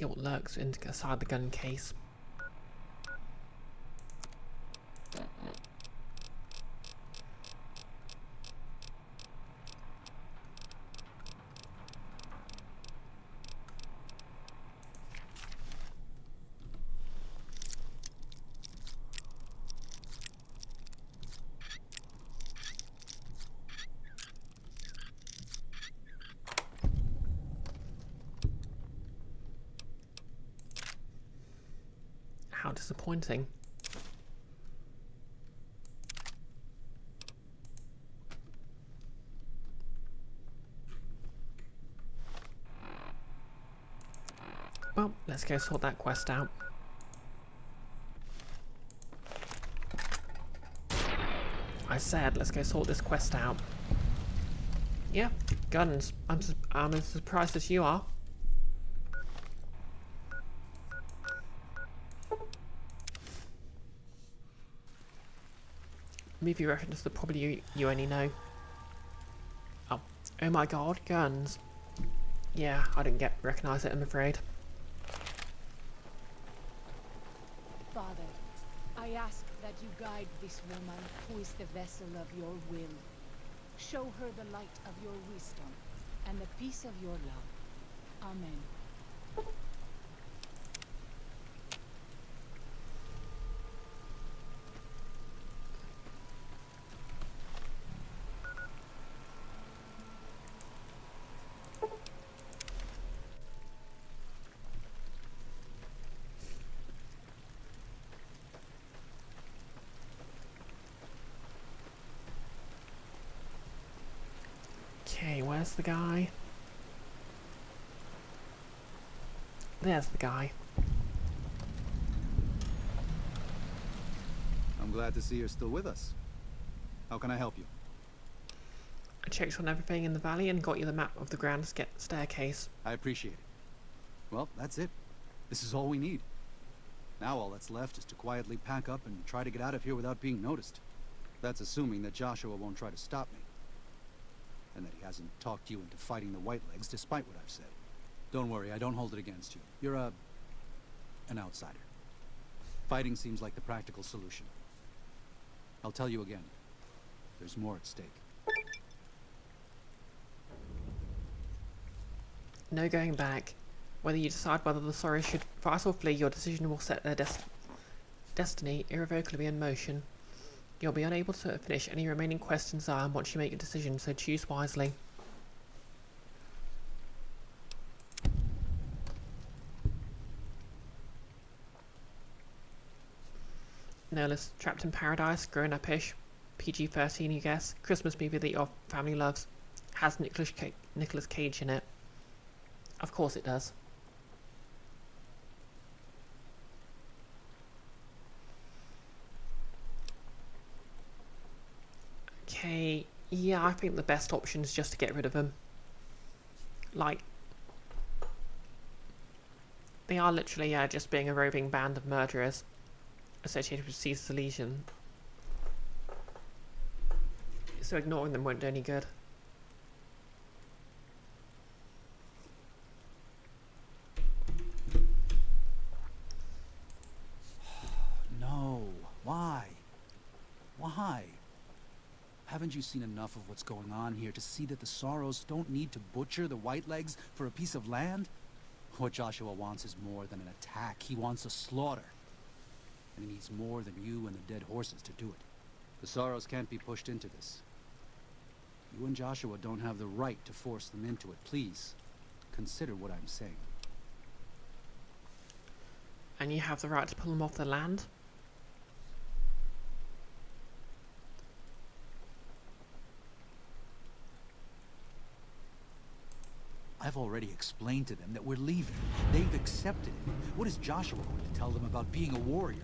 see what lurks inside the gun case. How disappointing. Well, let's go sort that quest out. I said, let's go sort this quest out. Yeah, guns. I'm as surprised as you are. Movie reference that probably you only know. Oh my god, guns. Yeah, I didn't recognise it, I'm afraid. Father, I ask that you guide this woman who is the vessel of your will. Show her the light of your wisdom and the peace of your love. Amen. Okay, where's the guy? There's the guy. I'm glad to see you're still with us. How can I help you? I checked on everything in the valley and got you the map of the grand staircase. I appreciate it. Well, that's it. This is all we need. Now all that's left is to quietly pack up and try to get out of here without being noticed. That's assuming that Joshua won't try to stop me. And that he hasn't talked you into fighting the Whitelegs despite what I've said. Don't worry, I don't hold it against you. You're an outsider. Fighting seems like the practical solution. I'll tell you again. There's more at stake. No going back. Whether you decide whether the Sorrows should fight or flee, your decision will set their destiny irrevocably in motion. You'll be unable to finish any remaining quests in Zion once you make your decision, so choose wisely. Nerlus, Trapped in Paradise, grown up-ish, PG-13 you guess, Christmas movie that your family loves, has Nicolas Cage in it. Of course it does. Okay, yeah, I think the best option is just to get rid of them. Like, they are literally just being a roving band of murderers associated with Caesar's Legion. So ignoring them won't do any good. No. Why? Why? Haven't you seen enough of what's going on here to see that the Sorrows don't need to butcher the Whitelegs for a piece of land? What Joshua wants is more than an attack. He wants a slaughter. And he needs more than you and the dead horses to do it. The Sorrows can't be pushed into this. You and Joshua don't have the right to force them into it. Please, consider what I'm saying. And you have the right to pull them off the land? I've already explained to them that we're leaving. They've accepted it. What is Joshua going to tell them about being a warrior?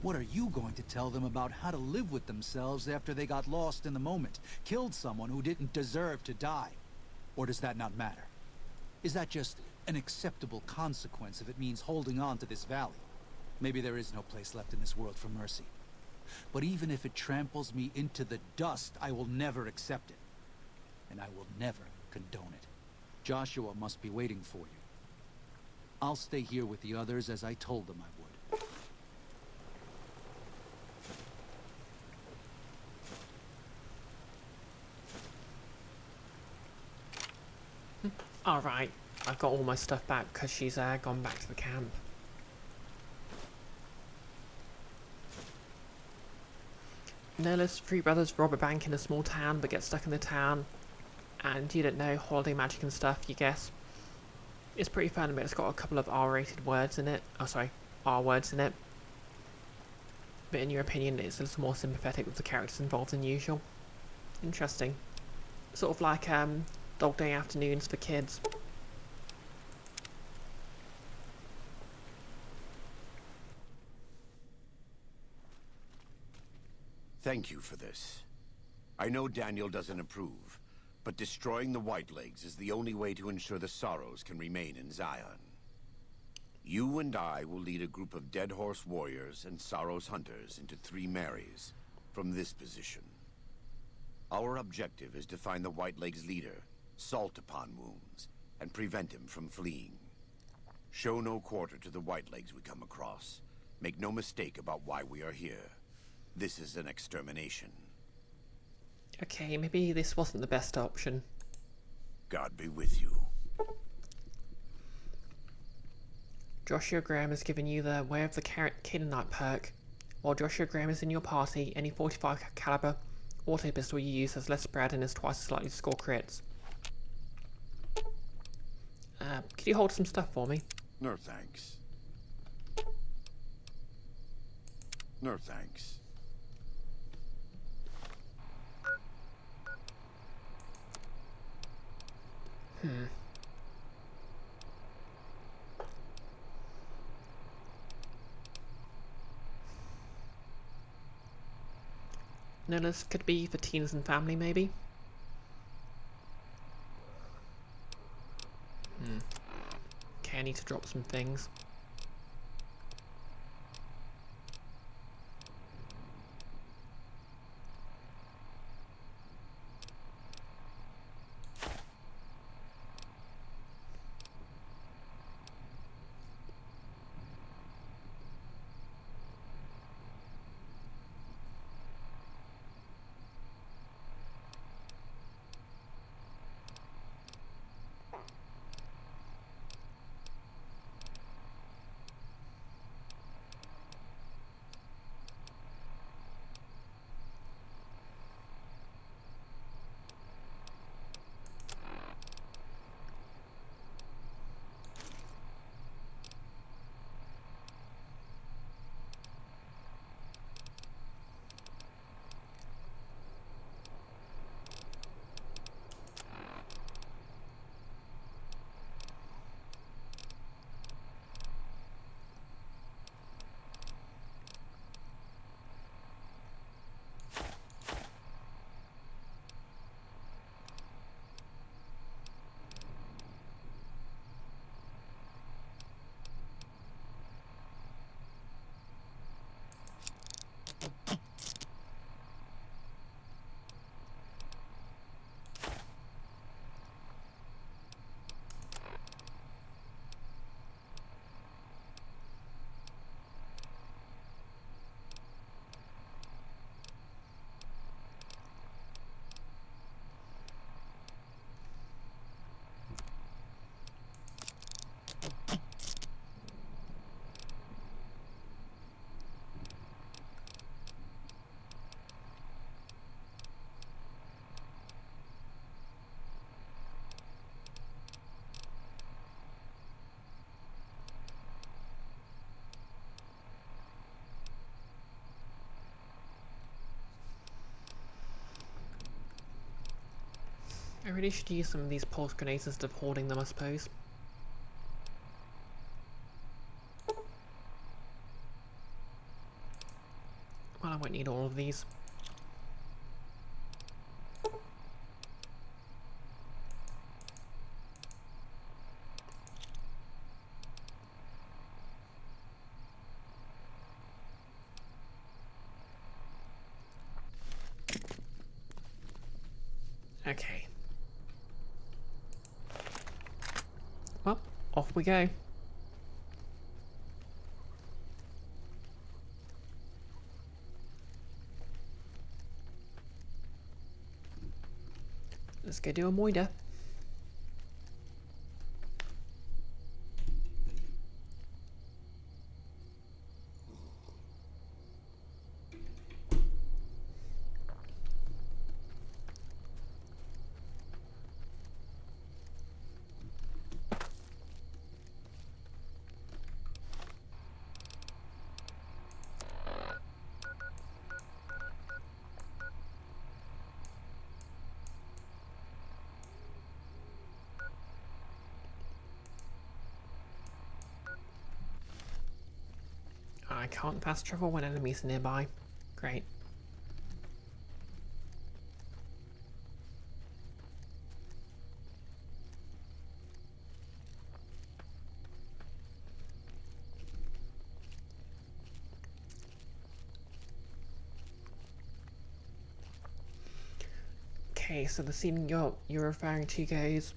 What are you going to tell them about how to live with themselves after they got lost in the moment, killed someone who didn't deserve to die? Or does that not matter? Is that just an acceptable consequence if it means holding on to this valley? Maybe there is no place left in this world for mercy. But even if it tramples me into the dust, I will never accept it. And I will never condone it. Joshua must be waiting for you. I'll stay here with the others as I told them I would. Alright, I've got all my stuff back because she's gone back to the camp. Nerlus, three brothers rob a bank in a small town but get stuck in the town. And you don't know, holiday magic and stuff, you guess. It's pretty fun, but it's got a couple of R-rated words in it. Oh, sorry, R words in it. But in your opinion, it's a little more sympathetic with the characters involved than usual. Interesting. Sort of like Dog Day Afternoons for kids. Thank you for this. I know Daniel doesn't approve, but destroying the Whitelegs is the only way to ensure the Sorrows can remain in Zion. You and I will lead a group of Dead Horse warriors and Sorrows hunters into 3 Marys from this position. Our objective is to find the Whitelegs leader, Salt Upon Wounds, and prevent him from fleeing. Show no quarter to the Whitelegs we come across. Make no mistake about why we are here. This is an extermination. Okay, maybe this wasn't the best option. God be with you. Joshua Graham has given you the Way of the Canaanite perk. While Joshua Graham is in your party, any 45 caliber auto pistol you use has less spread and is twice as likely to score crits. Could you hold some stuff for me? No thanks. No thanks. Nillis could be for teens and family, maybe? Okay, I need to drop some things. I really should use some of these pulse grenades instead of hoarding them, I suppose. Well, I won't need all of these. Okay. Well, off we go. Let's go do a moida. I can't fast travel when enemies are nearby. Great. Okay, so the scene you're referring to goes,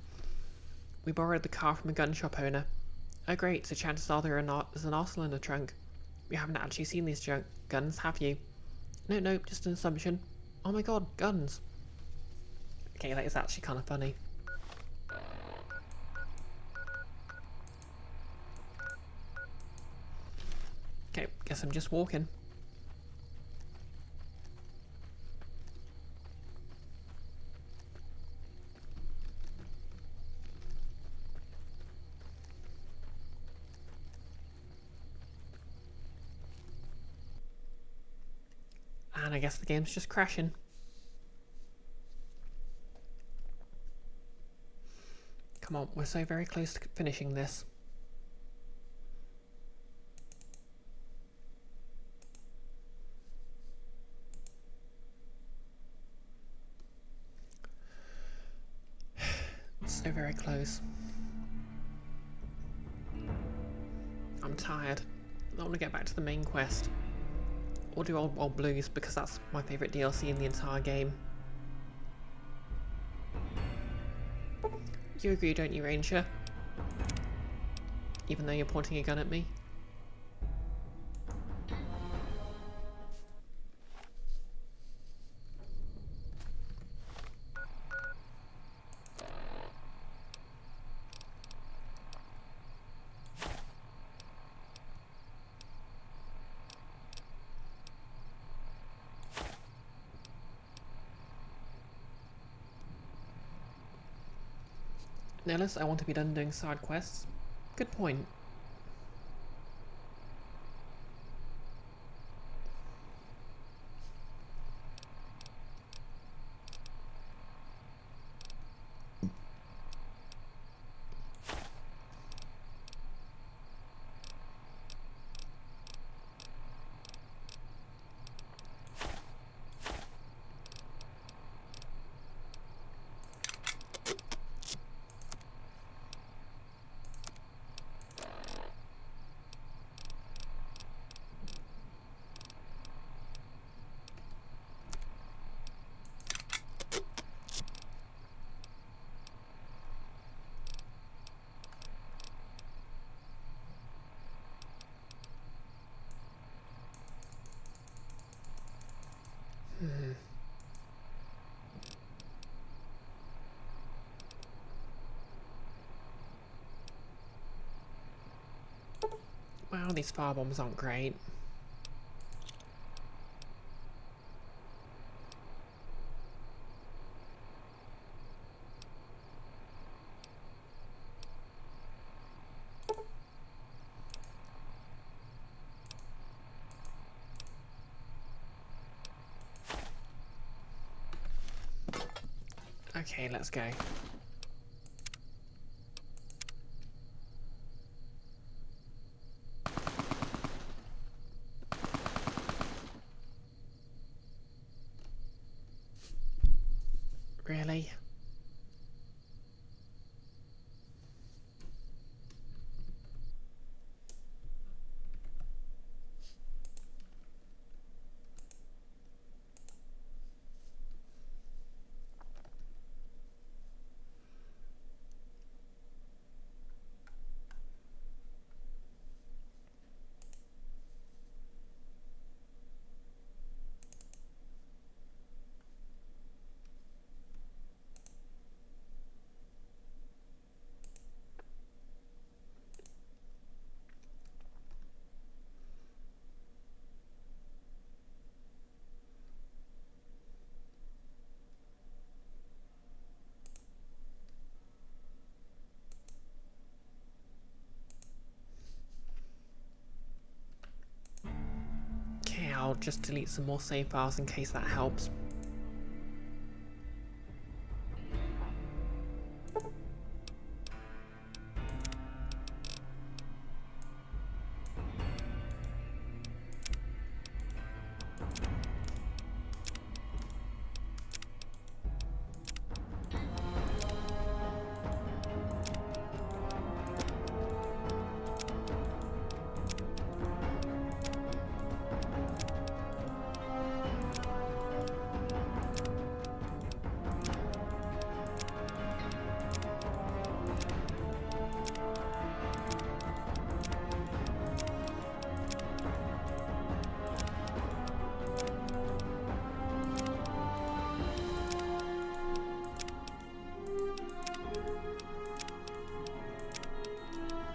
we borrowed the car from a gun shop owner. Oh great, so chances are there's an arsenal in the trunk. You haven't actually seen these guns, have you? No, just an assumption. Oh my god, guns. Okay, that is actually kind of funny. Okay, guess I'm just walking. And I guess the game's just crashing. Come on, we're so very close to finishing this. So very close. I'm tired. I want to get back to the main quest. Or do Old Blues, because that's my favourite DLC in the entire game. You agree, don't you, Ranger? Even though you're pointing a gun at me? Nellis, I want to be done doing side quests. Good point. Wow, these firebombs aren't great. Okay, let's go. Really? I'll just delete some more save files in case that helps.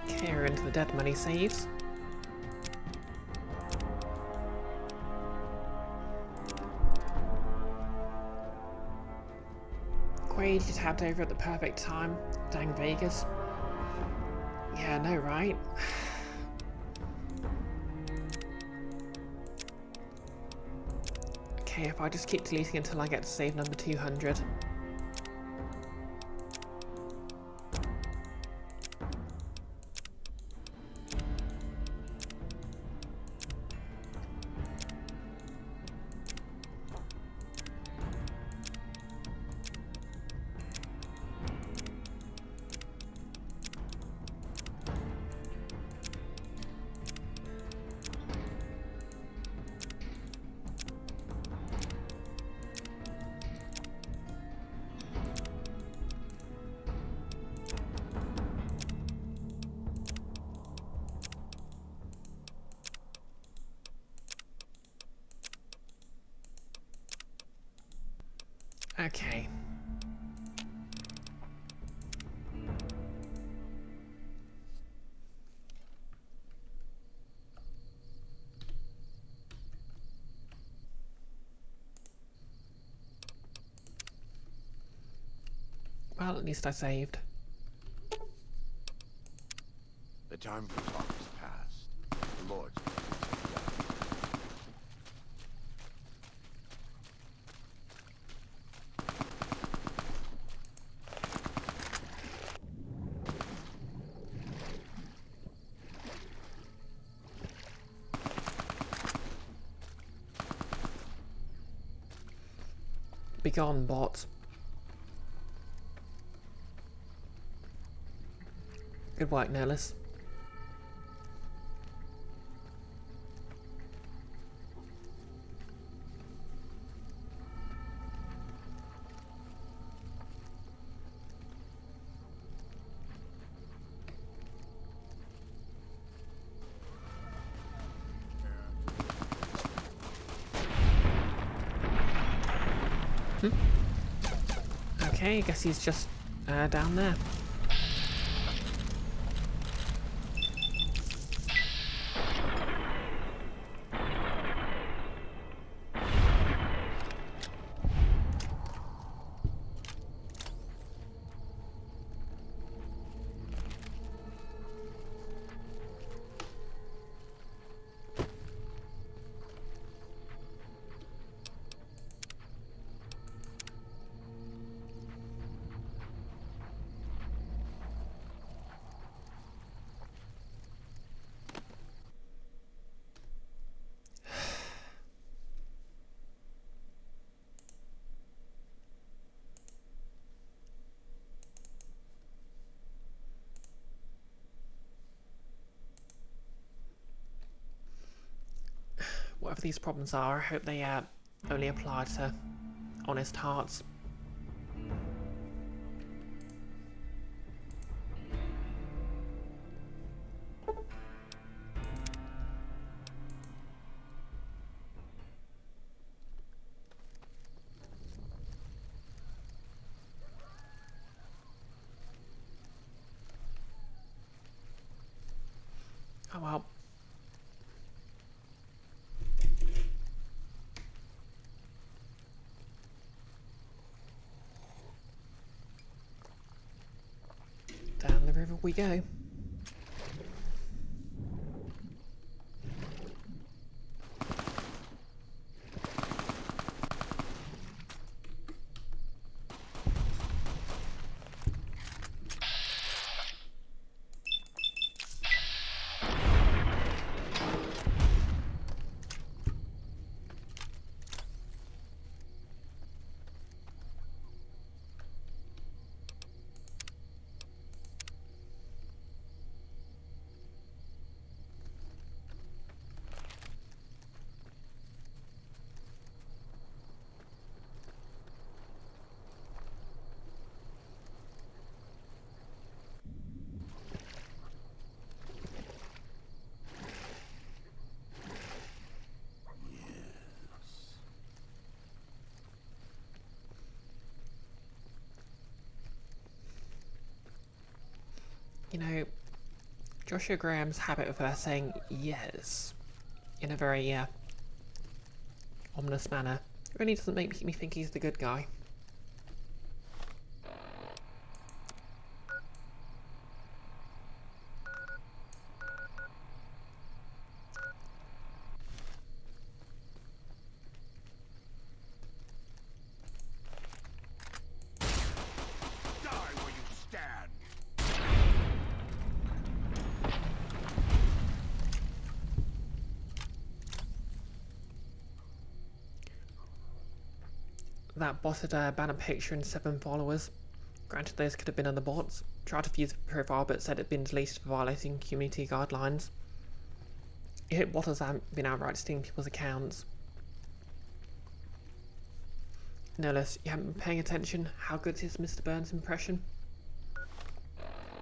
Okay, we're into the dead money saves. Great, you tapped over at the perfect time. Dang Vegas. Yeah, no, right? Okay, if I just keep deleting until I get to save number 200. Okay. Well, at least I saved. The time for talk is past. The Lord's business is done. Begone, bot. Good work, Nellis. Okay, I guess he's just down there. Whatever these problems are, I hope they only apply to honest hearts. Oh well. Down the river we go. You know, Joshua Graham's habit of saying yes in a very ominous manner really doesn't make me think he's the good guy. Die where you stand! That bot had banned a picture and 7 followers. Granted, those could have been other bots. Tried to view the profile but said it'd been deleted for violating community guidelines. You hope botters haven't been outright stealing people's accounts. No less, you haven't been paying attention. How good is Mr. Burns' impression?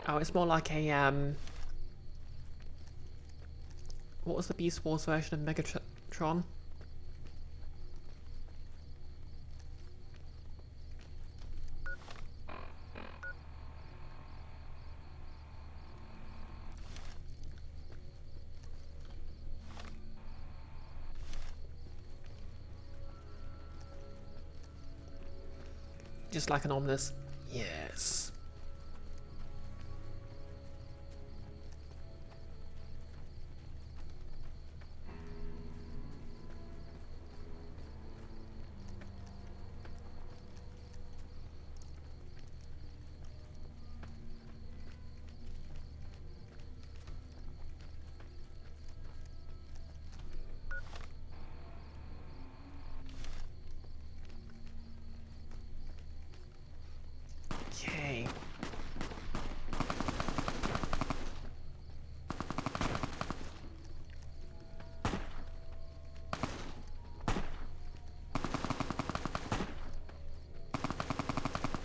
Oh, it's more like a, what was the Beast Wars version of Megatron? Just like an ominous yes. Okay.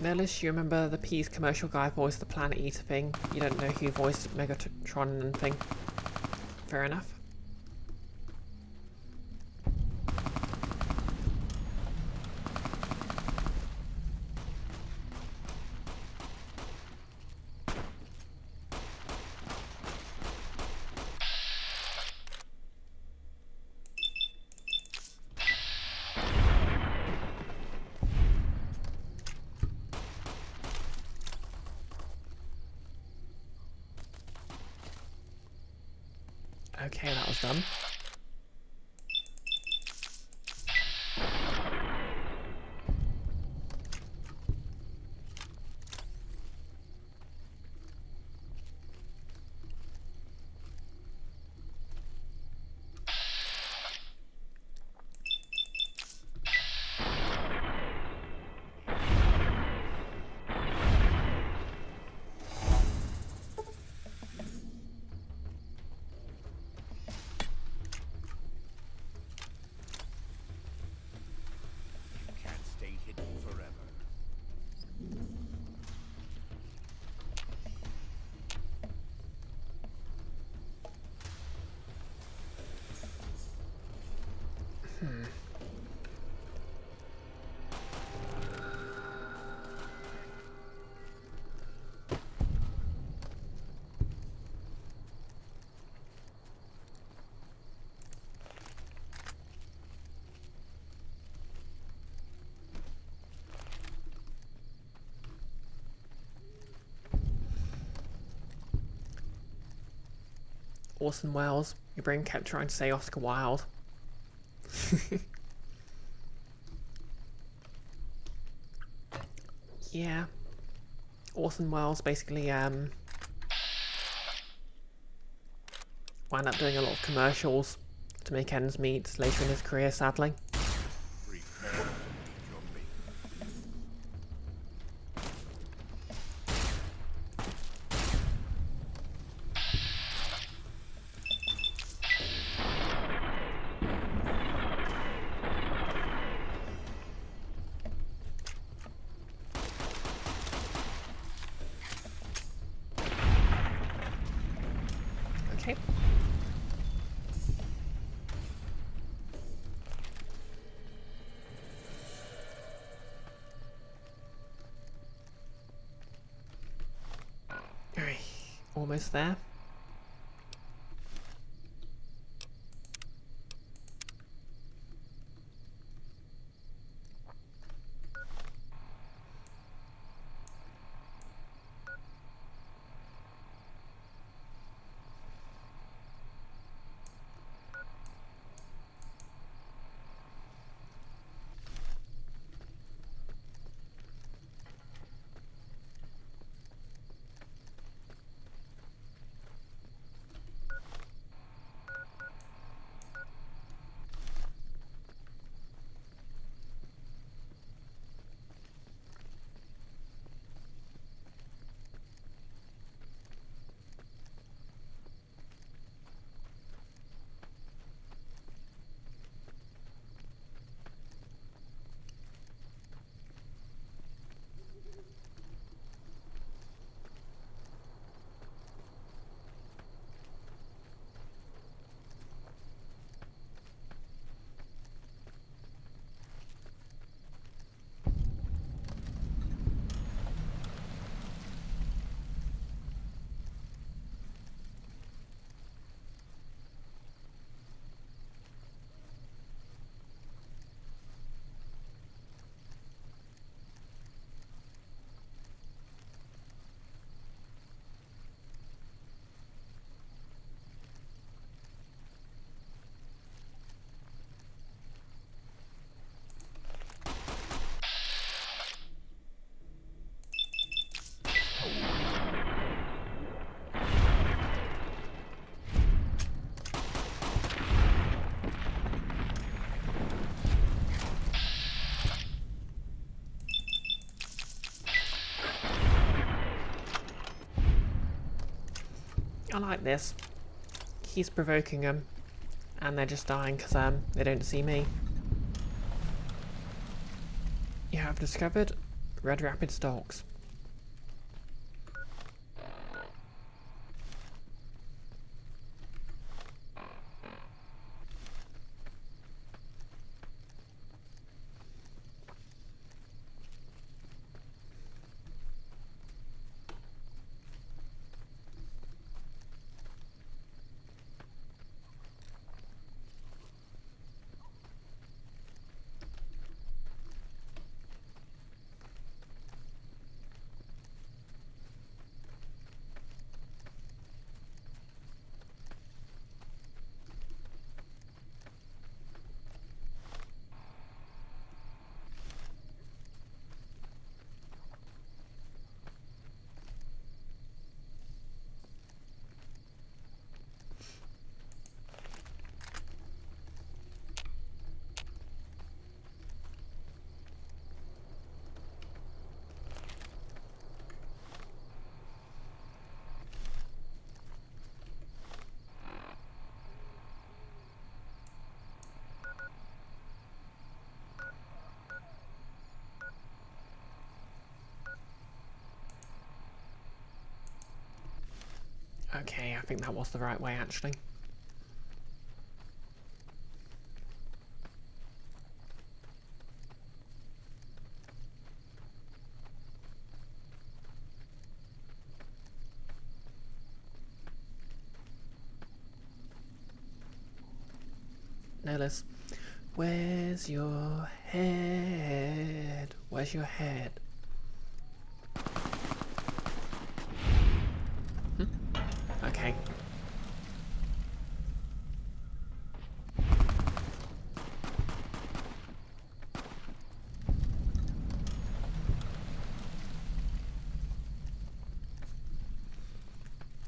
Nellis, you remember the Peas commercial guy voiced the Planet Eater thing? You don't know who voiced Megatron and thing? Fair enough. Okay, that was done. Can't stay hidden forever. Orson Welles. Your brain kept trying to say Oscar Wilde. Yeah. Orson Welles basically wound up doing a lot of commercials to make ends meet later in his career, sadly. Prepare to meet your mate. Okay. Alright, almost there. I like this. He's provoking them, and they're just dying because they don't see me. You have discovered Red Rapid stalks. Okay, I think that was the right way, actually. Nellis, where's your head? Where's your head? Okay.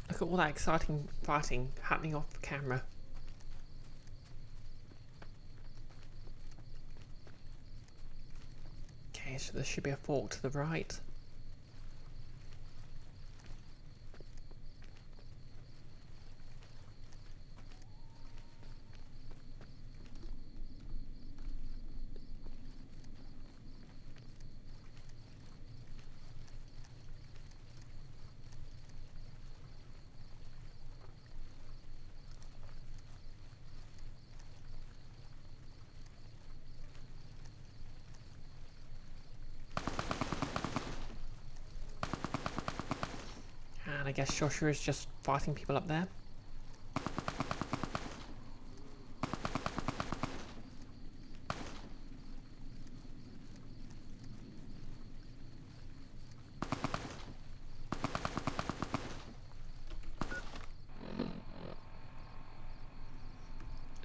Look at all that exciting fighting happening off camera. Okay, so there should be a fork to the right. I guess Joshua is just fighting people up there.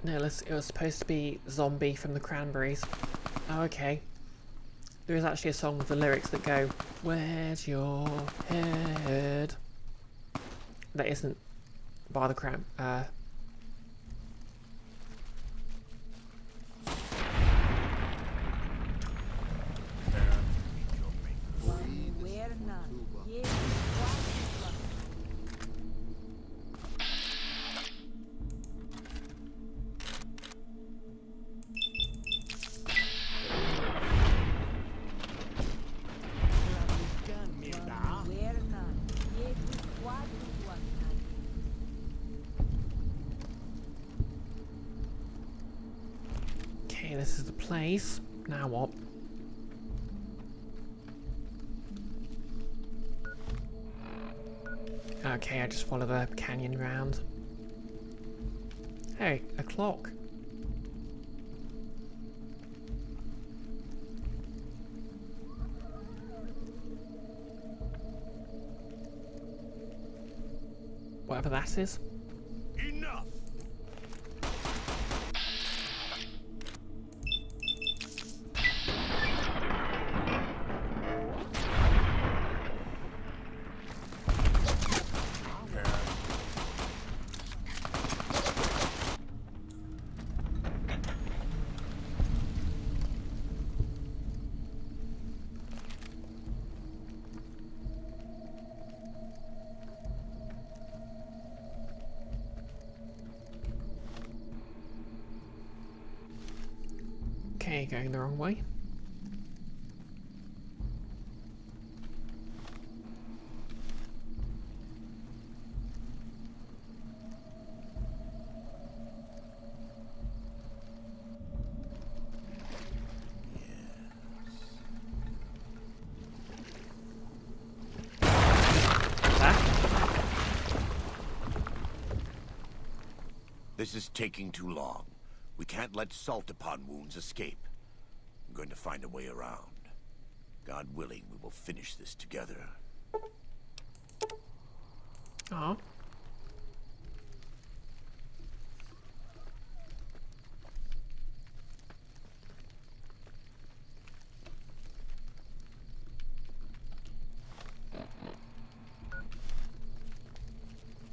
No, it was supposed to be Zombie from the Cranberries. Oh, okay. There is actually a song with the lyrics that go, "Where's your head?" That isn't by the Okay, this is the place. Now what? Okay, I just follow the canyon round. Hey, a clock. Whatever that is. Enough! Okay, going the wrong way. This is taking too long. We can't let salt upon wounds escape. I'm going to find a way around. God willing, we will finish this together. Oh.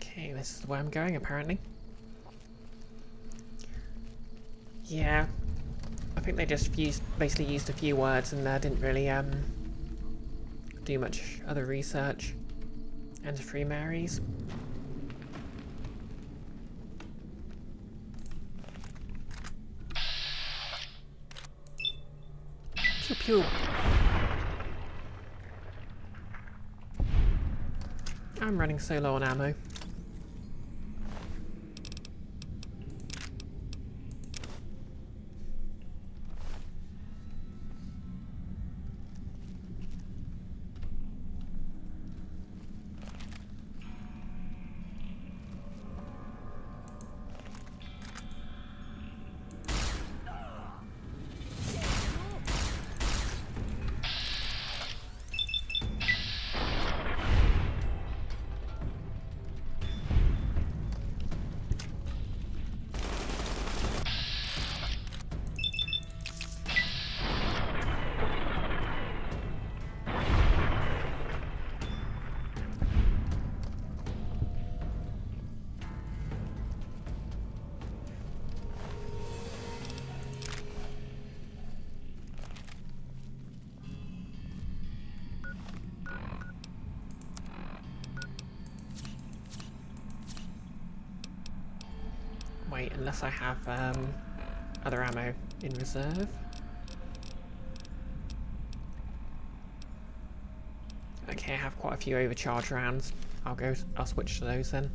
Okay, this is the way I'm going, apparently. Yeah, I think they just basically used a few words and didn't really do much other research. And free Marys. Pew pew. I'm running so low on ammo. Wait, unless I have other ammo in reserve. Okay, I have quite a few overcharge rounds. I'll switch to those then.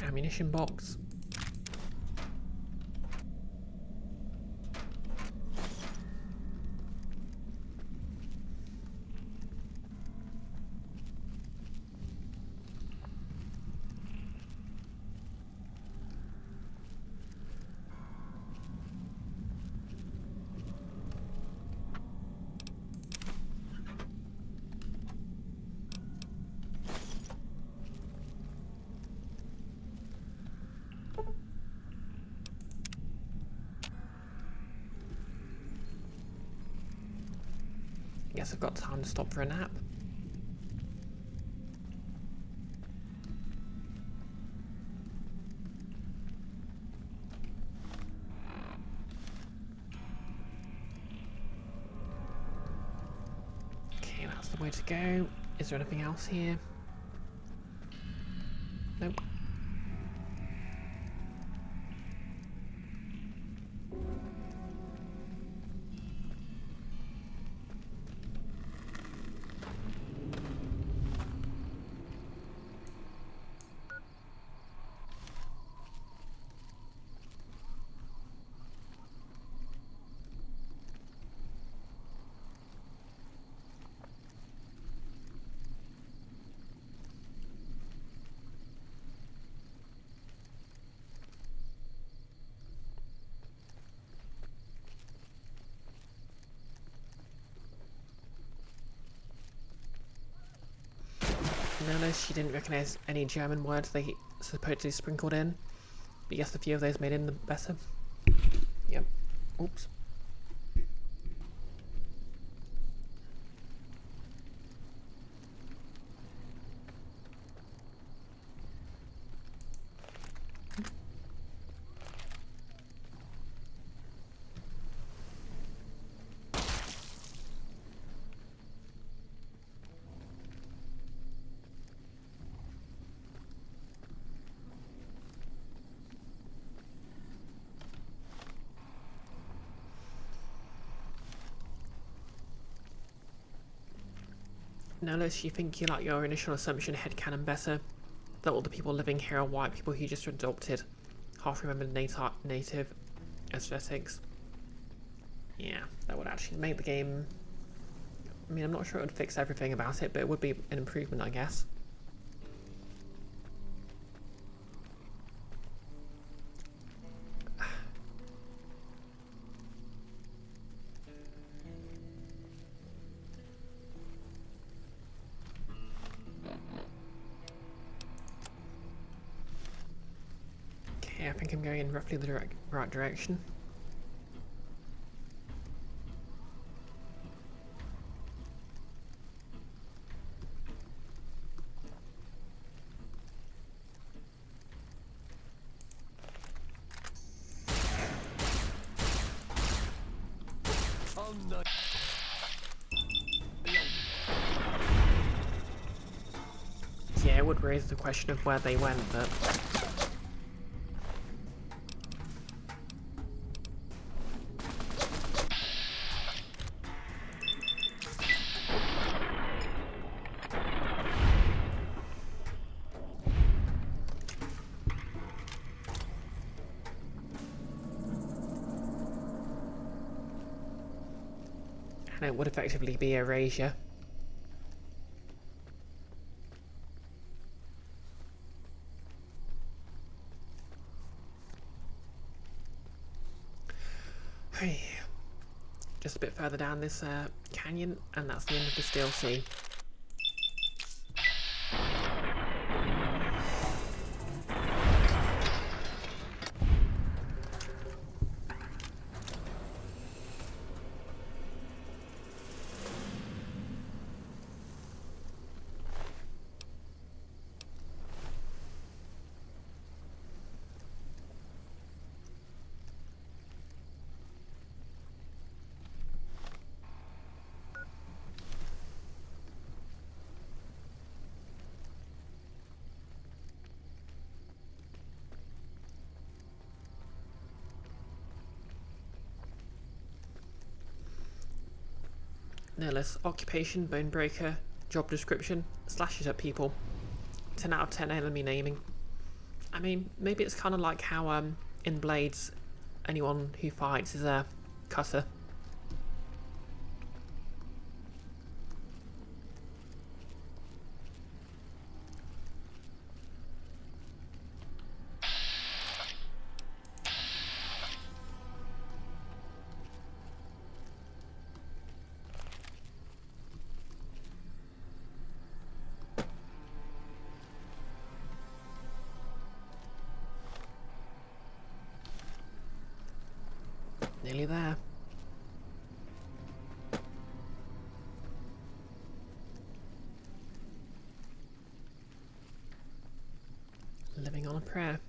Ammunition box. Guess I've got time to stop for a nap. Okay, that's the way to go. Is there anything else here? Nope. Notice she didn't recognise any German words they supposedly sprinkled in, but yes, a few of those made in the better. Yep. Oops. Now, unless you think you like your initial assumption headcanon better, that all the people living here are white people who just adopted half-remembered native aesthetics. Yeah, that would actually make the game... I mean, I'm not sure it would fix everything about it, but it would be an improvement, I guess. Okay, I think I'm going in roughly the right direction. Yeah, it would raise the question of where they went, but... and it would effectively be erasure. Hey, just a bit further down this canyon, and that's the end of this DLC. Nihilist, occupation, bone breaker, job description, slashes at people, 10 out of 10 enemy naming. I mean, maybe it's kind of like how in Blades, anyone who fights is a cutter. Nearly there. Living on a prayer.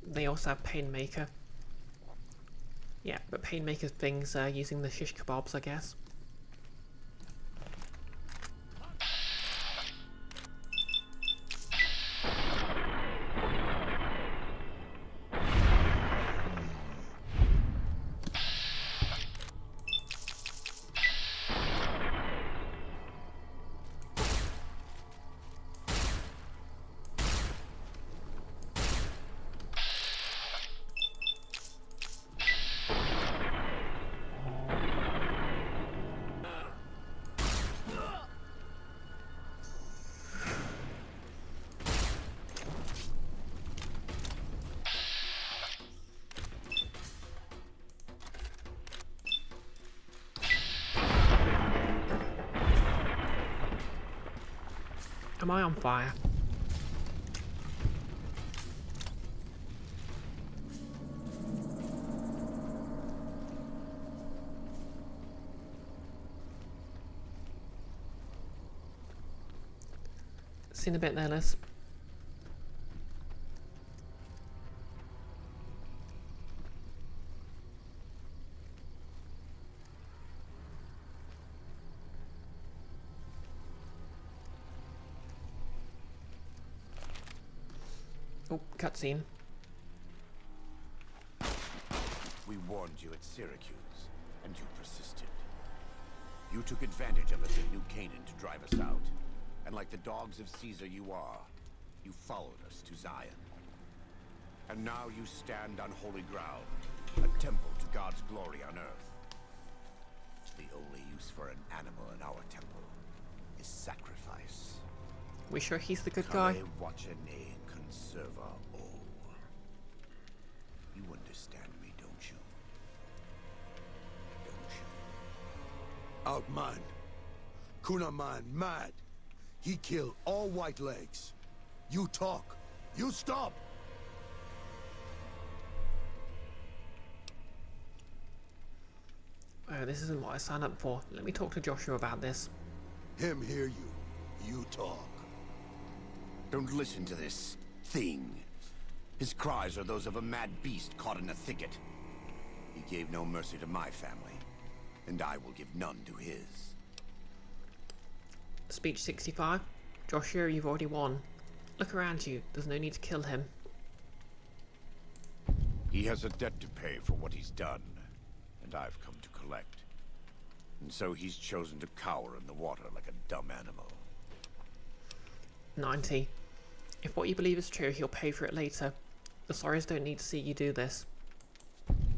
They also have Painmaker. Yeah, but Painmaker's things using the shish kebabs, I guess. Am I on fire? Seen a bit there, Liz. Oh, cutscene. We warned you at Syracuse, and you persisted. You took advantage of us at New Canaan to drive us out. And like the dogs of Caesar you are, you followed us to Zion. And now you stand on holy ground, a temple to God's glory on earth. The only use for an animal in our temple is sacrifice. We sure he's the good guy? Watchene conserva o. You understand me, don't you? Don't you? Outman. Kunaman mad. He killed all white legs. You talk. You stop. Oh, this isn't what I signed up for. Let me talk to Joshua about this. Him hear you. You talk. Don't listen to this thing. His cries are those of a mad beast caught in a thicket. He gave no mercy to my family, and I will give none to his. Speech 65. Joshua, you've already won. Look around you. There's no need to kill him. He has a debt to pay for what he's done, and I've come to collect. And so he's chosen to cower in the water like a dumb animal. 90. If what you believe is true, he'll pay for it later. The Saurians don't need to see you do this.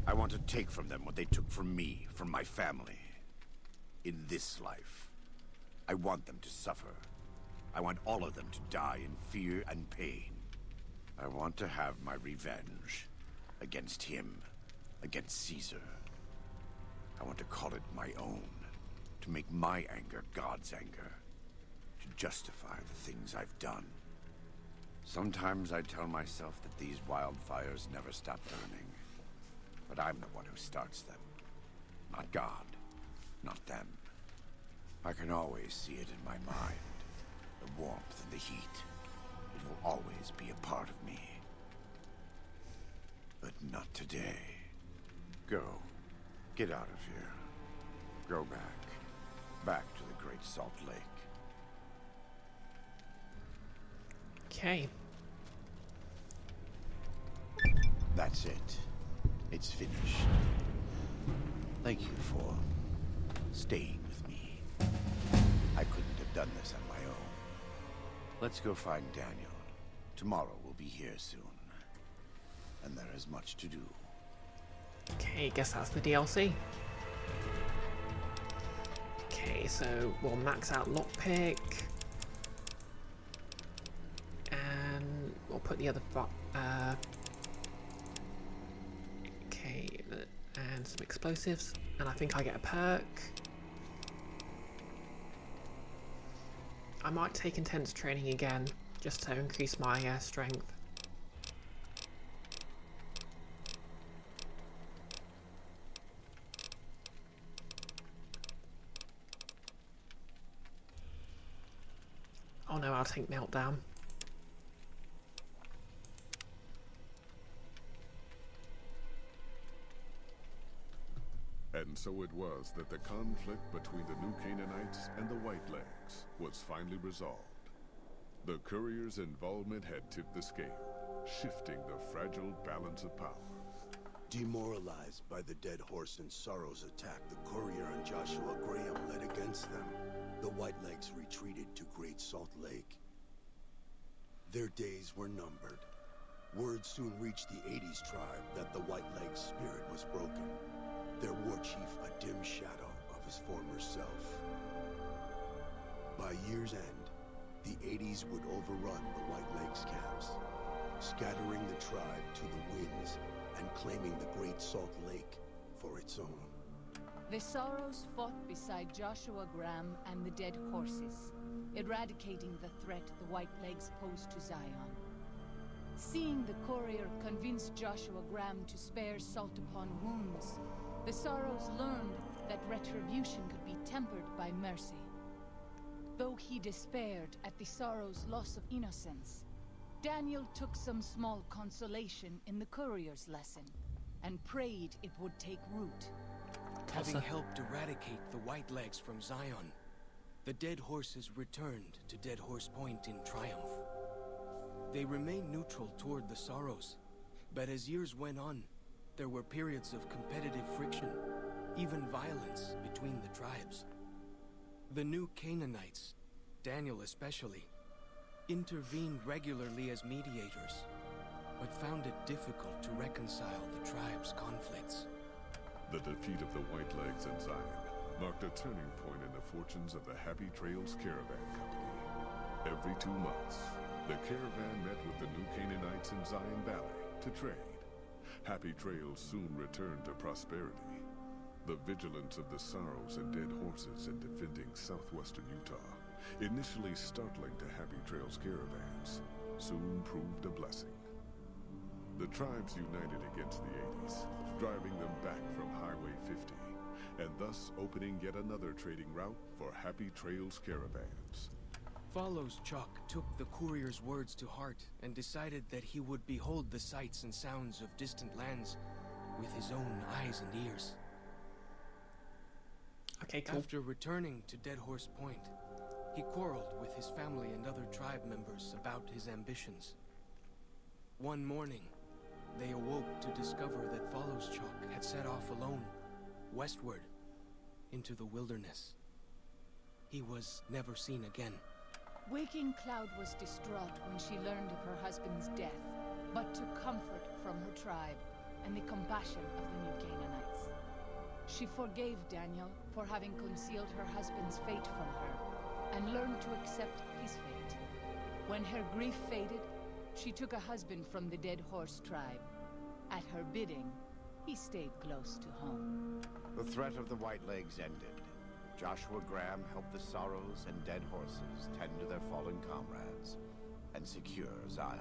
I want to take from them what they took from me, from my family. In this life. I want them to suffer. I want all of them to die in fear and pain. I want to have my revenge. Against him. Against Caesar. I want to call it my own. To make my anger God's anger. To justify the things I've done. Sometimes I tell myself that these wildfires never stop burning. But I'm the one who starts them. Not God. Not them. I can always see it in my mind. The warmth and the heat. It will always be a part of me. But not today. Go. Get out of here. Go back. Back to the Great Salt Lake. Okay. That's it. It's finished. Thank you for staying with me. I couldn't have done this on my own. Let's go find Daniel. Tomorrow we'll be here soon. And there is much to do. Okay, guess that's the DLC. Okay, so we'll max out lockpick. And we'll put the other okay, and some explosives. And I think I get a perk. I might take intense training again, just to increase my strength. Oh no, I'll take meltdown. And so it was that the conflict between the New Canaanites and the Whitelegs was finally resolved. The courier's involvement had tipped the scale, shifting the fragile balance of power. Demoralized by the Dead Horse and Sorrow's attack the courier and Joshua Graham led against them, the Whitelegs retreated to Great Salt Lake. Their days were numbered. Word soon reached the 80s tribe that the Whitelegs' spirit was broken. Their war chief a dim shadow of his former self. By year's end, the 80s would overrun the Whitelegs camps, scattering the tribe to the winds and claiming the Great Salt Lake for its own. The Sorrows fought beside Joshua Graham and the Dead Horses, eradicating the threat the Whitelegs posed to Zion. Seeing the courier convince Joshua Graham to spare Salt upon Wounds, the Sorrows learned that retribution could be tempered by mercy. Though he despaired at the Sorrows' loss of innocence, Daniel took some small consolation in the courier's lesson, and prayed it would take root. Having helped eradicate the Whitelegs from Zion, the Dead Horses returned to Dead Horse Point in triumph. They remained neutral toward the Sorrows, but as years went on, there were periods of competitive friction, even violence between the tribes. The New Canaanites, Daniel especially, intervened regularly as mediators, but found it difficult to reconcile the tribe's conflicts. The defeat of the Whitelegs and Zion marked a turning point in the fortunes of the Happy Trails Caravan Company. Every 2 months, the caravan met with the New Canaanites in Zion Valley to trade. Happy Trails soon returned to prosperity. The vigilance of the Sorrows and Dead Horses in defending southwestern Utah, initially startling to Happy Trails caravans, soon proved a blessing. The tribes united against the 80s, driving them back from Highway 50, and thus opening yet another trading route for Happy Trails caravans. Follows Chuck took the courier's words to heart and decided that he would behold the sights and sounds of distant lands with his own eyes and ears. Okay, cool. After returning to Dead Horse Point, he quarreled with his family and other tribe members about his ambitions. One morning, they awoke to discover that Follows Chuck had set off alone, westward, into the wilderness. He was never seen again. Waking Cloud was distraught when she learned of her husband's death, but took comfort from her tribe and the compassion of the New Canaanites. She forgave Daniel for having concealed her husband's fate from her, and learned to accept his fate. When her grief faded, she took a husband from the Dead Horse tribe. At her bidding, he stayed close to home. The threat of the Whitelegs ended. Joshua Graham helped the Sorrows and Dead Horses tend to their fallen comrades and secure Zion.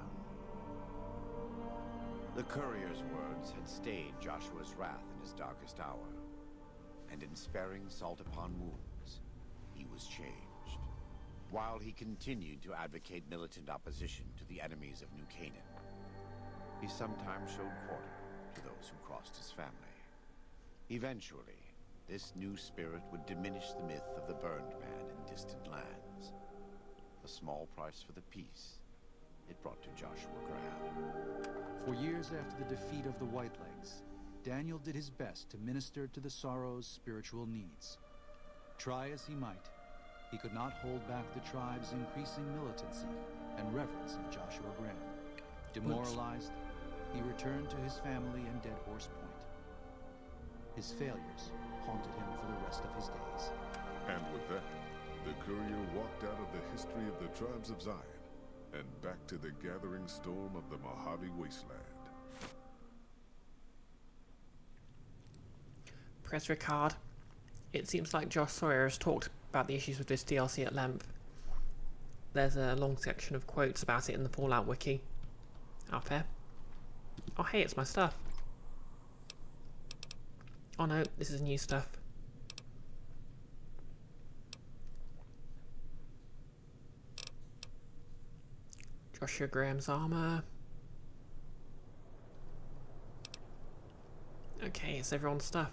The courier's words had stayed Joshua's wrath in his darkest hour, and in sparing Salt upon Wounds, he was changed. while he continued to advocate militant opposition to the enemies of New Canaan. He sometimes showed quarter to those who crossed his family. Eventually, this new spirit would diminish the myth of the burned man in distant lands. A small price for the peace it brought to Joshua Graham. For years after the defeat of the Whitelegs, Daniel did his best to minister to the Sorrow's spiritual needs. Try as he might, he could not hold back the tribe's increasing militancy and reverence of Joshua Graham. Demoralized, he returned to his family and Dead Horse Point. His failures haunted him for the rest of his days. And with that, the courier walked out of the history of the tribes of Zion and back to the gathering storm of the Mojave Wasteland. Press record. It seems like Josh Sawyer has talked about the issues with this DLC at length. There's a long section of quotes about it in the Fallout wiki. Out there. Oh hey, it's my stuff. Oh no, this is new stuff. Joshua Graham's armor. Okay, it's everyone's stuff.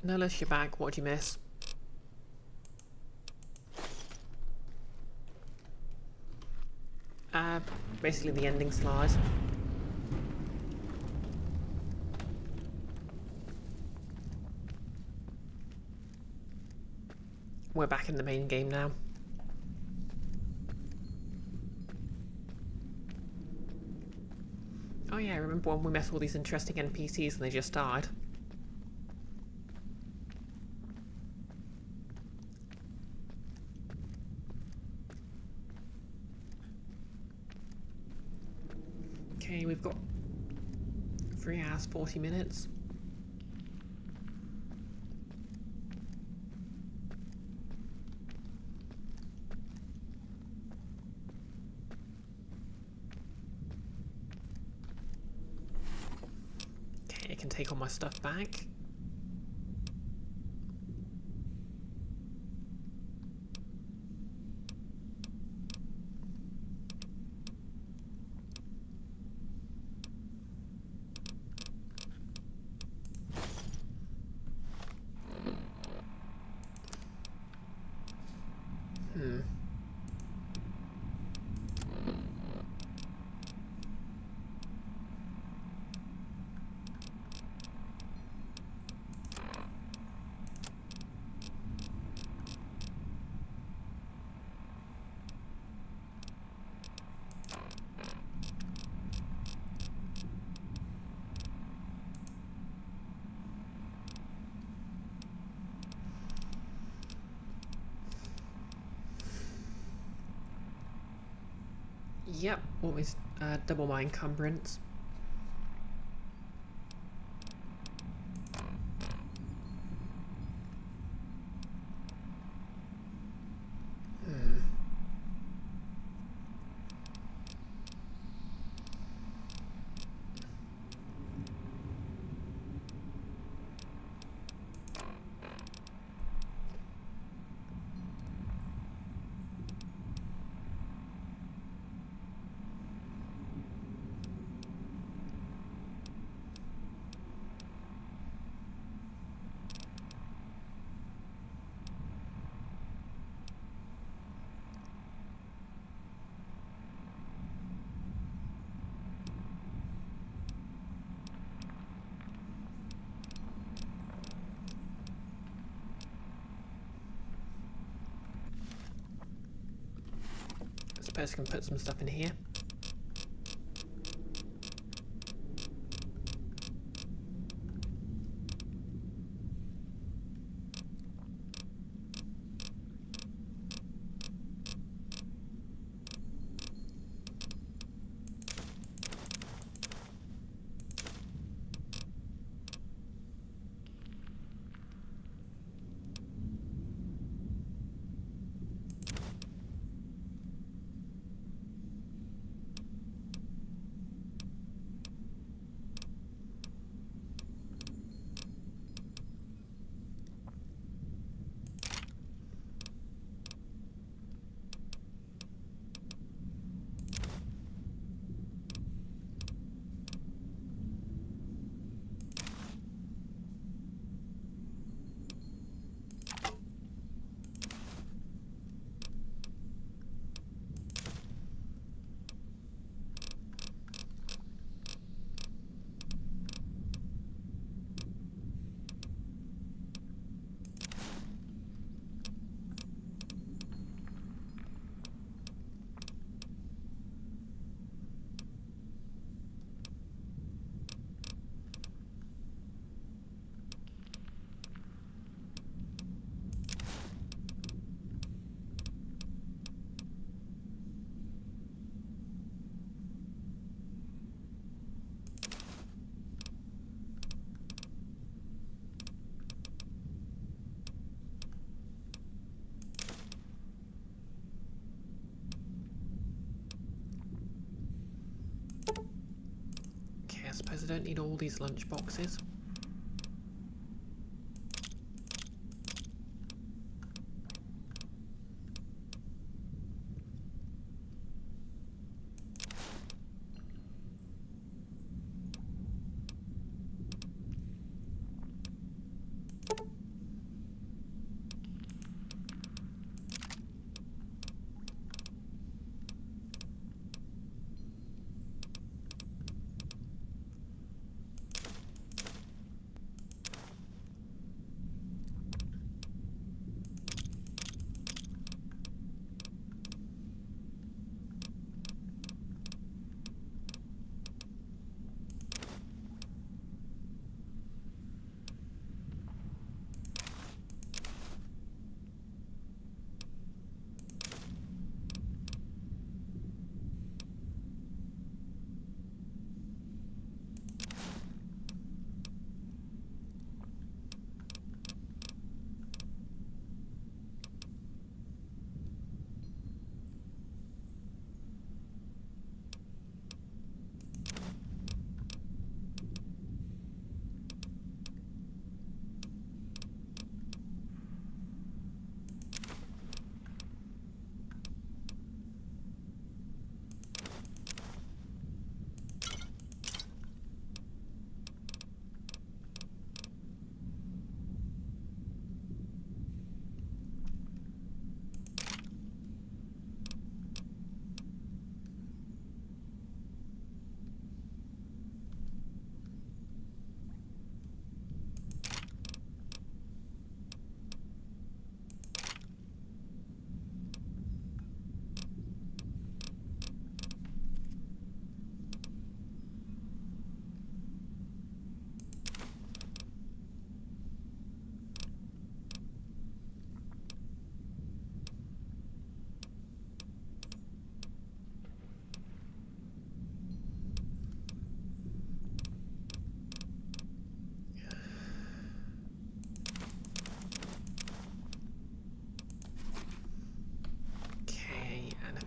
Nullis, you're back. What did you miss? Basically the ending slide. We're back in the main game now. Oh yeah, I remember when we met all these interesting NPCs and they just died. Okay, we've got 3 hours, 40 minutes. Okay, I can take all my stuff back. Yep, always double my encumbrance. I suppose I can put some stuff in here. I suppose I don't need all these lunch boxes.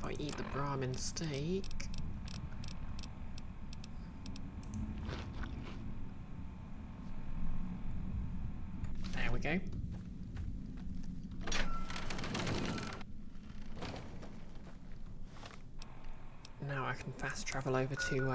I eat the Brahmin steak. There we go. Now I can fast travel over to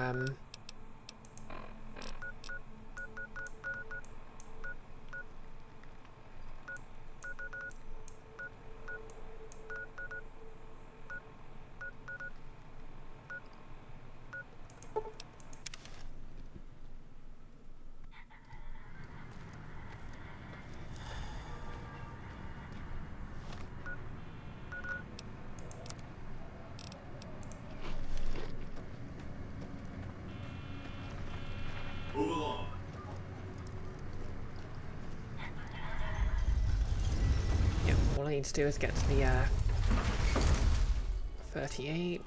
all I need to do is get to the 38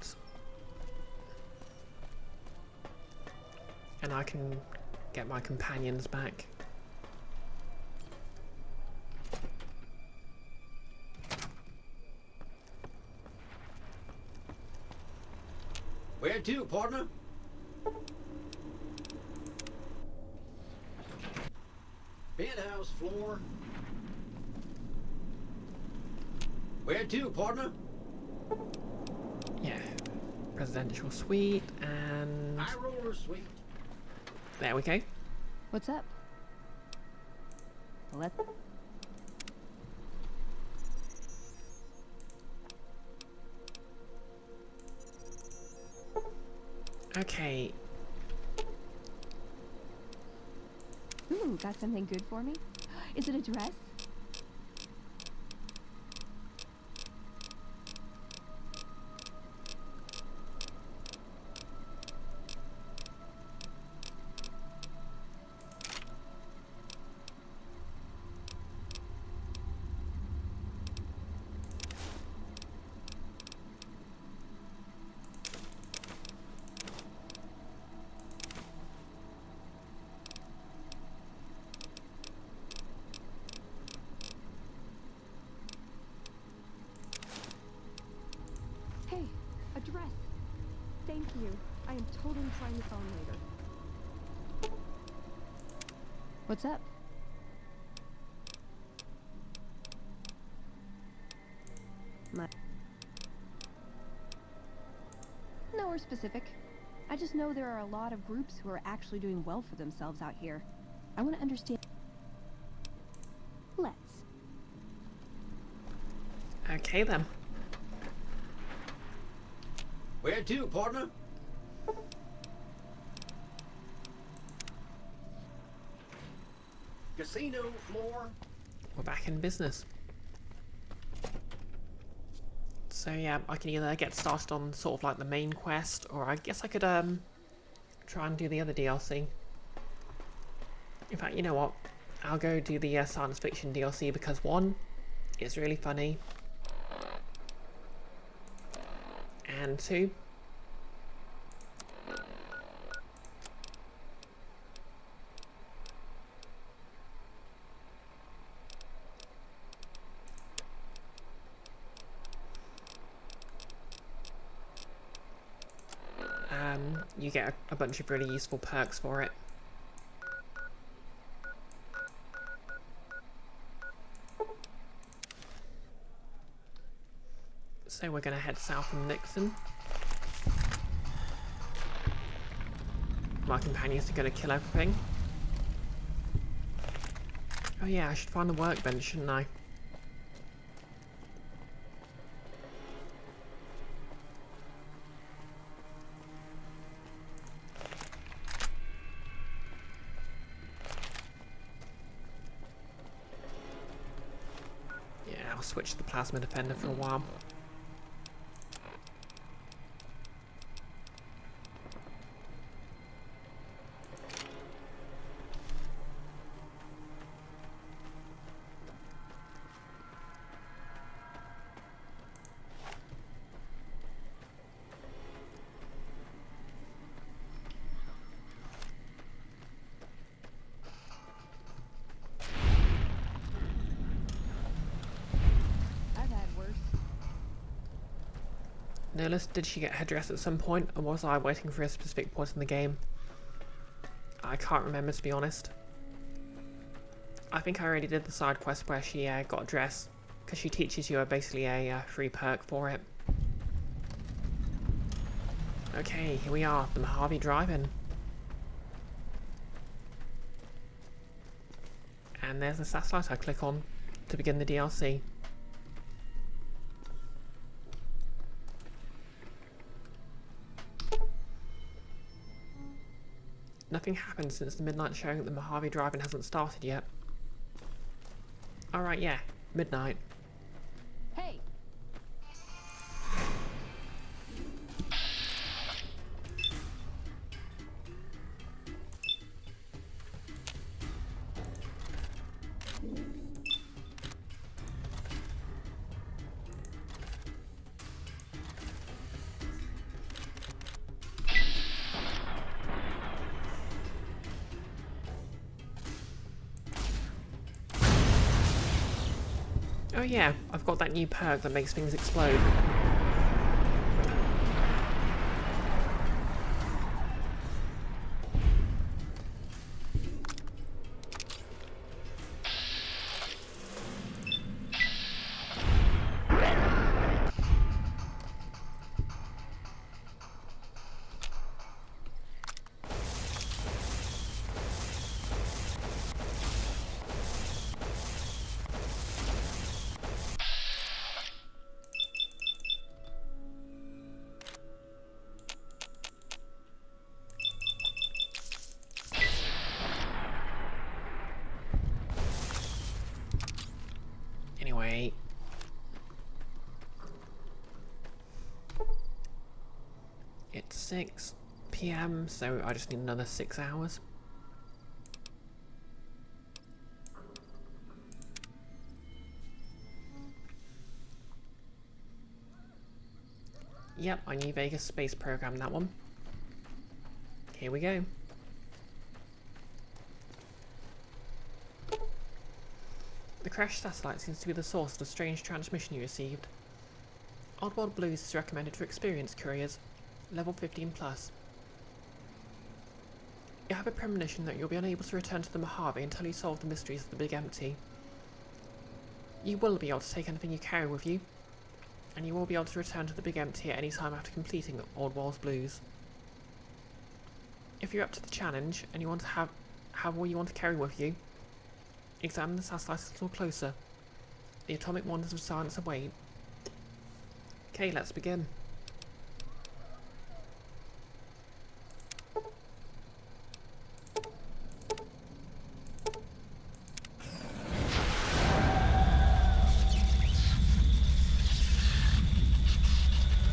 and I can get my companions back. Where to, partner? Penthouse floor. Where to, partner? Yeah, presidential suite and High roller suite. there we go. What's up? Let's... Okay. Ooh, got something good for me? Is it a dress? Hey, a dress. Thank you. I am totally trying the phone later. What's up? Nowhere specific. I just know there are a lot of groups who are actually doing well for themselves out here. I want to understand. Let's. Okay then. Where to, partner? Casino floor. We're back in business. So yeah, I can either get started on sort of like the main quest, or I guess I could try and do the other DLC. In fact, you know what? I'll go do the science fiction DLC because one, it's really funny, and two, you get a bunch of really useful perks for it. So we're going to head south from Nixon. My companions are going to kill everything. Oh yeah, I should find the workbench, shouldn't I? Yeah, I'll switch to the plasma defender for a while. I've had worse. Nihilus, did she get her dress at some point, or was I waiting for a specific point in the game? I can't remember, to be honest. I think I already did the side quest where she got a dress, because she teaches you basically a free perk for it. Okay, here we are, the Mojave Drive-In. And there's the satellite I click on to begin the DLC. Nothing happened since the midnight showing that the Mojave Drive-In hasn't started yet. Alright, yeah, midnight. Hey! Oh yeah, I've got that new perk that makes things explode. Anyway. It's 6 PM, so I just need another 6 hours. Yep, I knew Vegas space program that one. Here we go. The crashed satellite seems to be the source of the strange transmission you received. Oddworld Blues is recommended for experienced couriers, level 15+. You have a premonition that you'll be unable to return to the Mojave until you solve the mysteries of the Big Empty. You will be able to take anything you carry with you, and you will be able to return to the Big Empty at any time after completing Old Walls Blues. If you're up to the challenge and you want to have all you want to carry with you, examine the satellites a little closer. The atomic wonders of science await. Okay, let's begin.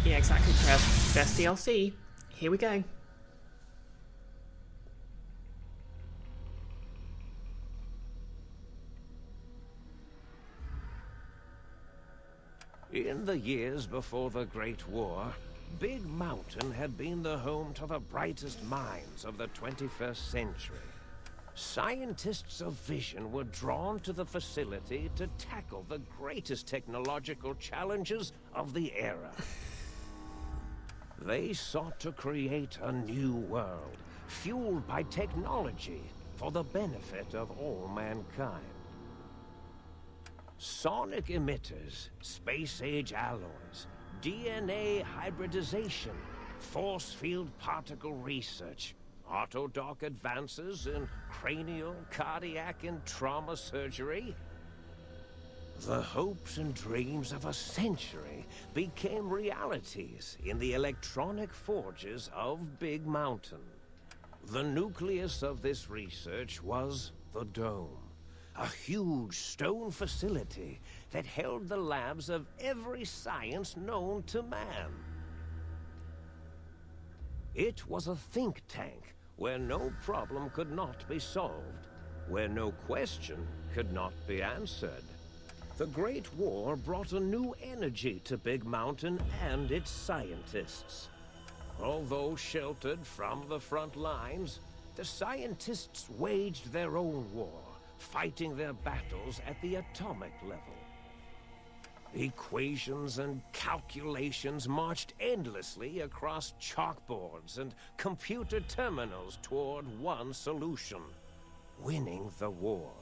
Yeah, exactly, Trev. Best DLC. Here we go. In the years before the Great War, Big Mountain had been the home to the brightest minds of the 21st century. Scientists of vision were drawn to the facility to tackle the greatest technological challenges of the era. They sought to create a new world, fueled by technology for the benefit of all mankind. Sonic emitters, space-age alloys, DNA hybridization, force field particle research, autodoc advances in cranial, cardiac, and trauma surgery. The hopes and dreams of a century became realities in the electronic forges of Big Mountain. The nucleus of this research was the Dome. A huge stone facility that held the labs of every science known to man. It was a think tank where no problem could not be solved, where no question could not be answered. The Great War brought a new energy to Big Mountain and its scientists. Although sheltered from the front lines, the scientists waged their own war, fighting their battles at the atomic level. Equations and calculations marched endlessly across chalkboards and computer terminals toward one solution: winning the war.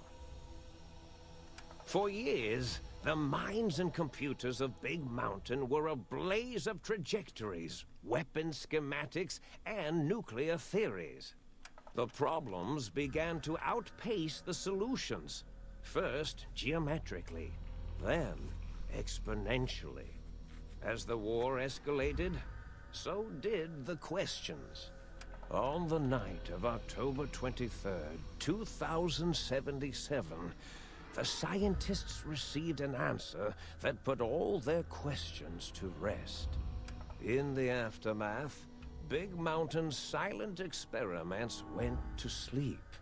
For years, the minds and computers of Big Mountain were a blaze of trajectories, weapon schematics, and nuclear theories. The problems began to outpace the solutions, first geometrically, then exponentially. As the war escalated, so did the questions. On the night of October 23rd, 2077, the scientists received an answer that put all their questions to rest. In the aftermath, Big Mountain's silent experiments went to sleep,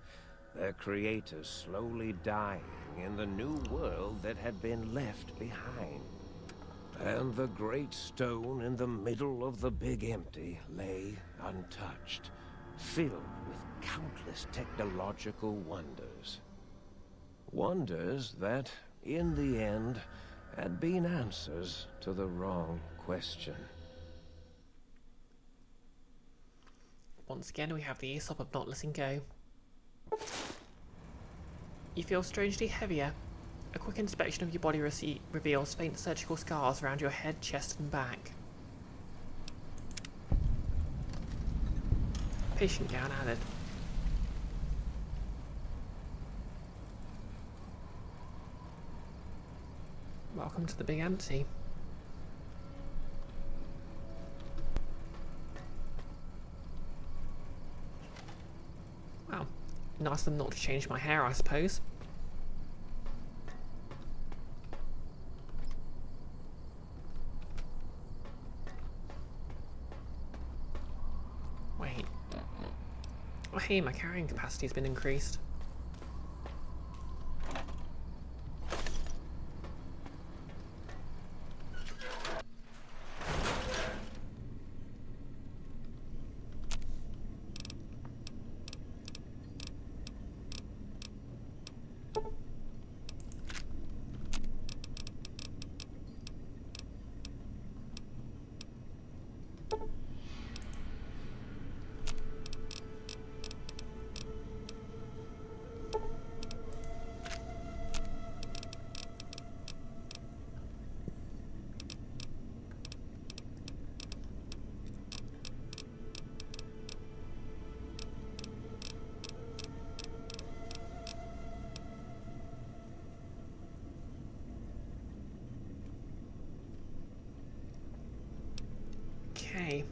their creators slowly dying in the new world that had been left behind. And the great stone in the middle of the Big Empty lay untouched, filled with countless technological wonders. Wonders that, in the end, had been answers to the wrong question. Once again, we have the Aesop of not letting go. You feel strangely heavier. A quick inspection of your body reveals faint surgical scars around your head, chest, and back. Patient gown added. Welcome to the Big Empty. Well, nice of them not to change my hair, I suppose. Wait. Oh hey, my carrying capacity has been increased. Okay.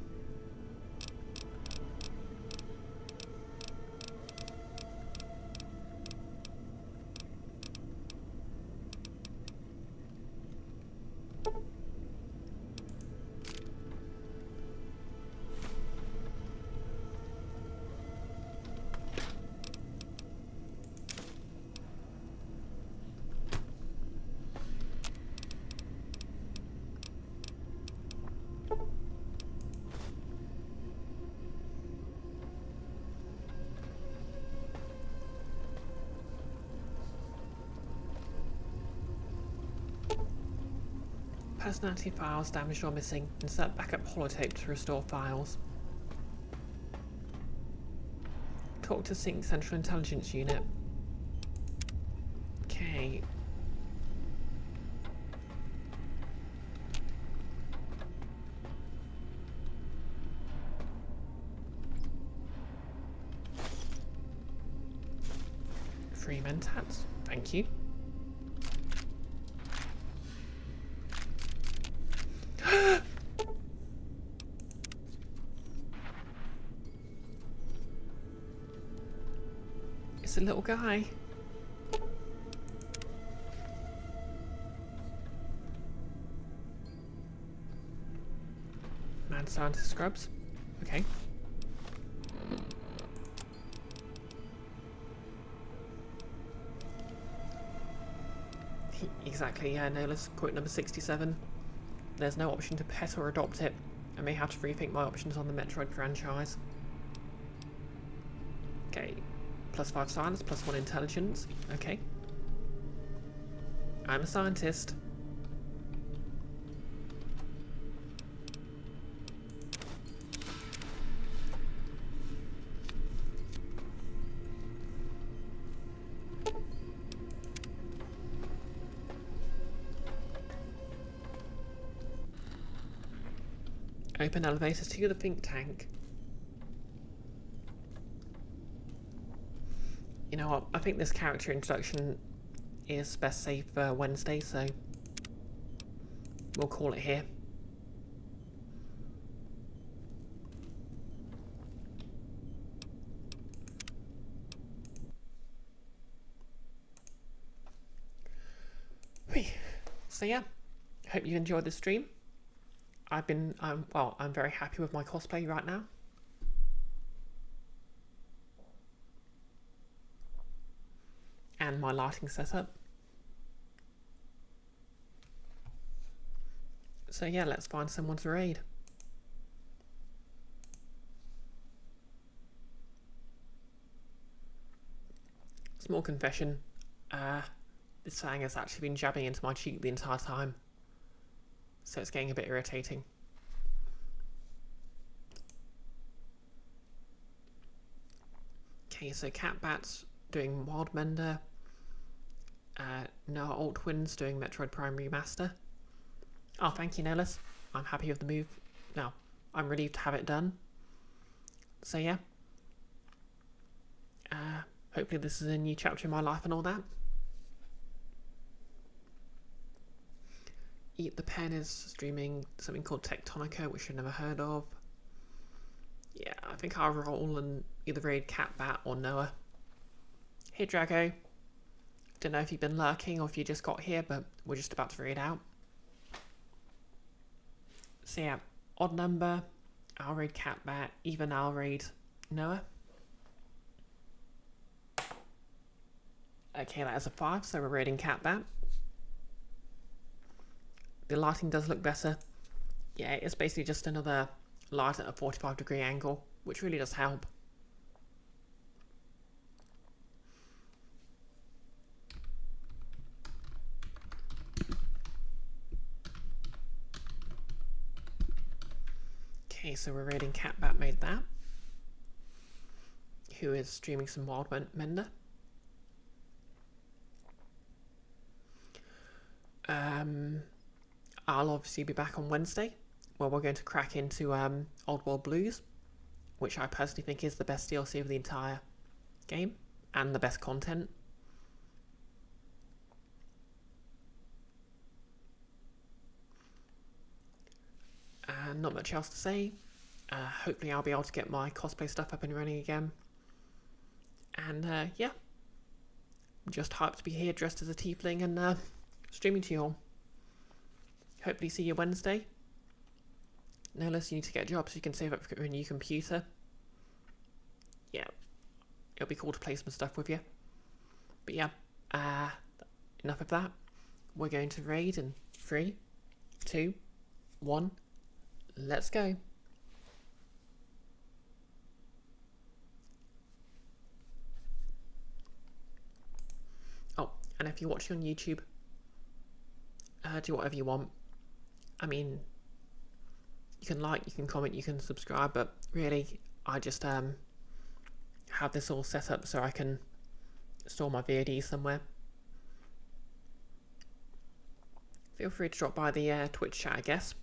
Personality files damaged or missing. Insert backup holotape to restore files. Talk to Sync Central Intelligence Unit. Okay. Free mentats. Thank you. It's a little guy. Man scientist scrubs. Okay. Exactly, yeah, no, let's quote number 67. There's no option to pet or adopt it. I may have to rethink my options on the Metroid franchise. Okay. +5 science, +1 intelligence. Okay. I'm a scientist. Open elevators to the think tank. You know what? I think this character introduction is best saved for Wednesday, so we'll call it here. So yeah, hope you enjoyed the stream. I'm very happy with my cosplay right now. And my lighting setup. So yeah, let's find someone to raid. Small confession, this thing has actually been jabbing into my cheek the entire time. So it's getting a bit irritating. Okay, so Cat Bat's doing Wild Mender. Noah Altwin's doing Metroid Prime Remaster. Oh, thank you, Nellis. I'm happy with the move. No, I'm relieved to have it done. So yeah. Hopefully this is a new chapter in my life and all that. Eat the Pen is streaming something called Tectonica, which I've never heard of. Yeah, I think I'll roll and either raid Cat Bat or Noah. Hey Drago. Don't know if you've been lurking or if you just got here, but we're just about to raid out. So yeah, odd number, I'll raid Cat Bat, even I'll raid Noah. Okay, that is a 5, so we're raiding Cat Bat. The lighting does look better. Yeah, it's basically just another light at a 45-degree angle, which really does help. Okay, so we're raiding Cat Bat made that. Who is streaming some Wild Mender. I'll obviously be back on Wednesday, where we're going to crack into Old World Blues, which I personally think is the best DLC of the entire game, and the best content. not much else to say. Hopefully I'll be able to get my cosplay stuff up and running again. And yeah, I'm just hyped to be here dressed as a tiefling and streaming to you all. Hopefully see you Wednesday. No less you need to get a job so you can save up for a new computer. Yeah, it'll be cool to play some stuff with you. But yeah, enough of that. We're going to raid in 3, 2, 1, let's go. Oh, and if you're watching on YouTube, do whatever you want. I mean, you can like, you can comment, you can subscribe, but really, I just have this all set up so I can store my VODs somewhere. Feel free to drop by the Twitch chat, I guess.